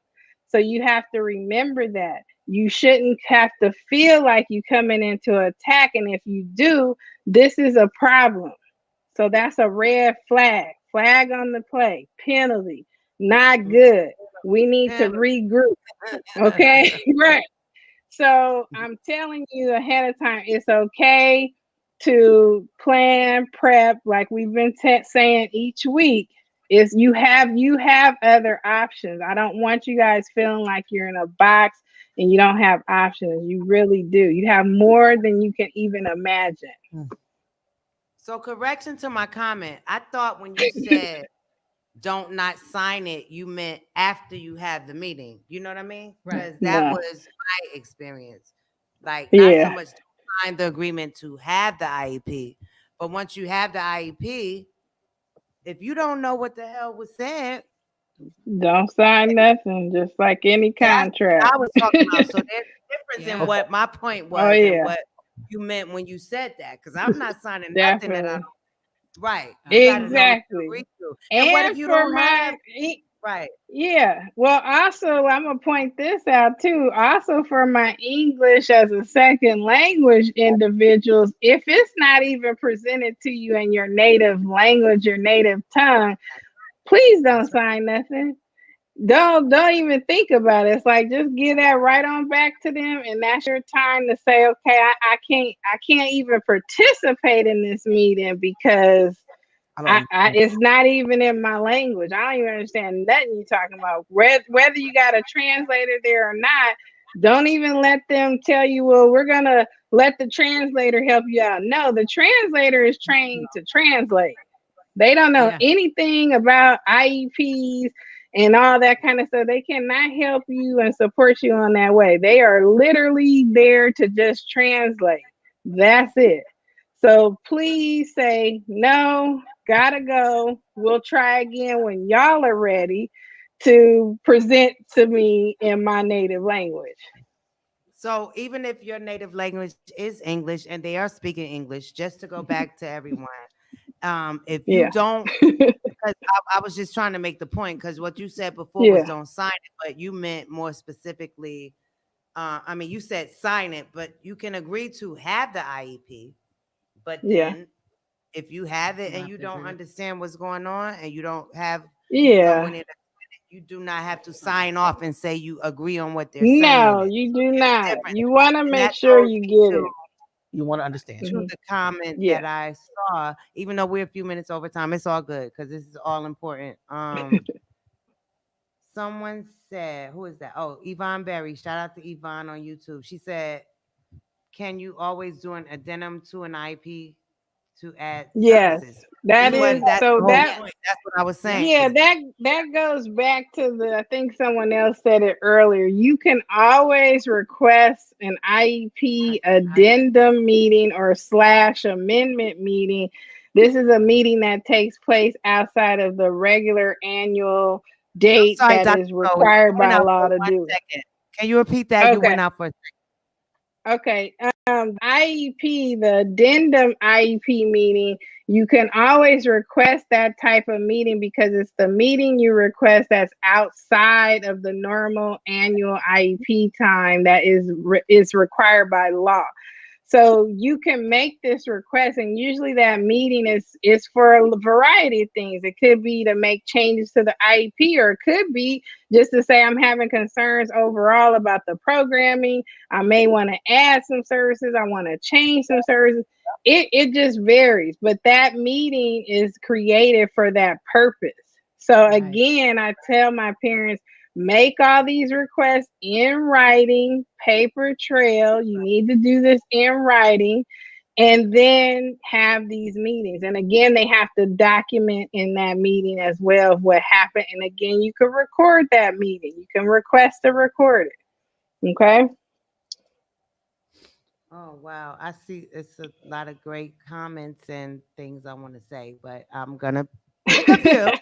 So you have to remember that. You shouldn't have to feel like you coming into attack. And if you do, this is a problem. So that's a red flag. Flag on the play. Penalty. Not good. We need to penalty. regroup. Okay. Right. So I'm telling you ahead of time, it's okay to plan, prep, like we've been saying each week. Is you have other options. I don't want you guys feeling like you're in a box and you don't have options. You really do. You have more than you can even imagine. So correction to my comment. I thought when you said don't not sign it, you meant after you have the meeting. You know what I mean? Right. Because that No. was my experience. Like not so Yeah. much to sign the agreement to have the IEP, but once you have the IEP, if you don't know what the hell was said, Don't sign nothing, just like any that's what contract. I was talking about. So there's a difference in Yeah. what my point Oh was and yeah, what you meant when you said that. Because I'm not signing nothing that I definitely. don't. Right. You got to know what you Exactly. agree to. And what if And you for don't have? my Right. yeah. Well, also I'm gonna point this out too. Also for my English as a second language individuals, if it's not even presented to you in your native language, your native tongue, please don't That's right. sign nothing. Don't even think about it. It's like just give that right on back to them, and that's your time to say, okay, I can't even participate in this meeting because It's not even in my language. I don't even understand nothing you're talking about. Whether you got a translator there or not, don't even let them tell you, well, we're going to let the translator help you out. No, the translator is trained to translate. They don't know anything about IEPs and all that kind of stuff. They cannot help you and support you on that way. They are literally there to just translate. That's it. So please say, no, gotta go. We'll try again when y'all are ready to present to me in my native language. So even if your native language is English and they are speaking English, just to go back to everyone, if you don't, because I was just trying to make the point, because what you said before was don't sign it, but you meant more specifically, I mean, you said sign it, but you can agree to have the IEP, but then if you have it and you don't understand what's going on and you don't have someone in you do not have to sign off and say you agree on what they're saying. No, you do not. You want to make sure you get it. You want to understand. To the comment that I saw, even though we're a few minutes over time, it's all good because this is all important. Someone said, who is that? Oh, Yvonne Berry. Shout out to Yvonne on YouTube. She said, can you always do an addendum to an IP to add services? That is so that's what I was saying. Yeah, that goes back to I think someone else said it earlier. You can always request an IEP addendum meeting or / amendment meeting. This is a meeting that takes place outside of the regular annual date that is required by law to do. Can you repeat that? Okay. You went out for a second. Okay. IEP, the addendum IEP meeting, you can always request that type of meeting because it's the meeting you request that's outside of the normal annual IEP time that is required by law. So you can make this request, and usually that meeting is for a variety of things. It could be to make changes to the IEP, or it could be just to say I'm having concerns overall about the programming. I may want to add some services. I want to change some services. It just varies, but that meeting is created for that purpose. So again, I tell my parents, make all these requests in writing, paper trail. You need to do this in writing, and then have these meetings. And again, they have to document in that meeting as well what happened. And again, you can record that meeting. You can request to record it. Okay. Oh, wow. I see it's a lot of great comments and things I want to say, but I'm going to pick a few.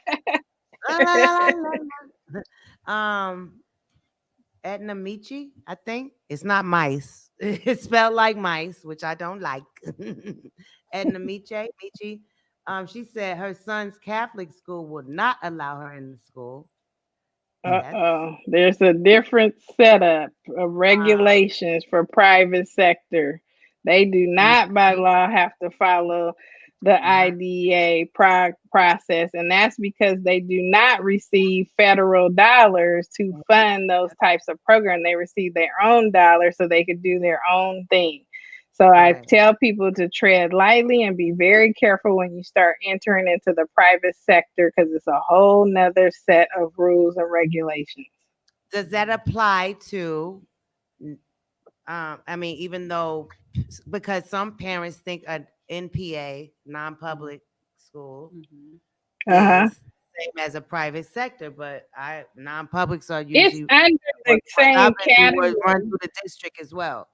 Edna Michi, I think. It's not mice. It's spelled like mice, which I don't like. Edna Michi. She said her son's Catholic school would not allow her in the school. There's a different setup of regulations for private sector. They do not by law have to follow the IDEA process, and that's because they do not receive federal dollars to fund those types of programs. They receive their own dollars so they could do their own thing. So I tell people to tread lightly and be very careful when you start entering into the private sector, because it's a whole nother set of rules and regulations. Does that apply to, I mean, even though, because some parents think an NPA, non-public school, is same as a private sector, but non-publics are usually it's under the same category. Run through the district as well.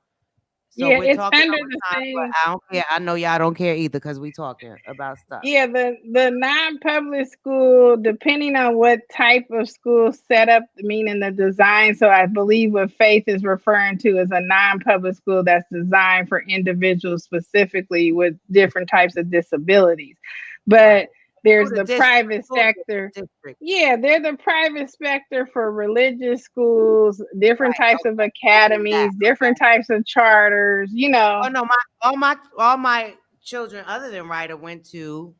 So yeah, we're it's talking under over the time, same. but I don't care. I know y'all don't care either because we talking about stuff. Yeah, the non-public school, depending on what type of school setup, meaning the design. So I believe what Faith is referring to is a non-public school that's designed for individuals specifically with different types of disabilities. But there's the private sector. Yeah, they're the private sector for religious schools, different types of academies, different types of charters, you know. Oh no, all my children other than Ryder went to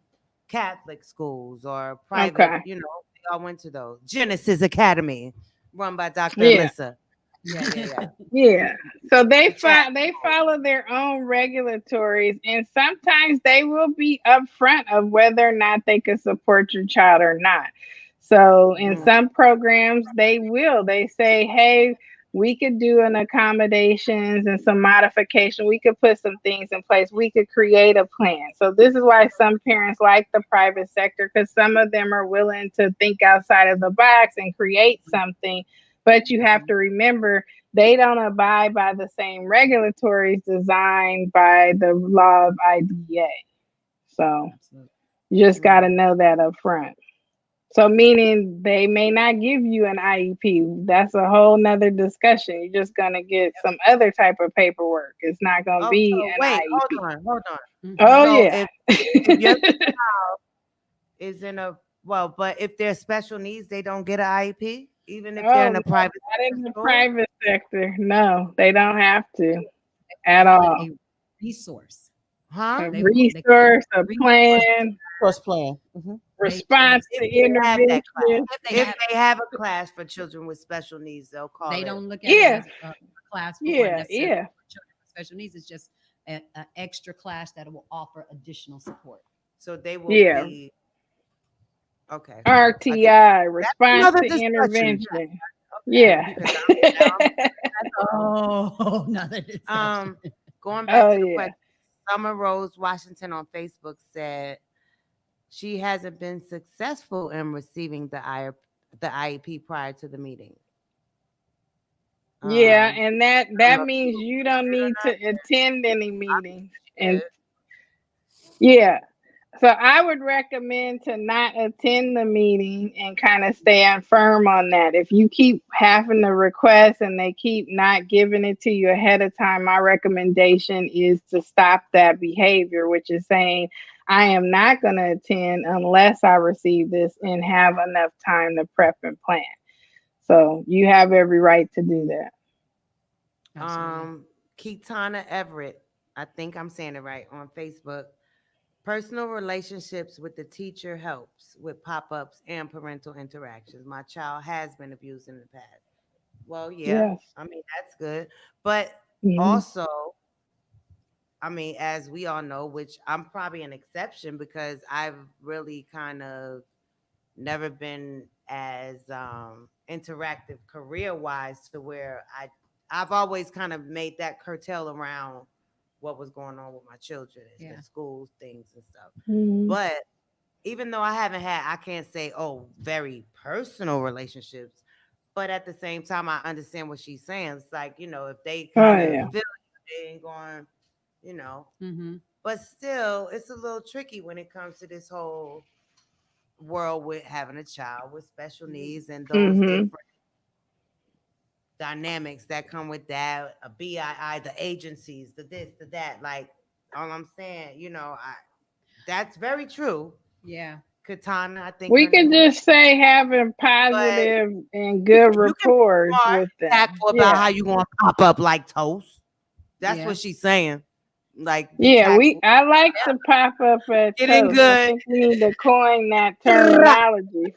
Catholic schools or private, you know, they all went to those. Genesis Academy, run by Dr. Alyssa. Yeah. Yeah. So The chat. they follow their own regulatories, and sometimes they will be upfront of whether or not they can support your child or not. So in Mhm. some programs they say, hey, we could do an accommodations and some modification. We could put some things in place. We could create a plan. So this is why some parents like the private sector, because some of them are willing to think outside of the box and create something. But you have to remember, they don't abide by the same regulatories designed by the law of IDEA. So Absolutely. you just got to Mhm. know that up front. So meaning they may not give you an IEP. That's a whole nother discussion. You're just gonna get some other type of paperwork. It's not gonna Oh, be so an wait, IEP. hold on. Mhm. Oh So yeah. if your child is in a well, but if they're special needs, they don't get an IEP, even if they're Oh in no, a private not sector in the school. private sector. No, they don't have to They at call it all. a resource. Huh? A They call it resource, a resource. plan, First plan. They response to If they have that class. intervention. if they If have they have a class for children with special needs, they'll call they it. don't look at it Yeah, as a class for yeah, necessarily yeah. for children with special needs. It's just an extra class that will offer additional support. So they will Yeah. be okay. I get RTI, that's response another to discussion. intervention. Okay, Yeah. because Oh, another discussion. going back Oh to the yeah. question, Summer Rose Washington on Facebook said she hasn't been successful in receiving the IEP prior to the meeting. Yeah, I and don't that know if means you you use don't it or need to not. attend any meetings. She did. And yeah. So I would recommend to not attend the meeting and kind of stand firm on that. If you keep having the request and they keep not giving it to you ahead of time, my recommendation is to stop that behavior, which is saying, I am not going to attend unless I receive this and have enough time to prep and plan. So you have every right to do that. Absolutely. Kitana Everett, I think I'm saying it right on Facebook. Personal relationships with the teacher helps with pop-ups and parental interactions. My child has been abused in the past. Well, yeah, Yes. I mean that's good. But Mhm. also, I mean, as we all know, which I'm probably an exception because I've really kind of never been as interactive career wise to where I've always kind of made that curtail around what was going on with my children and Yeah. the schools things and stuff. Mhm. But even though I haven't had, I can't say, oh, very personal relationships. But at the same time, I understand what she's saying. It's like, if they Oh kind of yeah. feel they ain't going, you know. Mm-hmm. But still, it's a little tricky when it comes to this whole world with having a child with special needs and those Mhm. different dynamics that come with that, a BII, the agencies, the this, the that. Like all I'm saying, that's very true. Yeah. Katana, I think We her could name is. just say having But positive and good you can be rapport smart, with them. tactful about Yeah. how you gonna pop up like toast. That's Yeah. what she's saying. Like be Yeah, tactful. I like the pop up at Getting Toast. I good. think we need to coin that terminology.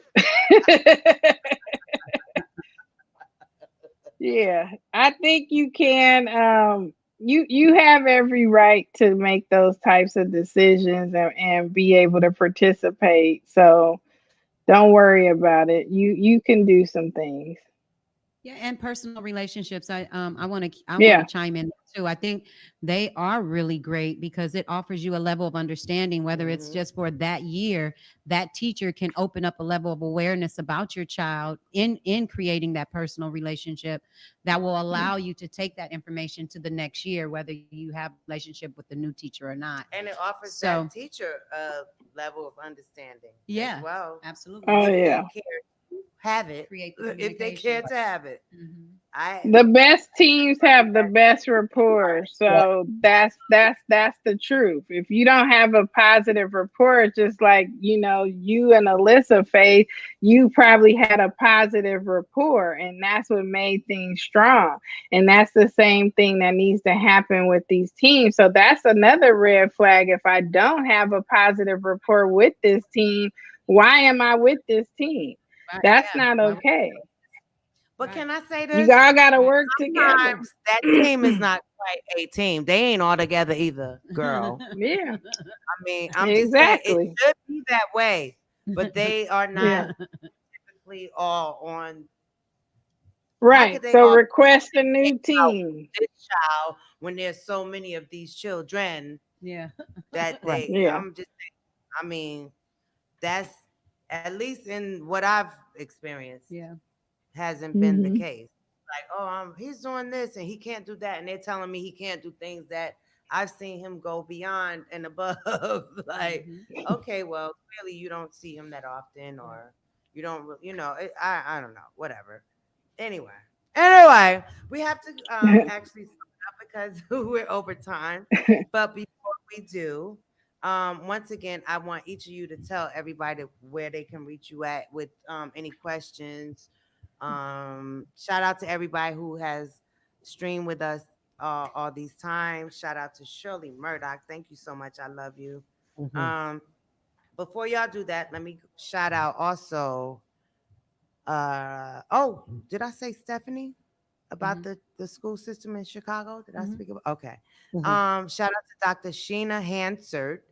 Yeah, I think you can. You have every right to make those types of decisions and be able to participate. So don't worry about it. You can do some things. Yeah, and personal relationships. I want to Yeah. chime in too. I think they are really great because it offers you a level of understanding, whether it's Hmm. just for that year, that teacher can open up a level of awareness about your child in creating that personal relationship that will allow you to take that information to the next year, whether you have a relationship with the new teacher or not. And it offers So that teacher a level of understanding as yeah, well, absolutely. Oh if they yeah. care to have it. Create the If they care communication. to have it, Hmm. I The best teams bring it have the back to best the teacher rapport. part. So that's the truth. If you don't have a positive rapport, it's just like, you and Alyssa, Faith, you probably had a positive rapport, and that's what made things strong. And that's the same thing that needs to happen with these teams. So that's another red flag. If I don't have a positive rapport with this team, why am I with this team? Right? That's Yeah. not Why okay. But Right. can I say You this? all gotta work together. Sometimes that team is not quite a team. They ain't all together either, girl. Yeah, I mean, I'm just saying it exactly. should be that way, but they are not Yeah. typically all on. How Right. could they So all request a pick new out team. this child when there's so many of these children Yeah. that Right. they? Yeah. I'm just saying. I mean, that's at least in what I've experienced. Yeah. Hasn't been the Hmm. case. Like, oh, he's doing this and he can't do that, and they're telling me he can't do things that I've seen him go beyond and above. Like, Mhm. okay, well, clearly you don't see him that often, or you don't, I don't know, whatever. Anyway, we have to actually stop because we're over time. But before we do, once again, I want each of you to tell everybody where they can reach you at with any questions. Shout out to everybody who has streamed with us all these times. Shout out to Shirley Murdoch. Thank you so much. I love you. Mhm. Before y'all do that, let me shout out also. Oh, did I say Stephanie about the school system in Chicago? Did I Mhm. speak about? Okay. Mhm. Shout out to Dr. Sheena Hansard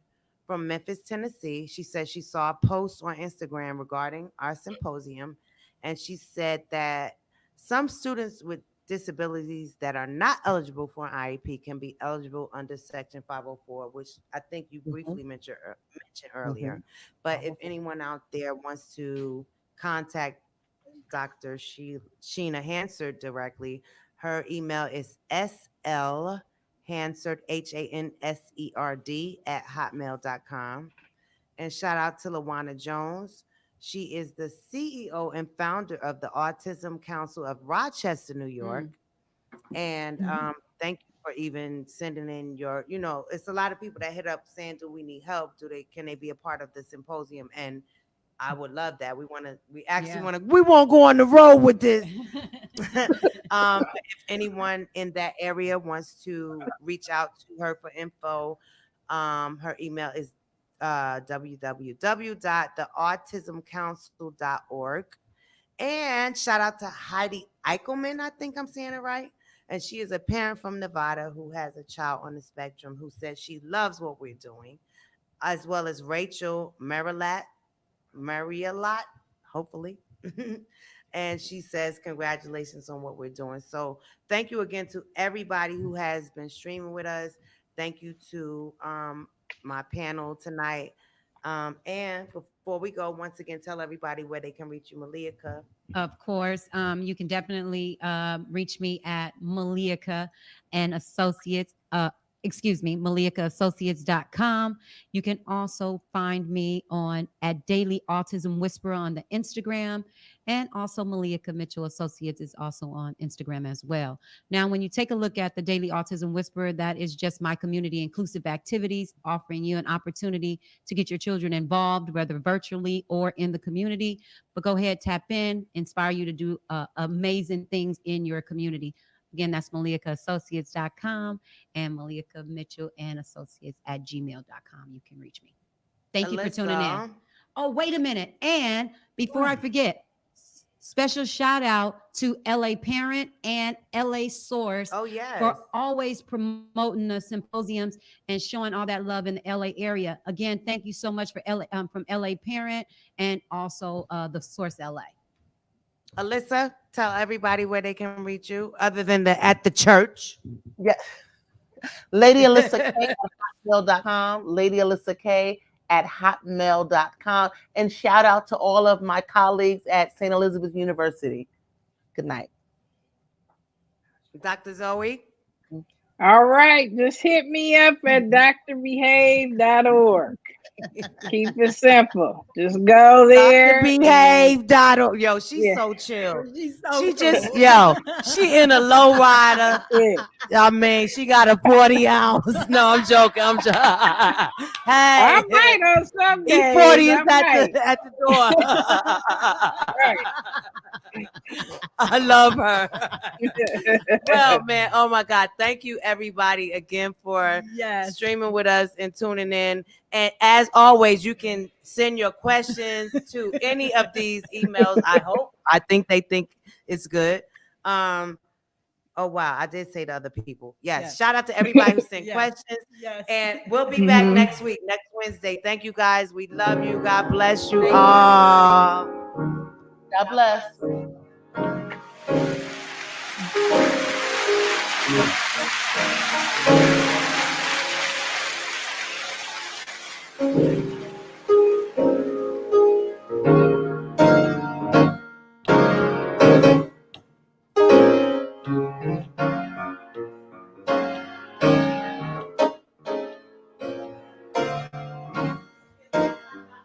from Memphis, Tennessee. She said she saw a post on Instagram regarding our symposium, and she said that some students with disabilities that are not eligible for an IEP can be eligible under Section 504, which I think you Mhm. briefly mentioned Mhm. earlier. But if anyone out there wants to contact Dr. Sheena Hansard directly, her email is slhansard, HANSERD, @hotmail.com. And shout out to LaWanna Jones. She is the CEO and founder of the Autism Council of Rochester, New York. And thank you for even sending in it's a lot of people that hit up saying, do we need help? Can they be a part of the symposium? And I would love that. We won't go on the road with this. But if anyone in that area wants to reach out to her for info, her email is www.theautismcouncil.org. And shout out to Heidi Eichelman, I think I'm saying it right. And she is a parent from Nevada who has a child on the spectrum who says she loves what we're doing, as well as Rachel Marialat, hopefully. And she says, congratulations on what we're doing. So thank you again to everybody who has been streaming with us. Thank you to my panel tonight. And before we go, once again, tell everybody where they can reach you, Malika. Of course, you can definitely reach me at Malika and Associates. MalikaAssociates.com. You can also find me on at Daily Autism Whisperer on the Instagram, and also Malika Mitchell Associates is also on Instagram as well. Now, when you take a look at the Daily Autism Whisperer, that is just my community inclusive activities, offering you an opportunity to get your children involved, whether virtually or in the community. But go ahead, tap in, inspire you to do amazing things in your community. Again, that's MalikaAssociates.com and Malika Mitchell and Associates at gmail.com. You can reach me. Thank you for tuning in. Oh, wait a minute. And before I forget, special shout out to LA Parent and LA Source Oh, yes. for always promoting the symposiums and showing all that love in the LA area. Again, thank you so much for from LA Parent and also the Source LA. Alyssa, tell everybody where they can reach you other than at the church. Yeah. Lady Alyssa K at hotmail.com. Lady Alyssa K at hotmail.com. And shout out to all of my colleagues at St. Elizabeth University. Good night. Dr. Zoe. All right, just hit me up at drbehave.org. Keep it simple. Just go there. Behave.org. Yo, she's so chill. She just, she in a low rider. I mean, she got a 40 ounce. No, I'm joking. Hey, I might on some days. E40 is at the door. Right. I love her. Well, man, oh my God. Thank you everybody again for streaming with us and tuning in. And as always, you can send your questions to any of these emails. I think they think it's good. Oh wow, I did say to other people. Yes. Shout out to everybody who sent questions. And we'll be back next week, next Wednesday. Thank you guys. We love you. God bless you all. God bless.